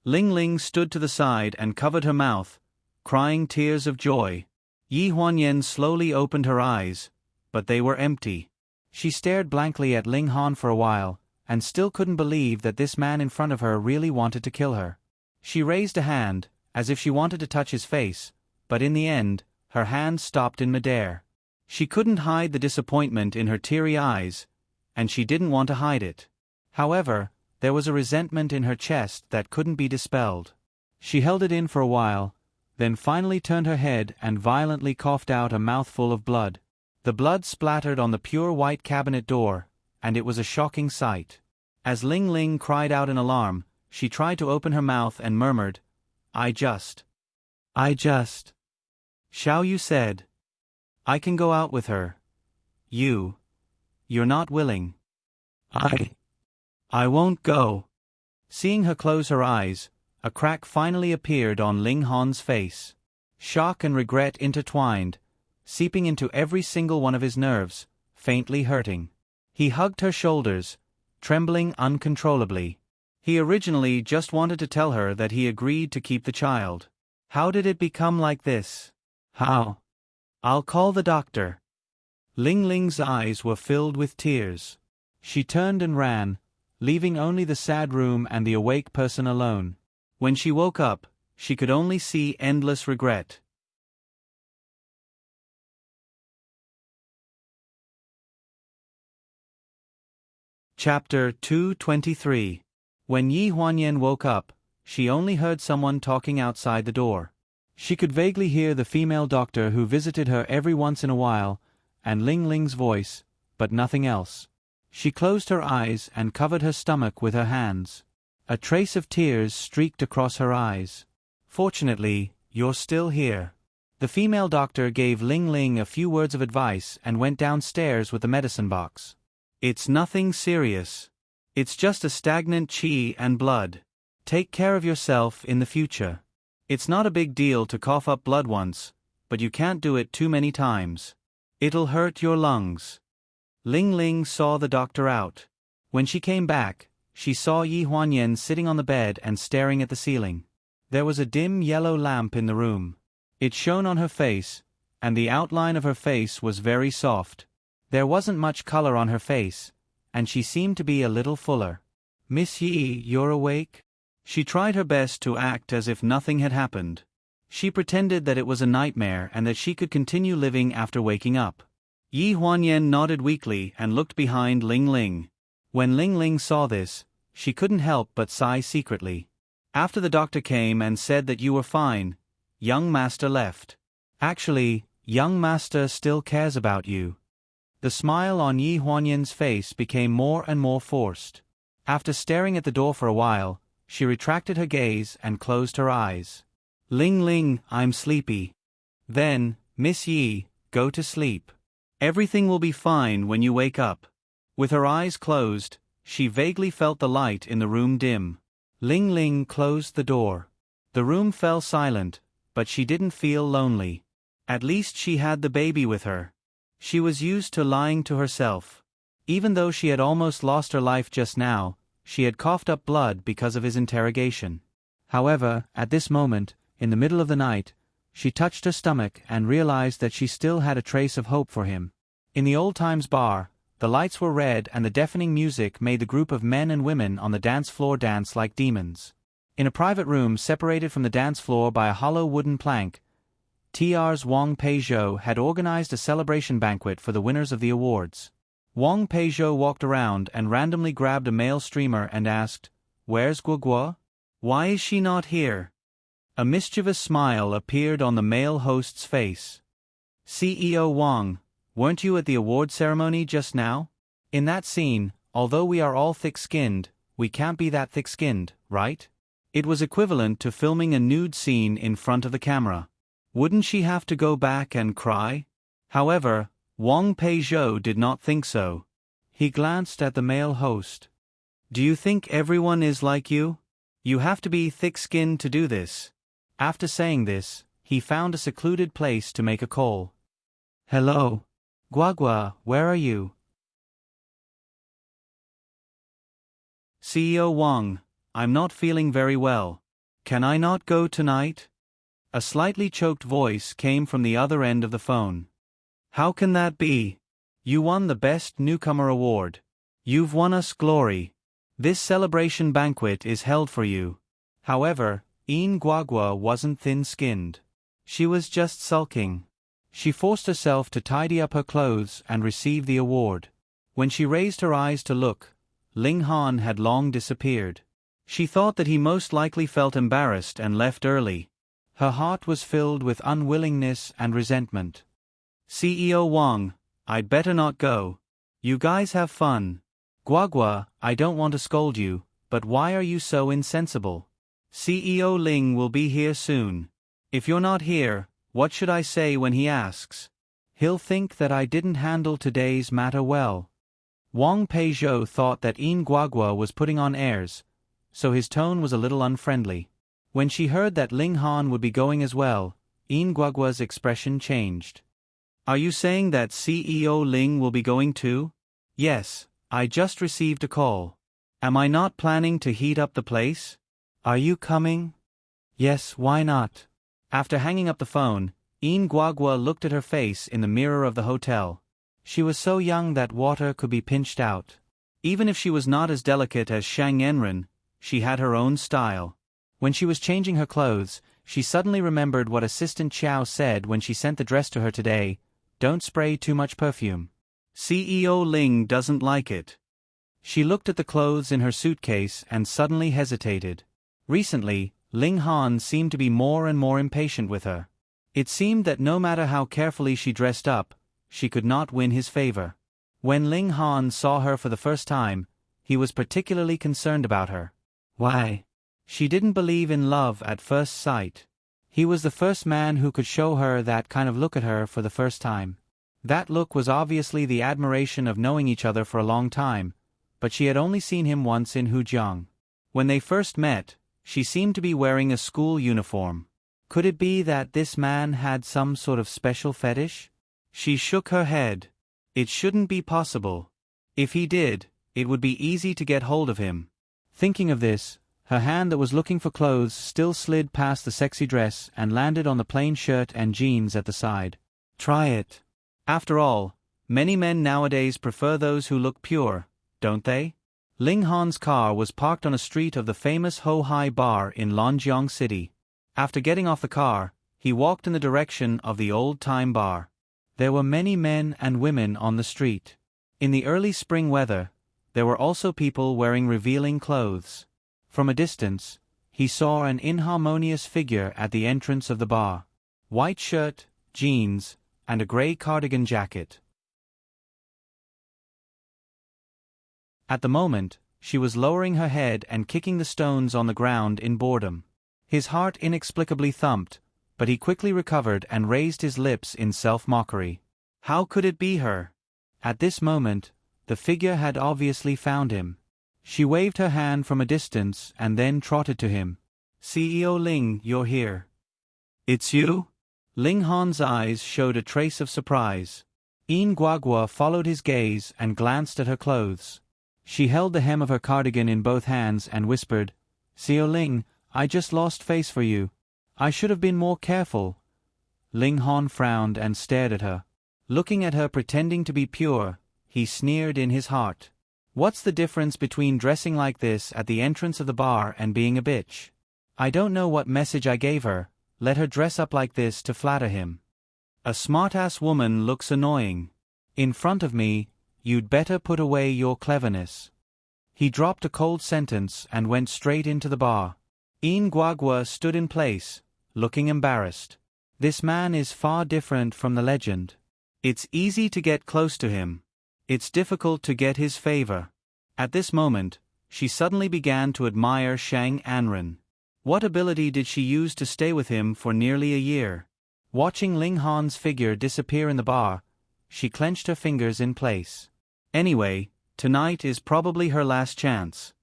Ling Ling stood to the side and covered her mouth, crying tears of joy. Yi Huanyan slowly opened her eyes, but they were empty. She stared blankly at Ling Han for a while, and still couldn't believe that this man in front of her really wanted to kill her. She raised a hand, as if she wanted to touch his face, but in the end, her hand stopped in midair. She couldn't hide the disappointment in her teary eyes, and she didn't want to hide it. However, there was a resentment in her chest that couldn't be dispelled. She held it in for a while, then finally turned her head and violently coughed out a mouthful of blood. The blood splattered on the pure white cabinet door, and it was a shocking sight. As Ling Ling cried out in alarm, she tried to open her mouth and murmured, I just. Xiao Yu said. I can go out with her. You're not willing. I won't go. Seeing her close her eyes, a crack finally appeared on Ling Han's face. Shock and regret intertwined, seeping into every single one of his nerves, faintly hurting. He hugged her shoulders, trembling uncontrollably. He originally just wanted to tell her that he agreed to keep the child. How did it become like this? How? I'll call the doctor. Ling Ling's eyes were filled with tears. She turned and ran, leaving only the sad room and the awake person alone. When she woke up, she could only see endless regret. Chapter 223. When Yi Huanyan woke up, she only heard someone talking outside the door. She could vaguely hear the female doctor who visited her every once in a while, and Ling Ling's voice, but nothing else. She closed her eyes and covered her stomach with her hands. A trace of tears streaked across her eyes. Fortunately, you're still here. The female doctor gave Ling Ling a few words of advice and went downstairs with the medicine box. It's nothing serious. It's just a stagnant qi and blood. Take care of yourself in the future. It's not a big deal to cough up blood once, but you can't do it too many times. It'll hurt your lungs. Ling Ling saw the doctor out. When she came back, she saw Yi Huanyan sitting on the bed and staring at the ceiling. There was a dim yellow lamp in the room. It shone on her face, and the outline of her face was very soft. There wasn't much color on her face, and she seemed to be a little fuller. Miss Yi, you're awake? She tried her best to act as if nothing had happened. She pretended that it was a nightmare and that she could continue living after waking up. Yi Huanyan nodded weakly and looked behind Ling Ling. When Ling Ling saw this, she couldn't help but sigh secretly. After the doctor came and said that you were fine, young master left. Actually, young master still cares about you. The smile on Yi Huanyan's face became more and more forced. After staring at the door for a while, she retracted her gaze and closed her eyes. Ling Ling, I'm sleepy. Then, Miss Yi, go to sleep. Everything will be fine when you wake up. With her eyes closed, she vaguely felt the light in the room dim. Ling Ling closed the door. The room fell silent, but she didn't feel lonely. At least she had the baby with her. She was used to lying to herself. Even though she had almost lost her life just now, she had coughed up blood because of his interrogation. However, at this moment, in the middle of the night, she touched her stomach and realized that she still had a trace of hope for him. In the old times bar, the lights were red and the deafening music made the group of men and women on the dance floor dance like demons. In a private room separated from the dance floor by a hollow wooden plank, TR's Wang Peizhou had organized a celebration banquet for the winners of the awards. Wang Peizhou walked around and randomly grabbed a male streamer and asked, "Where's Guoguo? Why is she not here?" A mischievous smile appeared on the male host's face. CEO Wang, weren't you at the award ceremony just now? In that scene, although we are all thick-skinned, we can't be that thick-skinned, right? It was equivalent to filming a nude scene in front of the camera. Wouldn't she have to go back and cry? However, Wang Peizhou did not think so. He glanced at the male host. Do you think everyone is like you? You have to be thick-skinned to do this. After saying this, he found a secluded place to make a call. Hello. Guagua, where are you? CEO Wang, I'm not feeling very well. Can I not go tonight? A slightly choked voice came from the other end of the phone. How can that be? You won the Best Newcomer Award. You've won us glory. This celebration banquet is held for you. However, Yin Guagua wasn't thin-skinned. She was just sulking. She forced herself to tidy up her clothes and receive the award. When she raised her eyes to look, Ling Han had long disappeared. She thought that he most likely felt embarrassed and left early. Her heart was filled with unwillingness and resentment. CEO Wang, I'd better not go. You guys have fun. Guagua, I don't want to scold you, but why are you so insensible? CEO Ling will be here soon. If you're not here, what should I say when he asks? He'll think that I didn't handle today's matter well. Wang Peizhou thought that Yin Guagua was putting on airs, so his tone was a little unfriendly. When she heard that Ling Han would be going as well, Yin Guagua's expression changed. Are you saying that CEO Ling will be going too? Yes, I just received a call. Am I not planning to heat up the place? Are you coming? Yes, why not? After hanging up the phone, Yin Guagua looked at her face in the mirror of the hotel. She was so young that water could be pinched out. Even if she was not as delicate as Shang Enren, she had her own style. When she was changing her clothes, she suddenly remembered what Assistant Qiao said when she sent the dress to her today: don't spray too much perfume. CEO Ling doesn't like it. She looked at the clothes in her suitcase and suddenly hesitated. Recently, Ling Han seemed to be more and more impatient with her. It seemed that no matter how carefully she dressed up, she could not win his favor. When Ling Han saw her for the first time, he was particularly concerned about her. Why? She didn't believe in love at first sight. He was the first man who could show her that kind of look at her for the first time. That look was obviously the admiration of knowing each other for a long time, but she had only seen him once in Hujiang. When they first met, she seemed to be wearing a school uniform. Could it be that this man had some sort of special fetish? She shook her head. It shouldn't be possible. If he did, it would be easy to get hold of him. Thinking of this, her hand that was looking for clothes still slid past the sexy dress and landed on the plain shirt and jeans at the side. Try it. After all, many men nowadays prefer those who look pure, don't they? Ling Han's car was parked on a street of the famous Ho Hai Bar in Lonjiang City. After getting off the car, he walked in the direction of the old-time bar. There were many men and women on the street. In the early spring weather, there were also people wearing revealing clothes. From a distance, he saw an inharmonious figure at the entrance of the bar. White shirt, jeans, and a gray cardigan jacket. At the moment, she was lowering her head and kicking the stones on the ground in boredom. His heart inexplicably thumped, but he quickly recovered and raised his lips in self-mockery. How could it be her? At this moment, the figure had obviously found him. She waved her hand from a distance and then trotted to him. CEO Ling, you're here. It's you? Ling Han's eyes showed a trace of surprise. Yin Guagua followed his gaze and glanced at her clothes. She held the hem of her cardigan in both hands and whispered, CEO Ling, I just lost face for you. I should have been more careful. Ling Han frowned and stared at her. Looking at her pretending to be pure, he sneered in his heart. What's the difference between dressing like this at the entrance of the bar and being a bitch? I don't know what message I gave her. Let her dress up like this to flatter him. A smart-ass woman looks annoying. In front of me, you'd better put away your cleverness. He dropped a cold sentence and went straight into the bar. Yin Guagua stood in place, looking embarrassed. This man is far different from the legend. It's easy to get close to him. It's difficult to get his favor. At this moment, she suddenly began to admire Shang Anren. What ability did she use to stay with him for nearly a year? Watching Ling Han's figure disappear in the bar, she clenched her fingers in place. Anyway, tonight is probably her last chance.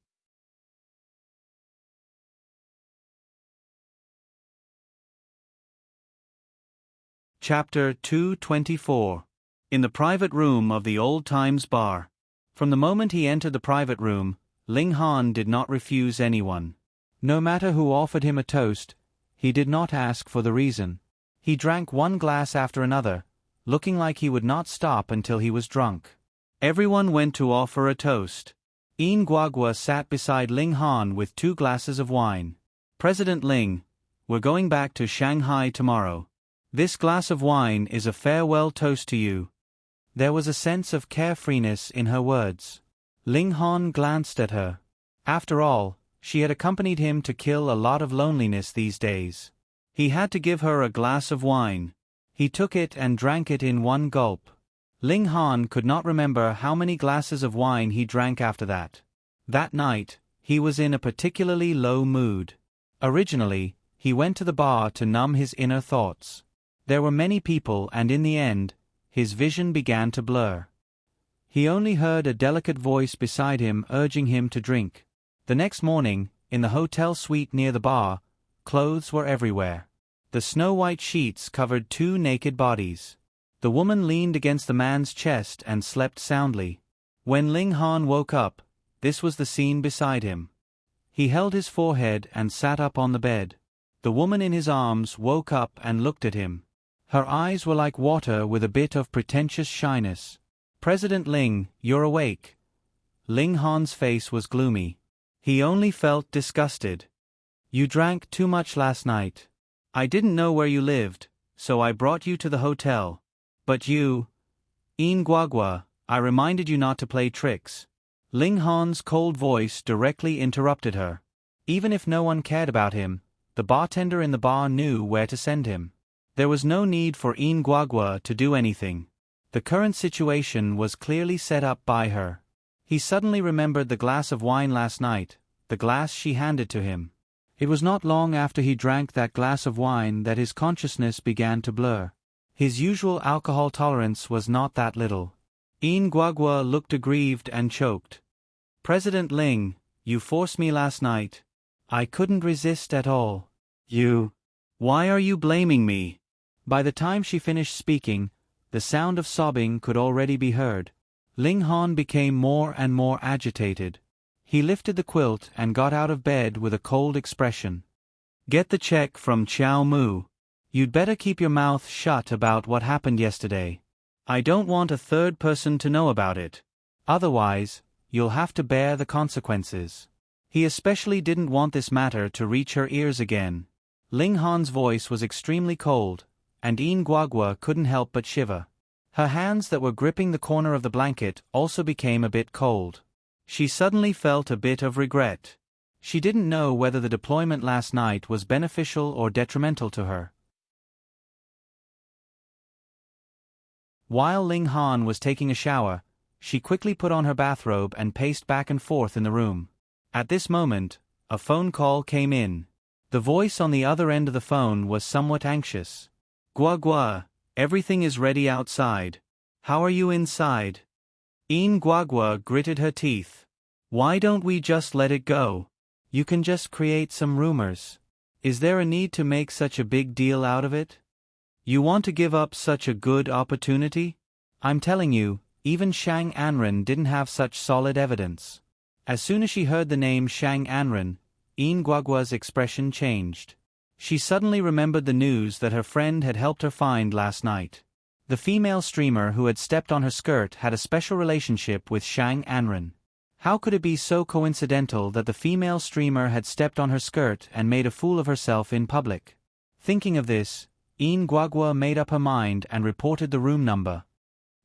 Chapter 224. In the private room of the Old Times Bar. From the moment he entered the private room, Ling Han did not refuse anyone. No matter who offered him a toast, he did not ask for the reason. He drank one glass after another, looking like he would not stop until he was drunk. Everyone went to offer a toast. Yin Guagua sat beside Ling Han with 2 glasses of wine. President Ling, we're going back to Shanghai tomorrow. This glass of wine is a farewell toast to you. There was a sense of carefreeness in her words. Ling Han glanced at her. After all, she had accompanied him to kill a lot of loneliness these days. He had to give her a glass of wine. He took it and drank it in one gulp. Ling Han could not remember how many glasses of wine he drank after that. That night, he was in a particularly low mood. Originally, he went to the bar to numb his inner thoughts. There were many people and in the end, his vision began to blur. He only heard a delicate voice beside him urging him to drink. The next morning, in the hotel suite near the bar, clothes were everywhere. The snow-white sheets covered 2 naked bodies. The woman leaned against the man's chest and slept soundly. When Ling Han woke up, this was the scene beside him. He held his forehead and sat up on the bed. The woman in his arms woke up and looked at him. Her eyes were like water with a bit of pretentious shyness. President Ling, you're awake. Ling Han's face was gloomy. He only felt disgusted. You drank too much last night. I didn't know where you lived, so I brought you to the hotel. But you... Yin Guagua, I reminded you not to play tricks. Ling Han's cold voice directly interrupted her. Even if no one cared about him, the bartender in the bar knew where to send him. There was no need for Yin Guagua to do anything. The current situation was clearly set up by her. He suddenly remembered the glass of wine last night, the glass she handed to him. It was not long after he drank that glass of wine that his consciousness began to blur. His usual alcohol tolerance was not that little. Yin Guagua looked aggrieved and choked. President Ling, you forced me last night. I couldn't resist at all. You... Why are you blaming me? By the time she finished speaking, the sound of sobbing could already be heard. Ling Han became more and more agitated. He lifted the quilt and got out of bed with a cold expression. Get the check from Xiao Mu. You'd better keep your mouth shut about what happened yesterday. I don't want a third person to know about it. Otherwise, you'll have to bear the consequences. He especially didn't want this matter to reach her ears again. Ling Han's voice was extremely cold, and Yin Guagua couldn't help but shiver. Her hands that were gripping the corner of the blanket also became a bit cold. She suddenly felt a bit of regret. She didn't know whether the deployment last night was beneficial or detrimental to her. While Ling Han was taking a shower, she quickly put on her bathrobe and paced back and forth in the room. At this moment, a phone call came in. The voice on the other end of the phone was somewhat anxious. Guagua, everything is ready outside. How are you inside? Yin Guagua gritted her teeth. Why don't we just let it go? You can just create some rumors. Is there a need to make such a big deal out of it? You want to give up such a good opportunity? I'm telling you, even Shang Anren didn't have such solid evidence. As soon as she heard the name Shang Anren, Yin Guagua's expression changed. She suddenly remembered the news that her friend had helped her find last night. The female streamer who had stepped on her skirt had a special relationship with Shang Anren. How could it be so coincidental that the female streamer had stepped on her skirt and made a fool of herself in public? Thinking of this, Yin Guagua made up her mind and reported the room number.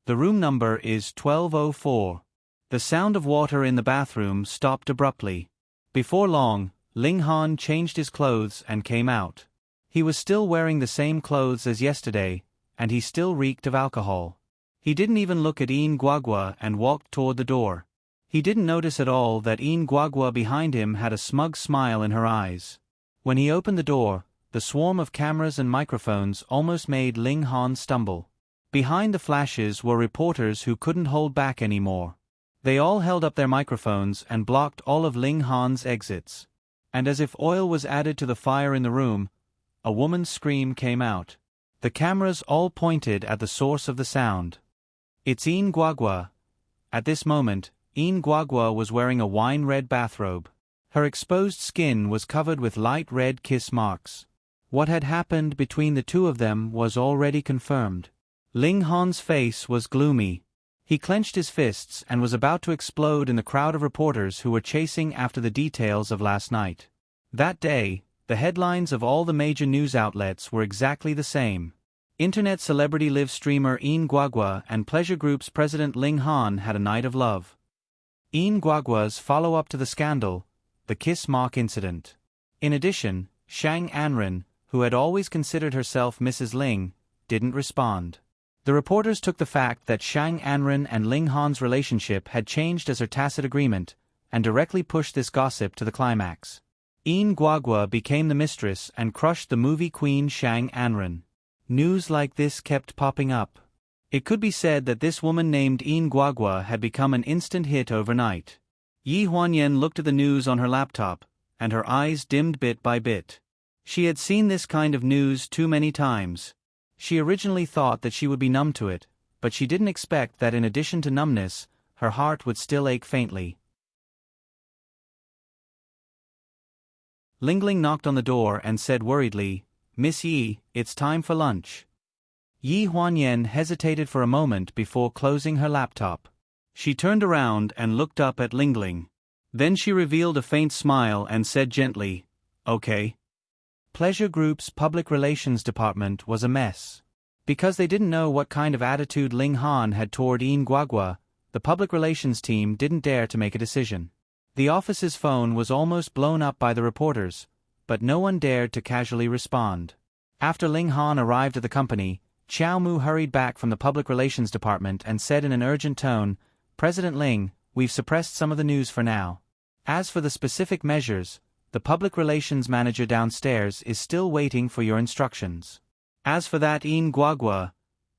The room number is 1204. The sound of water in the bathroom stopped abruptly. Before long, Ling Han changed his clothes and came out. He was still wearing the same clothes as yesterday, and he still reeked of alcohol. He didn't even look at Yin Guagua and walked toward the door. He didn't notice at all that Yin Guagua behind him had a smug smile in her eyes. When he opened the door, the swarm of cameras and microphones almost made Ling Han stumble. Behind the flashes were reporters who couldn't hold back anymore. They all held up their microphones and blocked all of Ling Han's exits. And as if oil was added to the fire in the room, a woman's scream came out. The cameras all pointed at the source of the sound. It's Yin Guagua. At this moment, Yin Guagua was wearing a wine-red bathrobe. Her exposed skin was covered with light red kiss marks. What had happened between the two of them was already confirmed. Ling Han's face was gloomy. He clenched his fists and was about to explode in the crowd of reporters who were chasing after the details of last night. That day, the headlines of all the major news outlets were exactly the same. Internet celebrity live streamer Yin Guagua and Pleasure Group's president Ling Han had a night of love. Yin Guagua's follow-up to the scandal, the kiss mark incident. In addition, Shang Anren, who had always considered herself Mrs. Ling, didn't respond. The reporters took the fact that Shang Anren and Ling Han's relationship had changed as her tacit agreement, and directly pushed this gossip to the climax. Yin Guagua became the mistress and crushed the movie queen Shang Anren. News like this kept popping up. It could be said that this woman named Yin Guagua had become an instant hit overnight. Yi Huanyan looked at the news on her laptop, and her eyes dimmed bit by bit. She had seen this kind of news too many times. She originally thought that she would be numb to it, but she didn't expect that in addition to numbness, her heart would still ache faintly. Lingling knocked on the door and said worriedly, "Miss Yi, it's time for lunch." Yi Huanyan hesitated for a moment before closing her laptop. She turned around and looked up at Lingling. Then she revealed a faint smile and said gently, "Okay." Pleasure Group's public relations department was a mess. Because they didn't know what kind of attitude Ling Han had toward Yin Guagua, the public relations team didn't dare to make a decision. The office's phone was almost blown up by the reporters, but no one dared to casually respond. After Ling Han arrived at the company, Xiao Mu hurried back from the public relations department and said in an urgent tone, "President Ling, we've suppressed some of the news for now. As for the specific measures, the public relations manager downstairs is still waiting for your instructions. As for that Yin Guagua,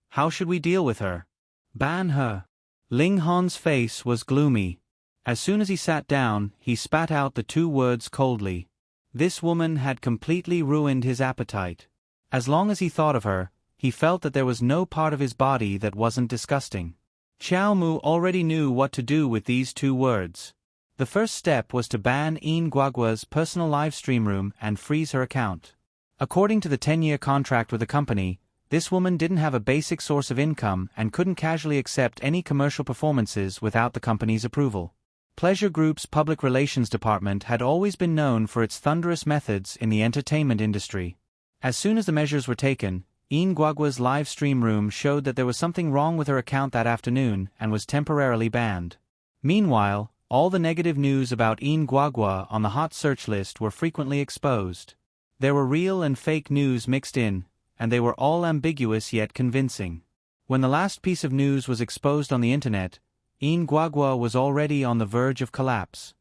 how should we deal with her? Ban her." Ling Han's face was gloomy. As soon as he sat down, he spat out the two words coldly. This woman had completely ruined his appetite. As long as he thought of her, he felt that there was no part of his body that wasn't disgusting. Xiao Mu already knew what to do with these two words. The first step was to ban Yin Guagua's personal live stream room and freeze her account. According to the 10-year contract with the company, this woman didn't have a basic source of income and couldn't casually accept any commercial performances without the company's approval. Pleasure Group's public relations department had always been known for its thunderous methods in the entertainment industry. As soon as the measures were taken, Yin Guagua's live stream room showed that there was something wrong with her account that afternoon and was temporarily banned. Meanwhile, all the negative news about Yin Guagua on the hot search list were frequently exposed. There were real and fake news mixed in, and they were all ambiguous yet convincing. When the last piece of news was exposed on the internet, Yin Guagua was already on the verge of collapse.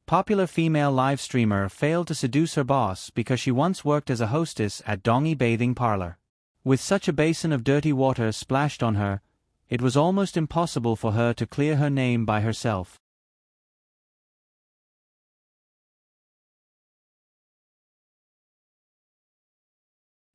Popular female live streamer failed to seduce her boss because she once worked as a hostess at Dongi Bathing Parlor. With such a basin of dirty water splashed on her, it was almost impossible for her to clear her name by herself.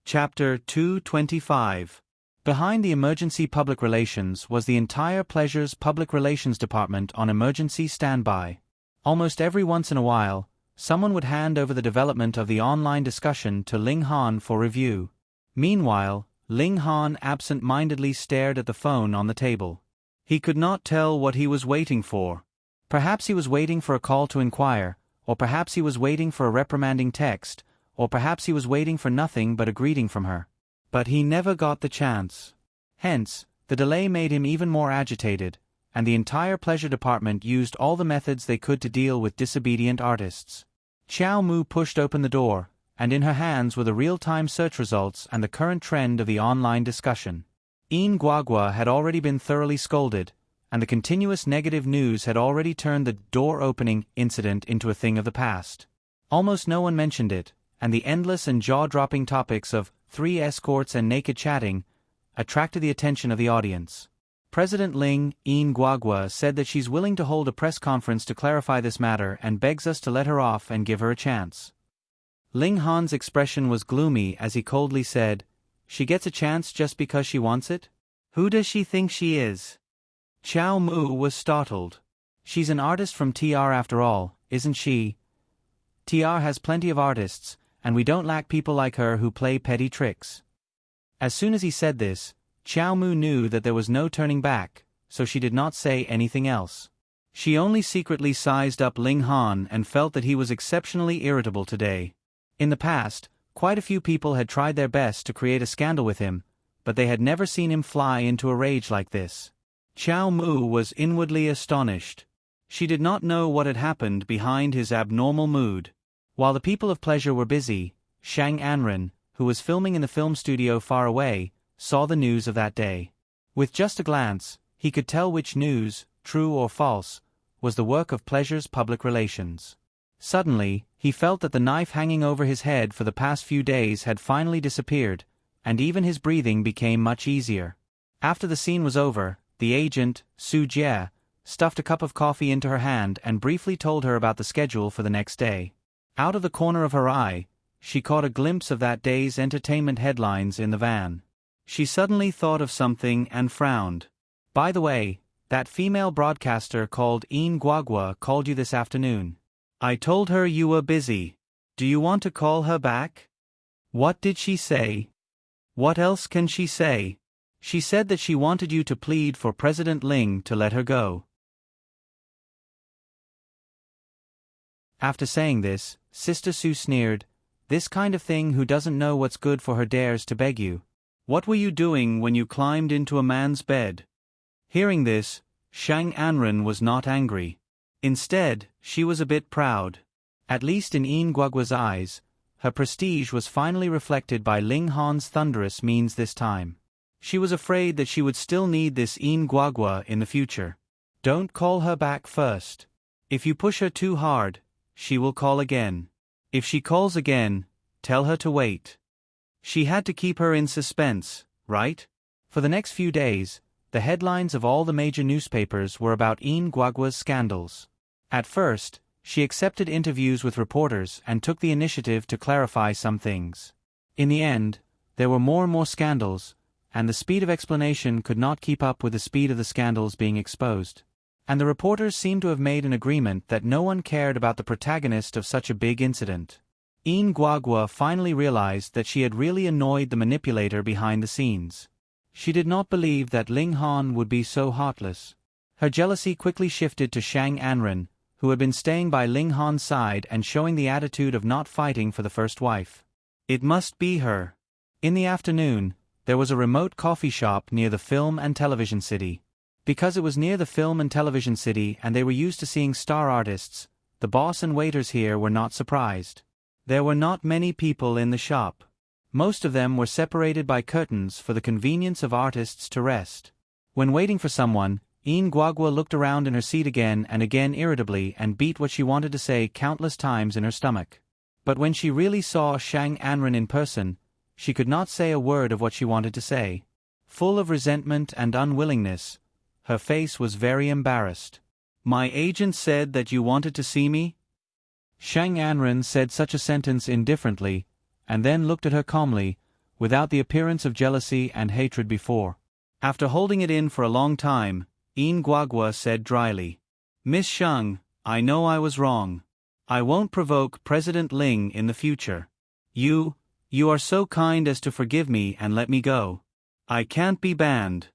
Chapter 225. Behind the emergency public relations was the entire Pleasure's public relations department on emergency standby. Almost every once in a while, someone would hand over the development of the online discussion to Ling Han for review. Meanwhile, Ling Han absent-mindedly stared at the phone on the table. He could not tell what he was waiting for. Perhaps he was waiting for a call to inquire, or perhaps he was waiting for a reprimanding text, or perhaps he was waiting for nothing but a greeting from her. But he never got the chance. Hence, the delay made him even more agitated, and the entire pleasure department used all the methods they could to deal with disobedient artists. Xiao Mu pushed open the door, and in her hands were the real-time search results and the current trend of the online discussion. Guagua had already been thoroughly scolded, and the continuous negative news had already turned the door-opening incident into a thing of the past. Almost no one mentioned it, and the endless and jaw-dropping topics of 3 escorts and naked chatting attracted the attention of the audience. President Ling Guagua said that she's willing to hold a press conference to clarify this matter and begs us to let her off and give her a chance. Ling Han's expression was gloomy as he coldly said, "She gets a chance just because she wants it? Who does she think she is?" Chow Mu was startled. "She's an artist from TR after all, isn't she? TR has plenty of artists, and we don't lack people like her who play petty tricks." As soon as he said this, Chow Mu knew that there was no turning back, so she did not say anything else. She only secretly sized up Ling Han and felt that he was exceptionally irritable today. In the past, quite a few people had tried their best to create a scandal with him, but they had never seen him fly into a rage like this. Chow Mu was inwardly astonished. She did not know what had happened behind his abnormal mood. While the people of pleasure were busy, Shang Anren, who was filming in the film studio far away, saw the news of that day. With just a glance, he could tell which news, true or false, was the work of Pleasure's public relations. Suddenly, he felt that the knife hanging over his head for the past few days had finally disappeared, and even his breathing became much easier. After the scene was over, the agent, Su Jie, stuffed a cup of coffee into her hand and briefly told her about the schedule for the next day. Out of the corner of her eye, she caught a glimpse of that day's entertainment headlines in the van. She suddenly thought of something and frowned. "By the way, that female broadcaster called Guagua called you this afternoon. I told her you were busy. Do you want to call her back?" "What did she say?" "What else can she say? She said that she wanted you to plead for President Ling to let her go." After saying this, Sister Su sneered, "This kind of thing who doesn't know what's good for her dares to beg you. What were you doing when you climbed into a man's bed?" Hearing this, Shang Anren was not angry. Instead, she was a bit proud. At least in Guagua's eyes, her prestige was finally reflected by Ling Han's thunderous means this time. She was afraid that she would still need this Guagua in the future. "Don't call her back first. If you push her too hard, she will call again. If she calls again, tell her to wait." She had to keep her in suspense, right? For the next few days, the headlines of all the major newspapers were about Guagua's scandals. At first, she accepted interviews with reporters and took the initiative to clarify some things. In the end, there were more and more scandals, and the speed of explanation could not keep up with the speed of the scandals being exposed. And the reporters seemed to have made an agreement that no one cared about the protagonist of such a big incident. Guagua finally realized that she had really annoyed the manipulator behind the scenes. She did not believe that Ling Han would be so heartless. Her jealousy quickly shifted to Shang Anren, who had been staying by Ling Han's side and showing the attitude of not fighting for the first wife. It must be her. In the afternoon, there was a remote coffee shop near the film and television city. Because it was near the film and television city and they were used to seeing star artists, the boss and waiters here were not surprised. There were not many people in the shop. Most of them were separated by curtains for the convenience of artists to rest. When waiting for someone, Guagua looked around in her seat again and again irritably and beat what she wanted to say countless times in her stomach. But when she really saw Shang Anren in person, she could not say a word of what she wanted to say. Full of resentment and unwillingness, her face was very embarrassed. "My agent said that you wanted to see me?" Shang Anren said such a sentence indifferently, and then looked at her calmly, without the appearance of jealousy and hatred before. After holding it in for a long time, Guagua said dryly, "Miss Shang, I know I was wrong. I won't provoke President Ling in the future. You are so kind as to forgive me and let me go. I can't be banned."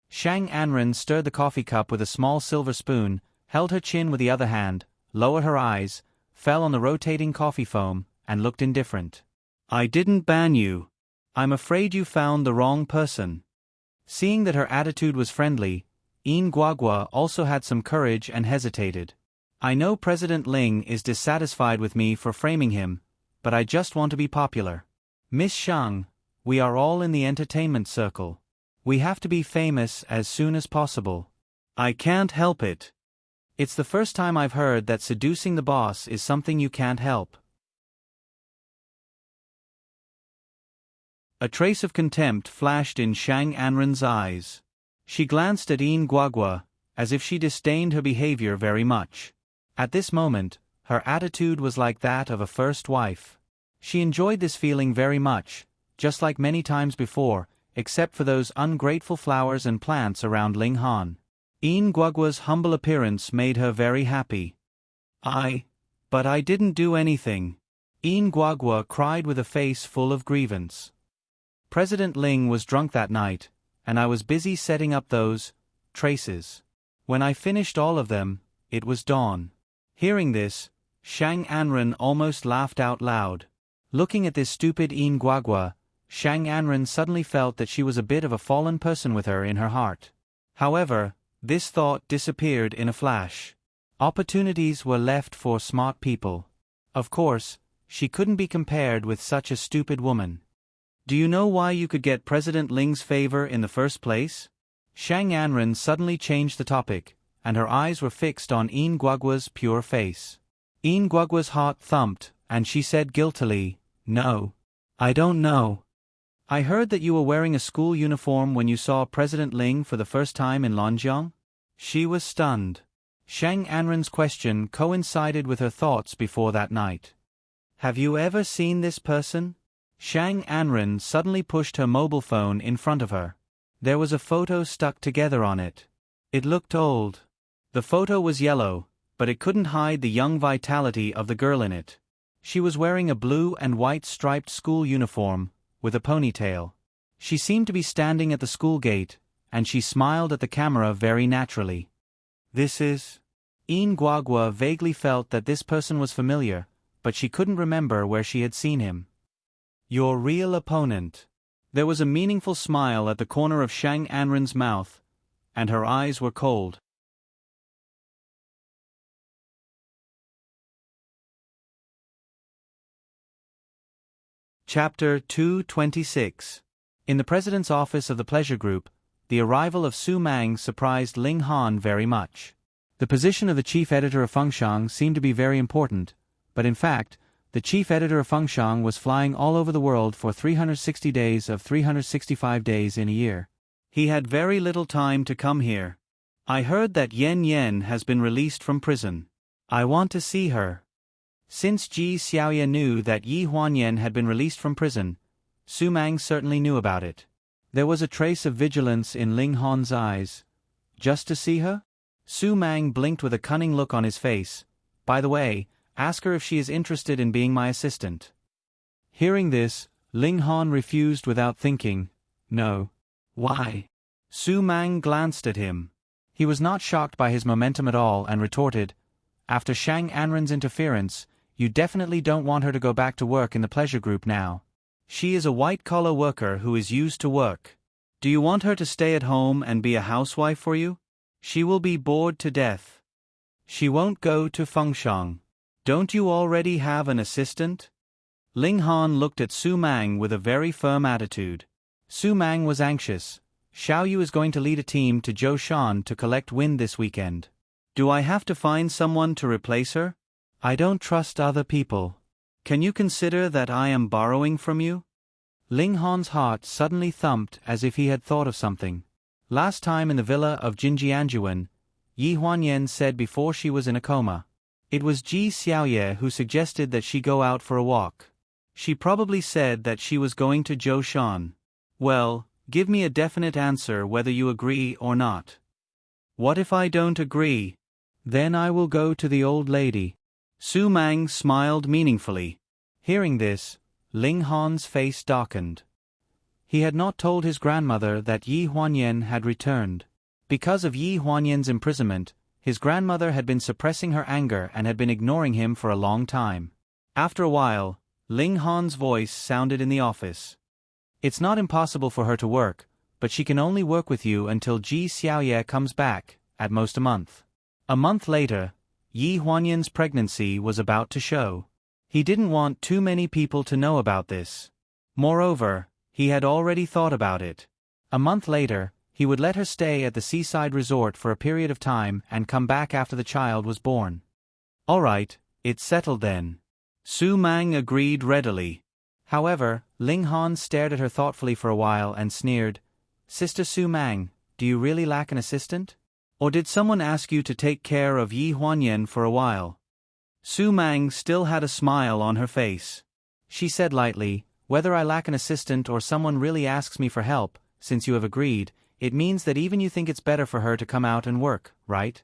Shang Anren stirred the coffee cup with a small silver spoon, held her chin with the other hand, lowered her eyes, fell on the rotating coffee foam, and looked indifferent. "I didn't ban you. I'm afraid you found the wrong person." Seeing that her attitude was friendly, Guagua also had some courage and hesitated. "I know President Ling is dissatisfied with me for framing him, but I just want to be popular. Miss Shang, we are all in the entertainment circle. We have to be famous as soon as possible. I can't help it. It's the first time I've heard that seducing the boss is something you can't help. A trace of contempt flashed in Shang Anren's eyes. She glanced at Yin Guagua, as if she disdained her behavior very much. At this moment, her attitude was like that of a first wife. She enjoyed this feeling very much, just like many times before, except for those ungrateful flowers and plants around Ling Han. Yin Guagua's humble appearance made her very happy. But I didn't do anything. Yin Guagua cried with a face full of grievance. President Ling was drunk that night, and I was busy setting up those traces. When I finished all of them, it was dawn. Hearing this, Shang Anren almost laughed out loud. Looking at this stupid Yin Guagua, Shang Anren suddenly felt that she was a bit of a fallen person with her in her heart. However, this thought disappeared in a flash. Opportunities were left for smart people. Of course, she couldn't be compared with such a stupid woman. Do you know why you could get President Ling's favor in the first place? Shang Anren suddenly changed the topic, and her eyes were fixed on Yin Guagua's pure face. Yin Guagua's heart thumped, and she said guiltily, "No. I don't know. I heard that you were wearing a school uniform when you saw President Ling for the first time in Lanjiang?" She was stunned. Shang Anren's question coincided with her thoughts before that night. "Have you ever seen this person?" Shang Anren suddenly pushed her mobile phone in front of her. There was a photo stuck together on it. It looked old. The photo was yellow, but it couldn't hide the young vitality of the girl in it. She was wearing a blue and white striped school uniform, with a ponytail. She seemed to be standing at the school gate, and she smiled at the camera very naturally. This is... Yin Guagua vaguely felt that this person was familiar, but she couldn't remember where she had seen him. Your real opponent. There was a meaningful smile at the corner of Shang Anren's mouth, and her eyes were cold. Chapter 226. In the president's office of the Pleasure Group, the arrival of Su Mang surprised Ling Han very much. The position of the chief editor of Fengshang seemed to be very important, but in fact, the chief editor of Fengshang was flying all over the world for 360 days of 365 days in a year. He had very little time to come here. I heard that Yen Yen has been released from prison. I want to see her. Since Ji Xiaoye knew that Yi Huanyan had been released from prison, Su Mang certainly knew about it. There was a trace of vigilance in Ling Han's eyes. Just to see her? Su Mang blinked with a cunning look on his face. By the way, ask her if she is interested in being my assistant. Hearing this, Ling Han refused without thinking. No. Why? Su Mang glanced at him. He was not shocked by his momentum at all and retorted, "After Shang Anren's interference, you definitely don't want her to go back to work in the Pleasure Group now. She is a white-collar worker who is used to work. Do you want her to stay at home and be a housewife for you? She will be bored to death. She won't go to Fengshang. Don't you already have an assistant?" Ling Han looked at Su Mang with a very firm attitude. Su Mang was anxious. Xiao Yu is going to lead a team to Zhoushan to collect wind this weekend. Do I have to find someone to replace her? I don't trust other people. Can you consider that I am borrowing from you? Ling Han's heart suddenly thumped as if he had thought of something. Last time in the villa of Jinjianjuan, Yi Huanyan said before she was in a coma. It was Ji Xiaoye who suggested that she go out for a walk. She probably said that she was going to Zhoushan. Well, give me a definite answer whether you agree or not. What if I don't agree? Then I will go to the old lady. Su Mang smiled meaningfully. Hearing this, Ling Han's face darkened. He had not told his grandmother that Yi Huanyan had returned. Because of Yi Huanyan's imprisonment, his grandmother had been suppressing her anger and had been ignoring him for a long time. After a while, Ling Han's voice sounded in the office. It's not impossible for her to work, but she can only work with you until Ji Xiaoye comes back, at most a month. A month later, Yi Huanyan's pregnancy was about to show. He didn't want too many people to know about this. Moreover, he had already thought about it. A month later, he would let her stay at the seaside resort for a period of time and come back after the child was born. All right, it's settled then. Su Mang agreed readily. However, Ling Han stared at her thoughtfully for a while and sneered, "Sister Su Mang, do you really lack an assistant? Or did someone ask you to take care of Yi Huanyan for a while?" Su Mang still had a smile on her face. She said lightly, "Whether I lack an assistant or someone really asks me for help, since you have agreed, it means that even you think it's better for her to come out and work, right?"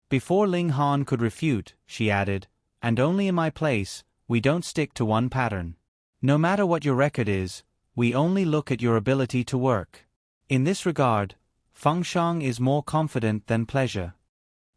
Before Ling Han could refute, she added, "And only in my place, we don't stick to one pattern. No matter what your record is, we only look at your ability to work. In this regard, Fengshang is more confident than pleasure."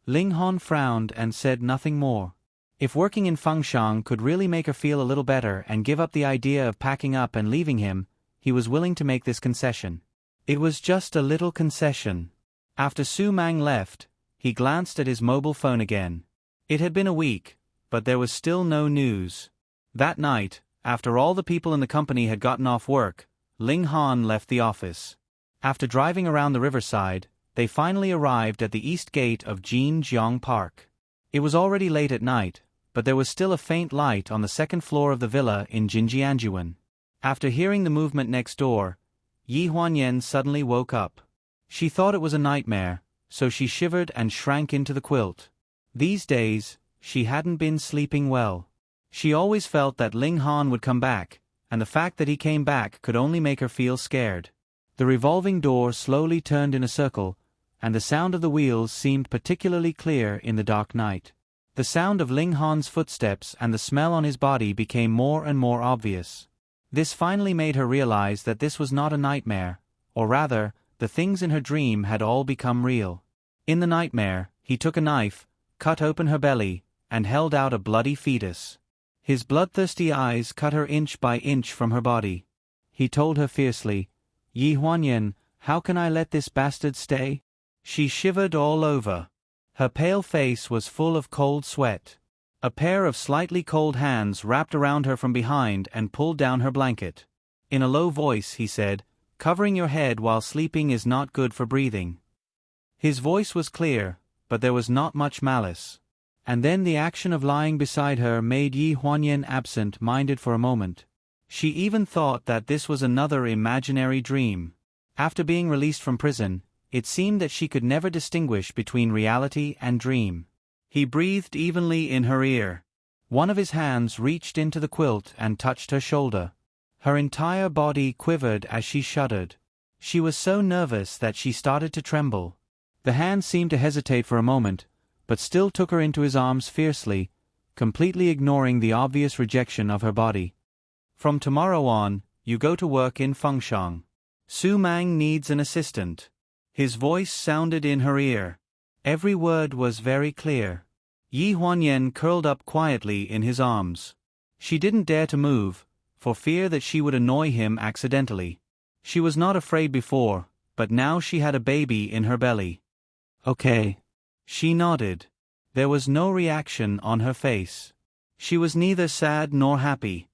Ling Han frowned and said nothing more. If working in Fengshang could really make her feel a little better and give up the idea of packing up and leaving him, he was willing to make this concession. It was just a little concession. After Su Mang left, he glanced at his mobile phone again. It had been a week, but there was still no news. That night, after all the people in the company had gotten off work, Ling Han left the office. After driving around the riverside, they finally arrived at the east gate of Jinjiang Park. It was already late at night, but there was still a faint light on the second floor of the villa in Jinjianjuan. After hearing the movement next door, Yi Huanyan suddenly woke up. She thought it was a nightmare, so she shivered and shrank into the quilt. These days, she hadn't been sleeping well. She always felt that Ling Han would come back, and the fact that he came back could only make her feel scared. The revolving door slowly turned in a circle, and the sound of the wheels seemed particularly clear in the dark night. The sound of Ling Han's footsteps and the smell on his body became more and more obvious. This finally made her realize that this was not a nightmare, or rather, the things in her dream had all become real. In the nightmare, he took a knife, cut open her belly, and held out a bloody fetus. His bloodthirsty eyes cut her inch by inch from her body. He told her fiercely, "Yi Huanyan, how can I let this bastard stay?" She shivered all over. Her pale face was full of cold sweat. A pair of slightly cold hands wrapped around her from behind and pulled down her blanket. In a low voice, he said, "Covering your head while sleeping is not good for breathing." His voice was clear, but there was not much malice. And then the action of lying beside her made Yi Huanyan absent-minded for a moment. She even thought that this was another imaginary dream. After being released from prison, it seemed that she could never distinguish between reality and dream. He breathed evenly in her ear. One of his hands reached into the quilt and touched her shoulder. Her entire body quivered as she shuddered. She was so nervous that she started to tremble. The hand seemed to hesitate for a moment, but still took her into his arms fiercely, completely ignoring the obvious rejection of her body. "From tomorrow on, you go to work in Fengshang. Su Mang needs an assistant." His voice sounded in her ear. Every word was very clear. Yi Huanyan curled up quietly in his arms. She didn't dare to move, for fear that she would annoy him accidentally. She was not afraid before, but now she had a baby in her belly. "Okay." She nodded. There was no reaction on her face. She was neither sad nor happy.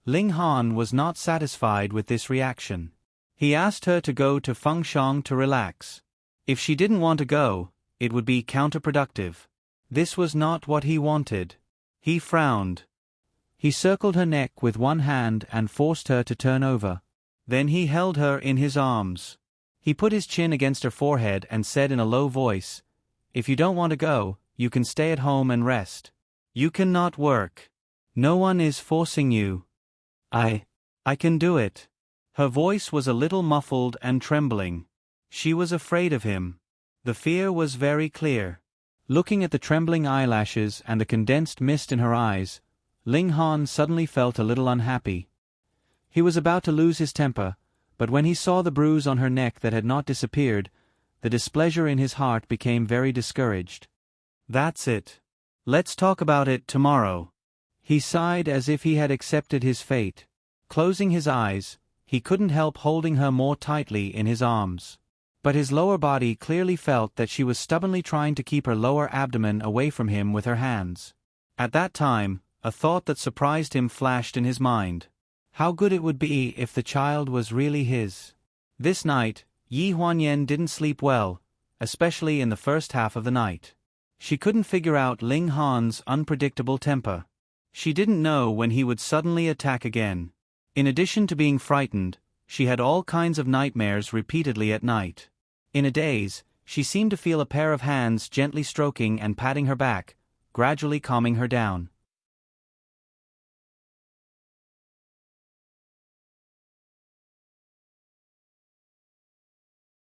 Ling Han was not satisfied with this reaction. He asked her to go to Fengshang to relax. If she didn't want to go, it would be counterproductive. This was not what he wanted. He frowned. He circled her neck with one hand and forced her to turn over. Then he held her in his arms. He put his chin against her forehead and said in a low voice, "If you don't want to go, you can stay at home and rest. You cannot work. No one is forcing you. I can do it." Her voice was a little muffled and trembling. She was afraid of him. The fear was very clear. Looking at the trembling eyelashes and the condensed mist in her eyes, Ling Han suddenly felt a little unhappy. He was about to lose his temper, but when he saw the bruise on her neck that had not disappeared, the displeasure in his heart became very discouraged. "That's it. Let's talk about it tomorrow." He sighed as if he had accepted his fate. Closing his eyes, he couldn't help holding her more tightly in his arms. But his lower body clearly felt that she was stubbornly trying to keep her lower abdomen away from him with her hands. At that time, a thought that surprised him flashed in his mind. How good it would be if the child was really his. This night, Yi Huanyan didn't sleep well, especially in the first half of the night. She couldn't figure out Ling Han's unpredictable temper. She didn't know when he would suddenly attack again. In addition to being frightened, she had all kinds of nightmares repeatedly at night. In a daze, she seemed to feel a pair of hands gently stroking and patting her back, gradually calming her down.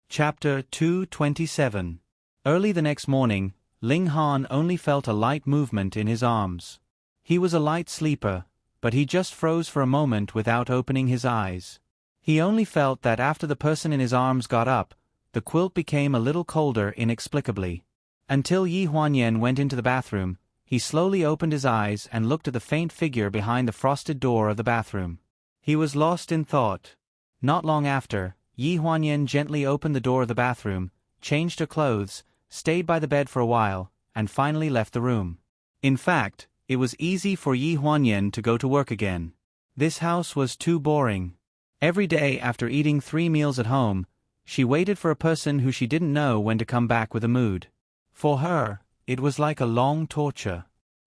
Chapter 227. Early the next morning, Ling Han only felt a light movement in his arms. He was a light sleeper, but he just froze for a moment without opening his eyes. He only felt that after the person in his arms got up, the quilt became a little colder inexplicably. Until Yi Huanyan went into the bathroom, he slowly opened his eyes and looked at the faint figure behind the frosted door of the bathroom. He was lost in thought. Not long after, Yi Huanyan gently opened the door of the bathroom, changed her clothes, stayed by the bed for a while, and finally left the room. In fact, it was easy for Yi Huanyan to go to work again. This house was too boring. Every day after eating 3 meals at home, she waited for a person who she didn't know when to come back with a mood. For her, it was like a long torture.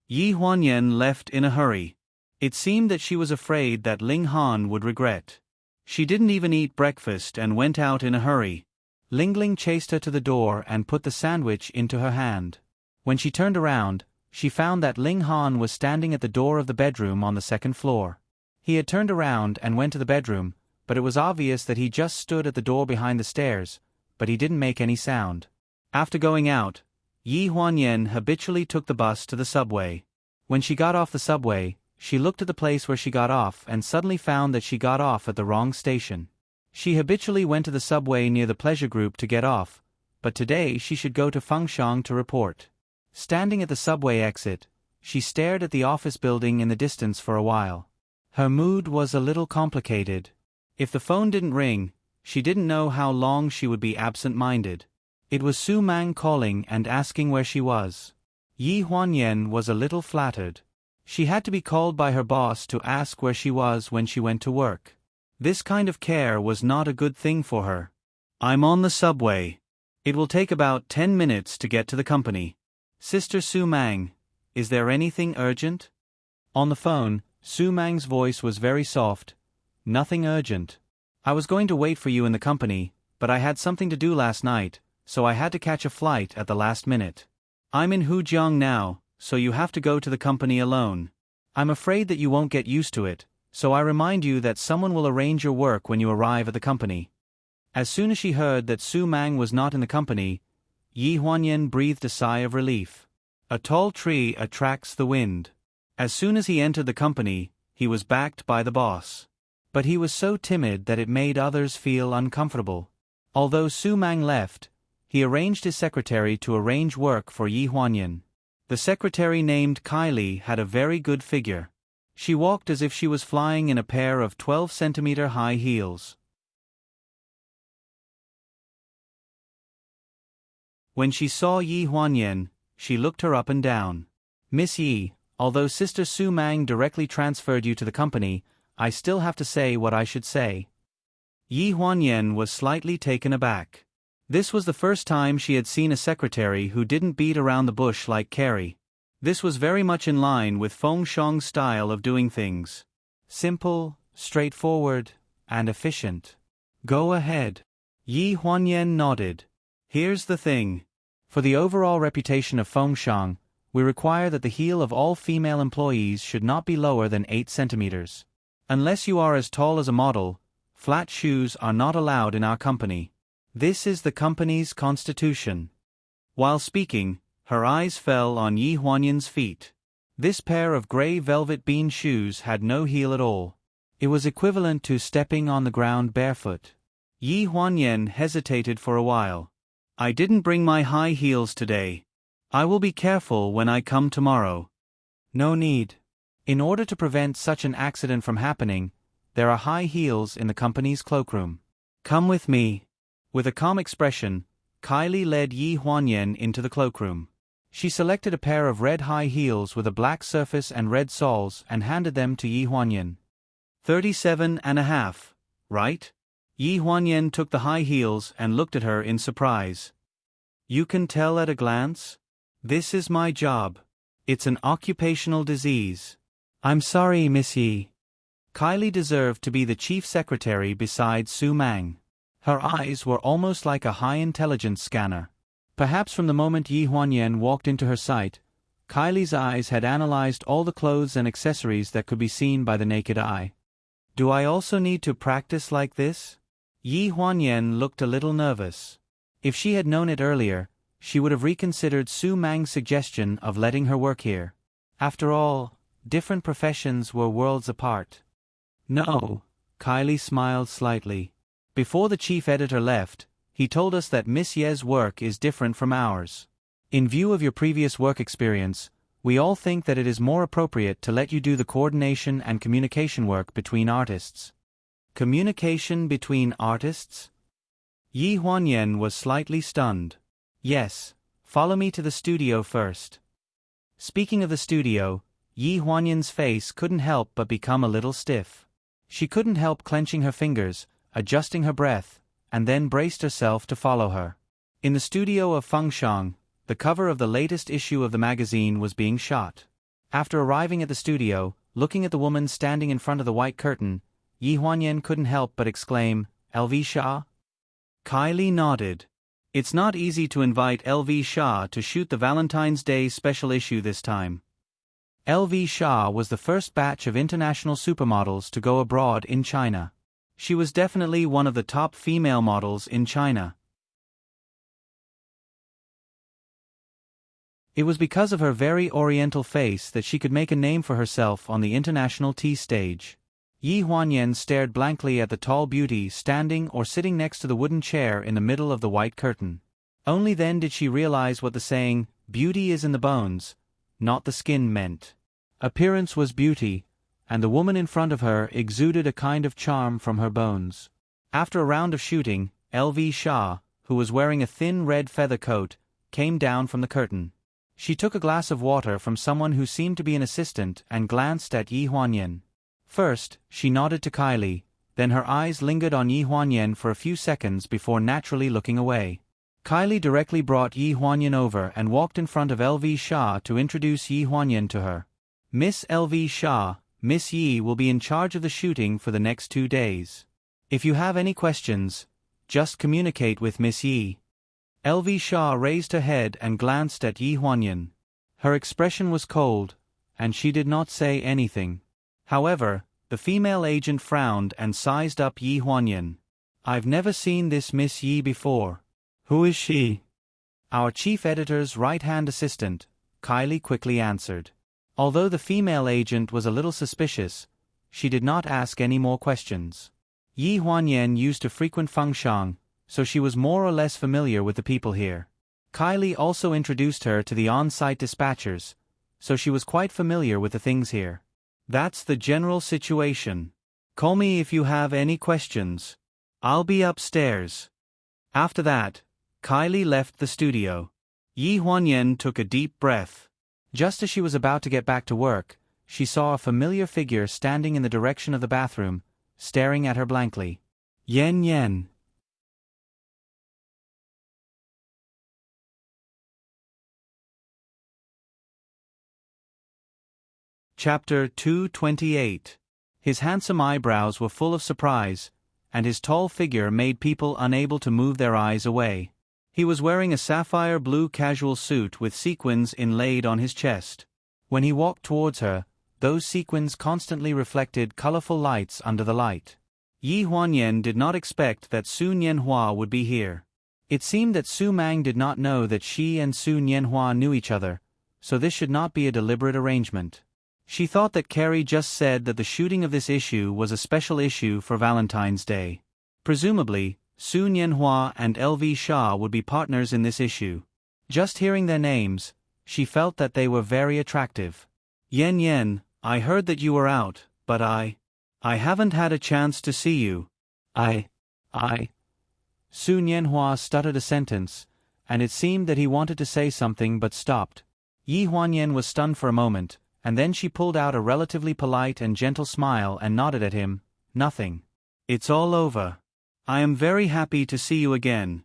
Yi Huanyan left in a hurry. It seemed that she was afraid that Ling Han would regret. She didn't even eat breakfast and went out in a hurry. Ling Ling chased her to the door and put the sandwich into her hand. When she turned around, she found that Ling Han was standing at the door of the bedroom on the second floor. He had turned around and went to the bedroom, but it was obvious that he just stood at the door behind the stairs, but he didn't make any sound. After going out, Yi Huanyan habitually took the bus to the subway. When she got off the subway, she looked at the place where she got off and suddenly found that she got off at the wrong station. She habitually went to the subway near the pleasure group to get off, but today she should go to Fengshang to report. Standing at the subway exit, she stared at the office building in the distance for a while. Her mood was a little complicated. If the phone didn't ring, she didn't know how long she would be absent-minded. It was Su Mang calling and asking where she was. Yi Huanyan was a little flattered. She had to be called by her boss to ask where she was when she went to work. This kind of care was not a good thing for her. "I'm on the subway. It will take about 10 minutes to get to the company. Sister Su Mang, is there anything urgent?" On the phone, Su Mang's voice was very soft. "Nothing urgent. I was going to wait for you in the company, but I had something to do last night, so I had to catch a flight at the last minute. I'm in Hujiang now, so you have to go to the company alone. I'm afraid that you won't get used to it, so I remind you that someone will arrange your work when you arrive at the company." As soon as she heard that Su Mang was not in the company, Yi Huanyan breathed a sigh of relief. A tall tree attracts the wind. As soon as he entered the company, he was backed by the boss. But he was so timid that it made others feel uncomfortable. Although Su Mang left, he arranged his secretary to arrange work for Yi Huanyan. The secretary named Kylie had a very good figure. She walked as if she was flying in a pair of 12-centimeter high heels. When she saw Yi Huanyan, she looked her up and down. "Miss Yi, although Sister Su Mang directly transferred you to the company, I still have to say what I should say." Yi Huanyan was slightly taken aback. This was the first time she had seen a secretary who didn't beat around the bush like Carrie. This was very much in line with Fengshang's style of doing things. Simple, straightforward, and efficient. "Go ahead." Yi Huanyan nodded. "Here's the thing. For the overall reputation of Fengshang, we require that the heel of all female employees should not be lower than 8 centimeters. Unless you are as tall as a model, flat shoes are not allowed in our company. This is the company's constitution." While speaking, her eyes fell on Yi Huanyan's feet. This pair of gray velvet bean shoes had no heel at all. It was equivalent to stepping on the ground barefoot. Yi Huanyan hesitated for a while. "I didn't bring my high heels today. I will be careful when I come tomorrow." "No need. In order to prevent such an accident from happening, there are high heels in the company's cloakroom. Come with me." With a calm expression, Kylie led Yi Huanyan into the cloakroom. She selected a pair of red high heels with a black surface and red soles and handed them to Yi Huanyan. 37.5, right? Yi Huanyan took the high heels and looked at her in surprise. You can tell at a glance? This is my job. It's an occupational disease. I'm sorry, Miss Yi. Kylie deserved to be the chief secretary beside Su Mang. Her eyes were almost like a high-intelligence scanner. Perhaps from the moment Yi Huanyan walked into her sight, Kylie's eyes had analyzed all the clothes and accessories that could be seen by the naked eye. Do I also need to practice like this? Yi Huanyan looked a little nervous. If she had known it earlier, she would have reconsidered Su Mang's suggestion of letting her work here. After all, different professions were worlds apart. No, Kylie smiled slightly. Before the chief editor left, he told us that Miss Ye's work is different from ours. In view of your previous work experience, we all think that it is more appropriate to let you do the coordination and communication work between artists. Communication between artists? Yi Huanyan was slightly stunned. Yes, follow me to the studio first. Speaking of the studio, Yi Huanyan's face couldn't help but become a little stiff. She couldn't help clenching her fingers, adjusting her breath, and then braced herself to follow her. In the studio of Fengshang, the cover of the latest issue of the magazine was being shot. After arriving at the studio, looking at the woman standing in front of the white curtain, Yi Huanyan couldn't help but exclaim, "LV Shah?" Kylie nodded. It's not easy to invite LV Shah to shoot the Valentine's Day special issue this time. LV Shah was the first batch of international supermodels to go abroad in China. She was definitely one of the top female models in China. It was because of her very oriental face that she could make a name for herself on the international tea stage. Yi Huanyan stared blankly at the tall beauty standing or sitting next to the wooden chair in the middle of the white curtain. Only then did she realize what the saying, "beauty is in the bones," not the skin meant. Appearance was beauty, and the woman in front of her exuded a kind of charm from her bones. After a round of shooting, LV Shah, who was wearing a thin red feather coat, came down from the curtain. She took a glass of water from someone who seemed to be an assistant and glanced at Yi Huanyan. First, she nodded to Kylie, then her eyes lingered on Yi Huanyan for a few seconds before naturally looking away. Kylie directly brought Yi Huanyan over and walked in front of LV Shah to introduce Yi Huanyan to her. Miss LV Shah, Miss Yi will be in charge of the shooting for the next 2 days. If you have any questions, just communicate with Miss Yi. LV Shah raised her head and glanced at Yi Huanyan. Her expression was cold, and she did not say anything. However, the female agent frowned and sized up Yi Huanyan. I've never seen this Miss Yi before. Who is she? Our chief editor's right-hand assistant, Kylie quickly answered. Although the female agent was a little suspicious, she did not ask any more questions. Yi Huanyan used to frequent Fengshang, so she was more or less familiar with the people here. Kylie also introduced her to the on-site dispatchers, so she was quite familiar with the things here. That's the general situation. Call me if you have any questions. I'll be upstairs. After that, Kylie left the studio. Yi Huanyan took a deep breath. Just as she was about to get back to work, she saw a familiar figure standing in the direction of the bathroom, staring at her blankly. Yen Yen. Chapter 228. His handsome eyebrows were full of surprise, and his tall figure made people unable to move their eyes away. He was wearing a sapphire blue casual suit with sequins inlaid on his chest. When he walked towards her, those sequins constantly reflected colorful lights under the light. Yi Huanyan did not expect that Su Nianhua would be here. It seemed that Su Mang did not know that she and Su Nianhua knew each other, so this should not be a deliberate arrangement. She thought that Carrie just said that the shooting of this issue was a special issue for Valentine's Day. Presumably, Su Nianhua and LV Shah would be partners in this issue. Just hearing their names, she felt that they were very attractive. Yen Yen, I heard that you were out, but I haven't had a chance to see you. Su Nianhua stuttered a sentence, and it seemed that he wanted to say something but stopped. Yi Huanyan was stunned for a moment, and then she pulled out a relatively polite and gentle smile and nodded at him. Nothing. It's all over. I am very happy to see you again.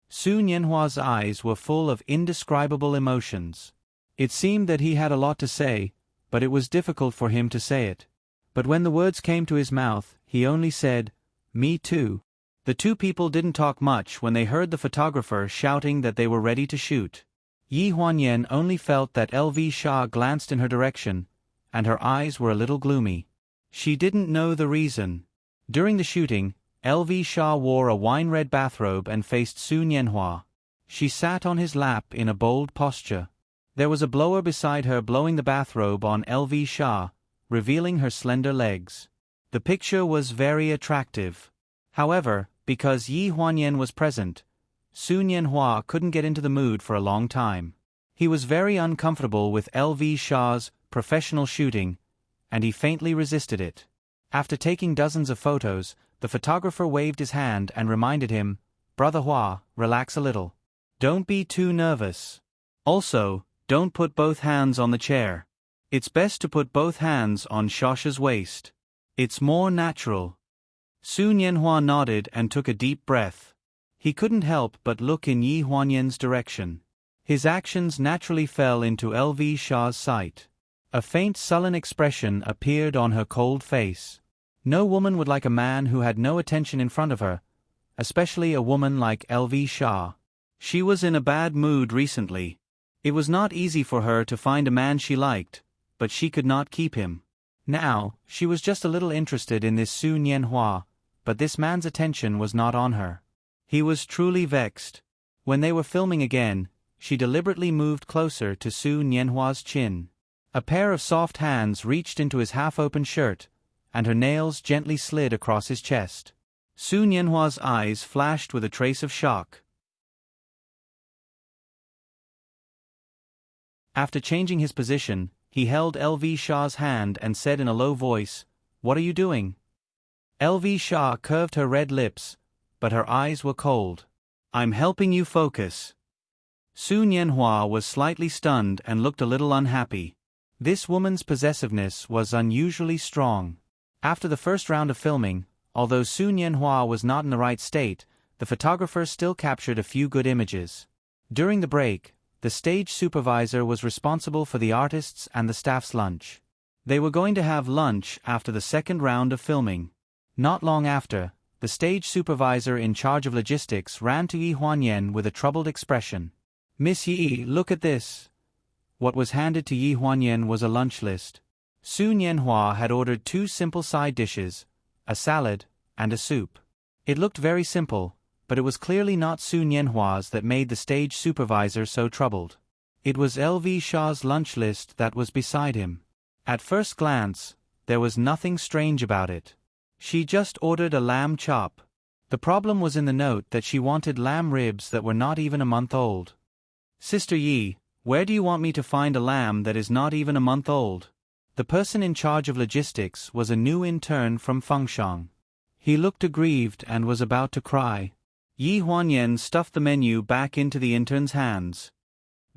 Su Nianhua's eyes were full of indescribable emotions. It seemed that he had a lot to say, but it was difficult for him to say it. But when the words came to his mouth, he only said, "Me too." The two people didn't talk much when they heard the photographer shouting that they were ready to shoot. Yi Huanyan only felt that LV Shah glanced in her direction, and her eyes were a little gloomy. She didn't know the reason. During the shooting, LV Shah wore a wine-red bathrobe and faced Su Nianhua. She sat on his lap in a bold posture. There was a blower beside her blowing the bathrobe on LV Shah, revealing her slender legs. The picture was very attractive. However, because Yi Huanyan was present, Su Nianhua couldn't get into the mood for a long time. He was very uncomfortable with LV Shah's professional shooting, and he faintly resisted it. After taking dozens of photos, the photographer waved his hand and reminded him, "Brother Hua, relax a little. Don't be too nervous. Also, don't put both hands on the chair. It's best to put both hands on Shasha's waist. It's more natural." Su Nianhua nodded and took a deep breath. He couldn't help but look in Yi Huanyan's direction. His actions naturally fell into LV Shah's sight. A faint sullen expression appeared on her cold face. No woman would like a man who had no attention in front of her, especially a woman like LV Shah. She was in a bad mood recently. It was not easy for her to find a man she liked, but she could not keep him. Now, she was just a little interested in this Su Nianhua, but this man's attention was not on her. He was truly vexed. When they were filming again, she deliberately moved closer to Su Nianhua's chin. A pair of soft hands reached into his half-open shirt, and her nails gently slid across his chest. Su Nianhua's eyes flashed with a trace of shock. After changing his position, he held LV Shah's hand and said in a low voice, "What are you doing?" LV Shah curved her red lips, but her eyes were cold. "I'm helping you focus." Su Nianhua was slightly stunned and looked a little unhappy. This woman's possessiveness was unusually strong. After the first round of filming, although Su Nianhua was not in the right state, the photographer still captured a few good images. During the break, the stage supervisor was responsible for the artists' and the staff's lunch. They were going to have lunch after the second round of filming. Not long after, the stage supervisor in charge of logistics ran to Yi Huanyan with a troubled expression. "Miss Yi, look at this." What was handed to Yi Huanyan was a lunch list. Su Nianhua had ordered 2 simple side dishes, a salad, and a soup. It looked very simple, but it was clearly not Su Nianhua's that made the stage supervisor so troubled. It was LV Shah's lunch list that was beside him. At first glance, there was nothing strange about it. She just ordered a lamb chop. The problem was in the note that she wanted lamb ribs that were not even a month old. "Sister Yi, where do you want me to find a lamb that is not even a month old?" The person in charge of logistics was a new intern from Fengshang. He looked aggrieved and was about to cry. Yi Huanyan stuffed the menu back into the intern's hands.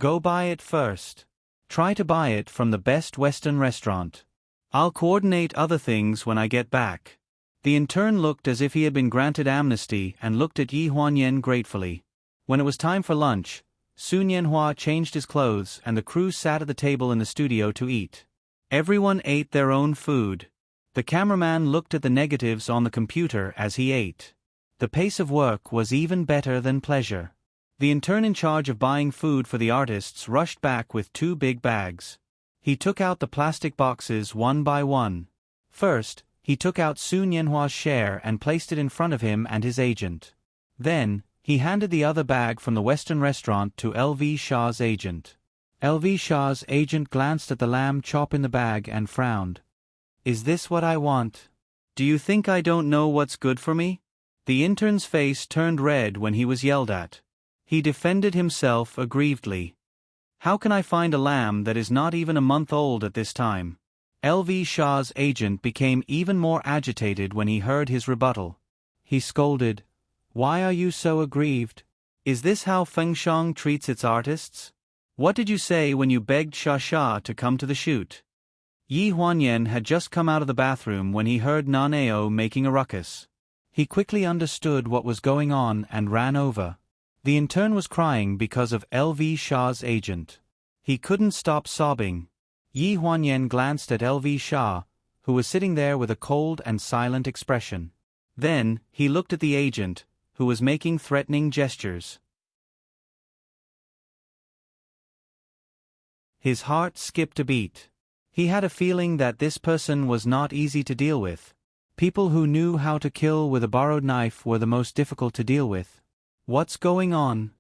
"Go buy it first. Try to buy it from the best Western restaurant. I'll coordinate other things when I get back." The intern looked as if he had been granted amnesty and looked at Yi Huanyan gratefully. When it was time for lunch, Su Nianhua changed his clothes and the crew sat at the table in the studio to eat. Everyone ate their own food. The cameraman looked at the negatives on the computer as he ate. The pace of work was even better than pleasure. The intern in charge of buying food for the artists rushed back with 2 big bags. He took out the plastic boxes one by one. First, he took out Su Nianhua's share and placed it in front of him and his agent. Then, he handed the other bag from the Western restaurant to LV Shah's agent. LV Shah's agent glanced at the lamb chop in the bag and frowned. "Is this what I want? Do you think I don't know what's good for me?" The intern's face turned red when he was yelled at. He defended himself aggrievedly. "How can I find a lamb that is not even a month old at this time?" LV Shah's agent became even more agitated when he heard his rebuttal. He scolded, Why are you so aggrieved? Is this how Fengshang treats its artists? What did you say when you begged Sha Sha to come to the shoot? Yi Huanyan had just come out of the bathroom when he heard Nanao making a ruckus. He quickly understood what was going on and ran over. The intern was crying because of LV Shah's agent. He couldn't stop sobbing. Yi Huanyan glanced at LV Shah, who was sitting there with a cold and silent expression. Then, he looked at the agent, who was making threatening gestures. His heart skipped a beat. He had a feeling that this person was not easy to deal with. People who knew how to kill with a borrowed knife were the most difficult to deal with. What's going on?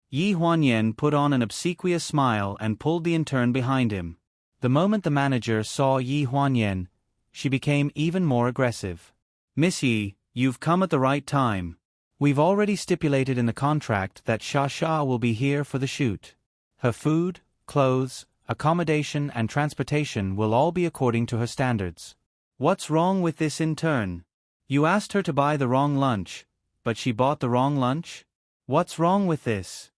Yi Huanyan put on an obsequious smile and pulled the intern behind him. The moment the manager saw Yi Huanyan, she became even more aggressive. Miss Yi, you've come at the right time. We've already stipulated in the contract that Sha Sha will be here for the shoot. Her food, clothes, accommodation and transportation will all be according to her standards. What's wrong with this intern? You asked her to buy the wrong lunch, but she bought the wrong lunch? What's wrong with this?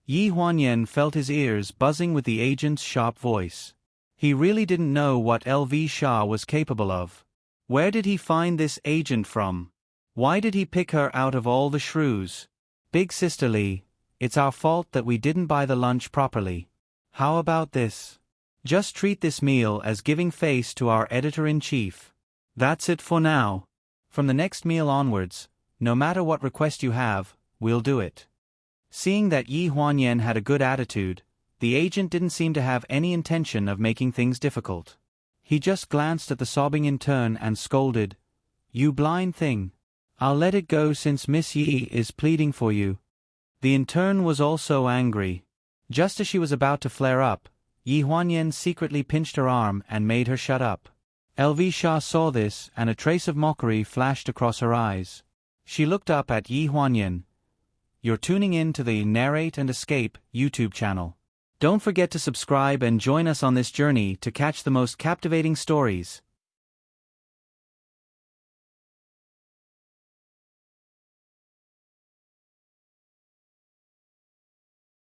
Yi Huanyan felt his ears buzzing with the agent's sharp voice. He really didn't know what LV Shah was capable of. Where did he find this agent from? Why did he pick her out of all the shrews? Big sisterly, it's our fault that we didn't buy the lunch properly. How about this? Just treat this meal as giving face to our editor-in-chief. That's it for now. From the next meal onwards, no matter what request you have, we'll do it. Seeing that Yi Huanyan had a good attitude, the agent didn't seem to have any intention of making things difficult. He just glanced at the sobbing intern and scolded, "You blind thing. I'll let it go since Miss Yi is pleading for you." The intern was also angry. Just as she was about to flare up, Yi Huanyan secretly pinched her arm and made her shut up. LV Shah saw this and a trace of mockery flashed across her eyes. She looked up at Yi Huanyan. You're tuning in to the Narrate and Escape YouTube channel. Don't forget to subscribe and join us on this journey to catch the most captivating stories.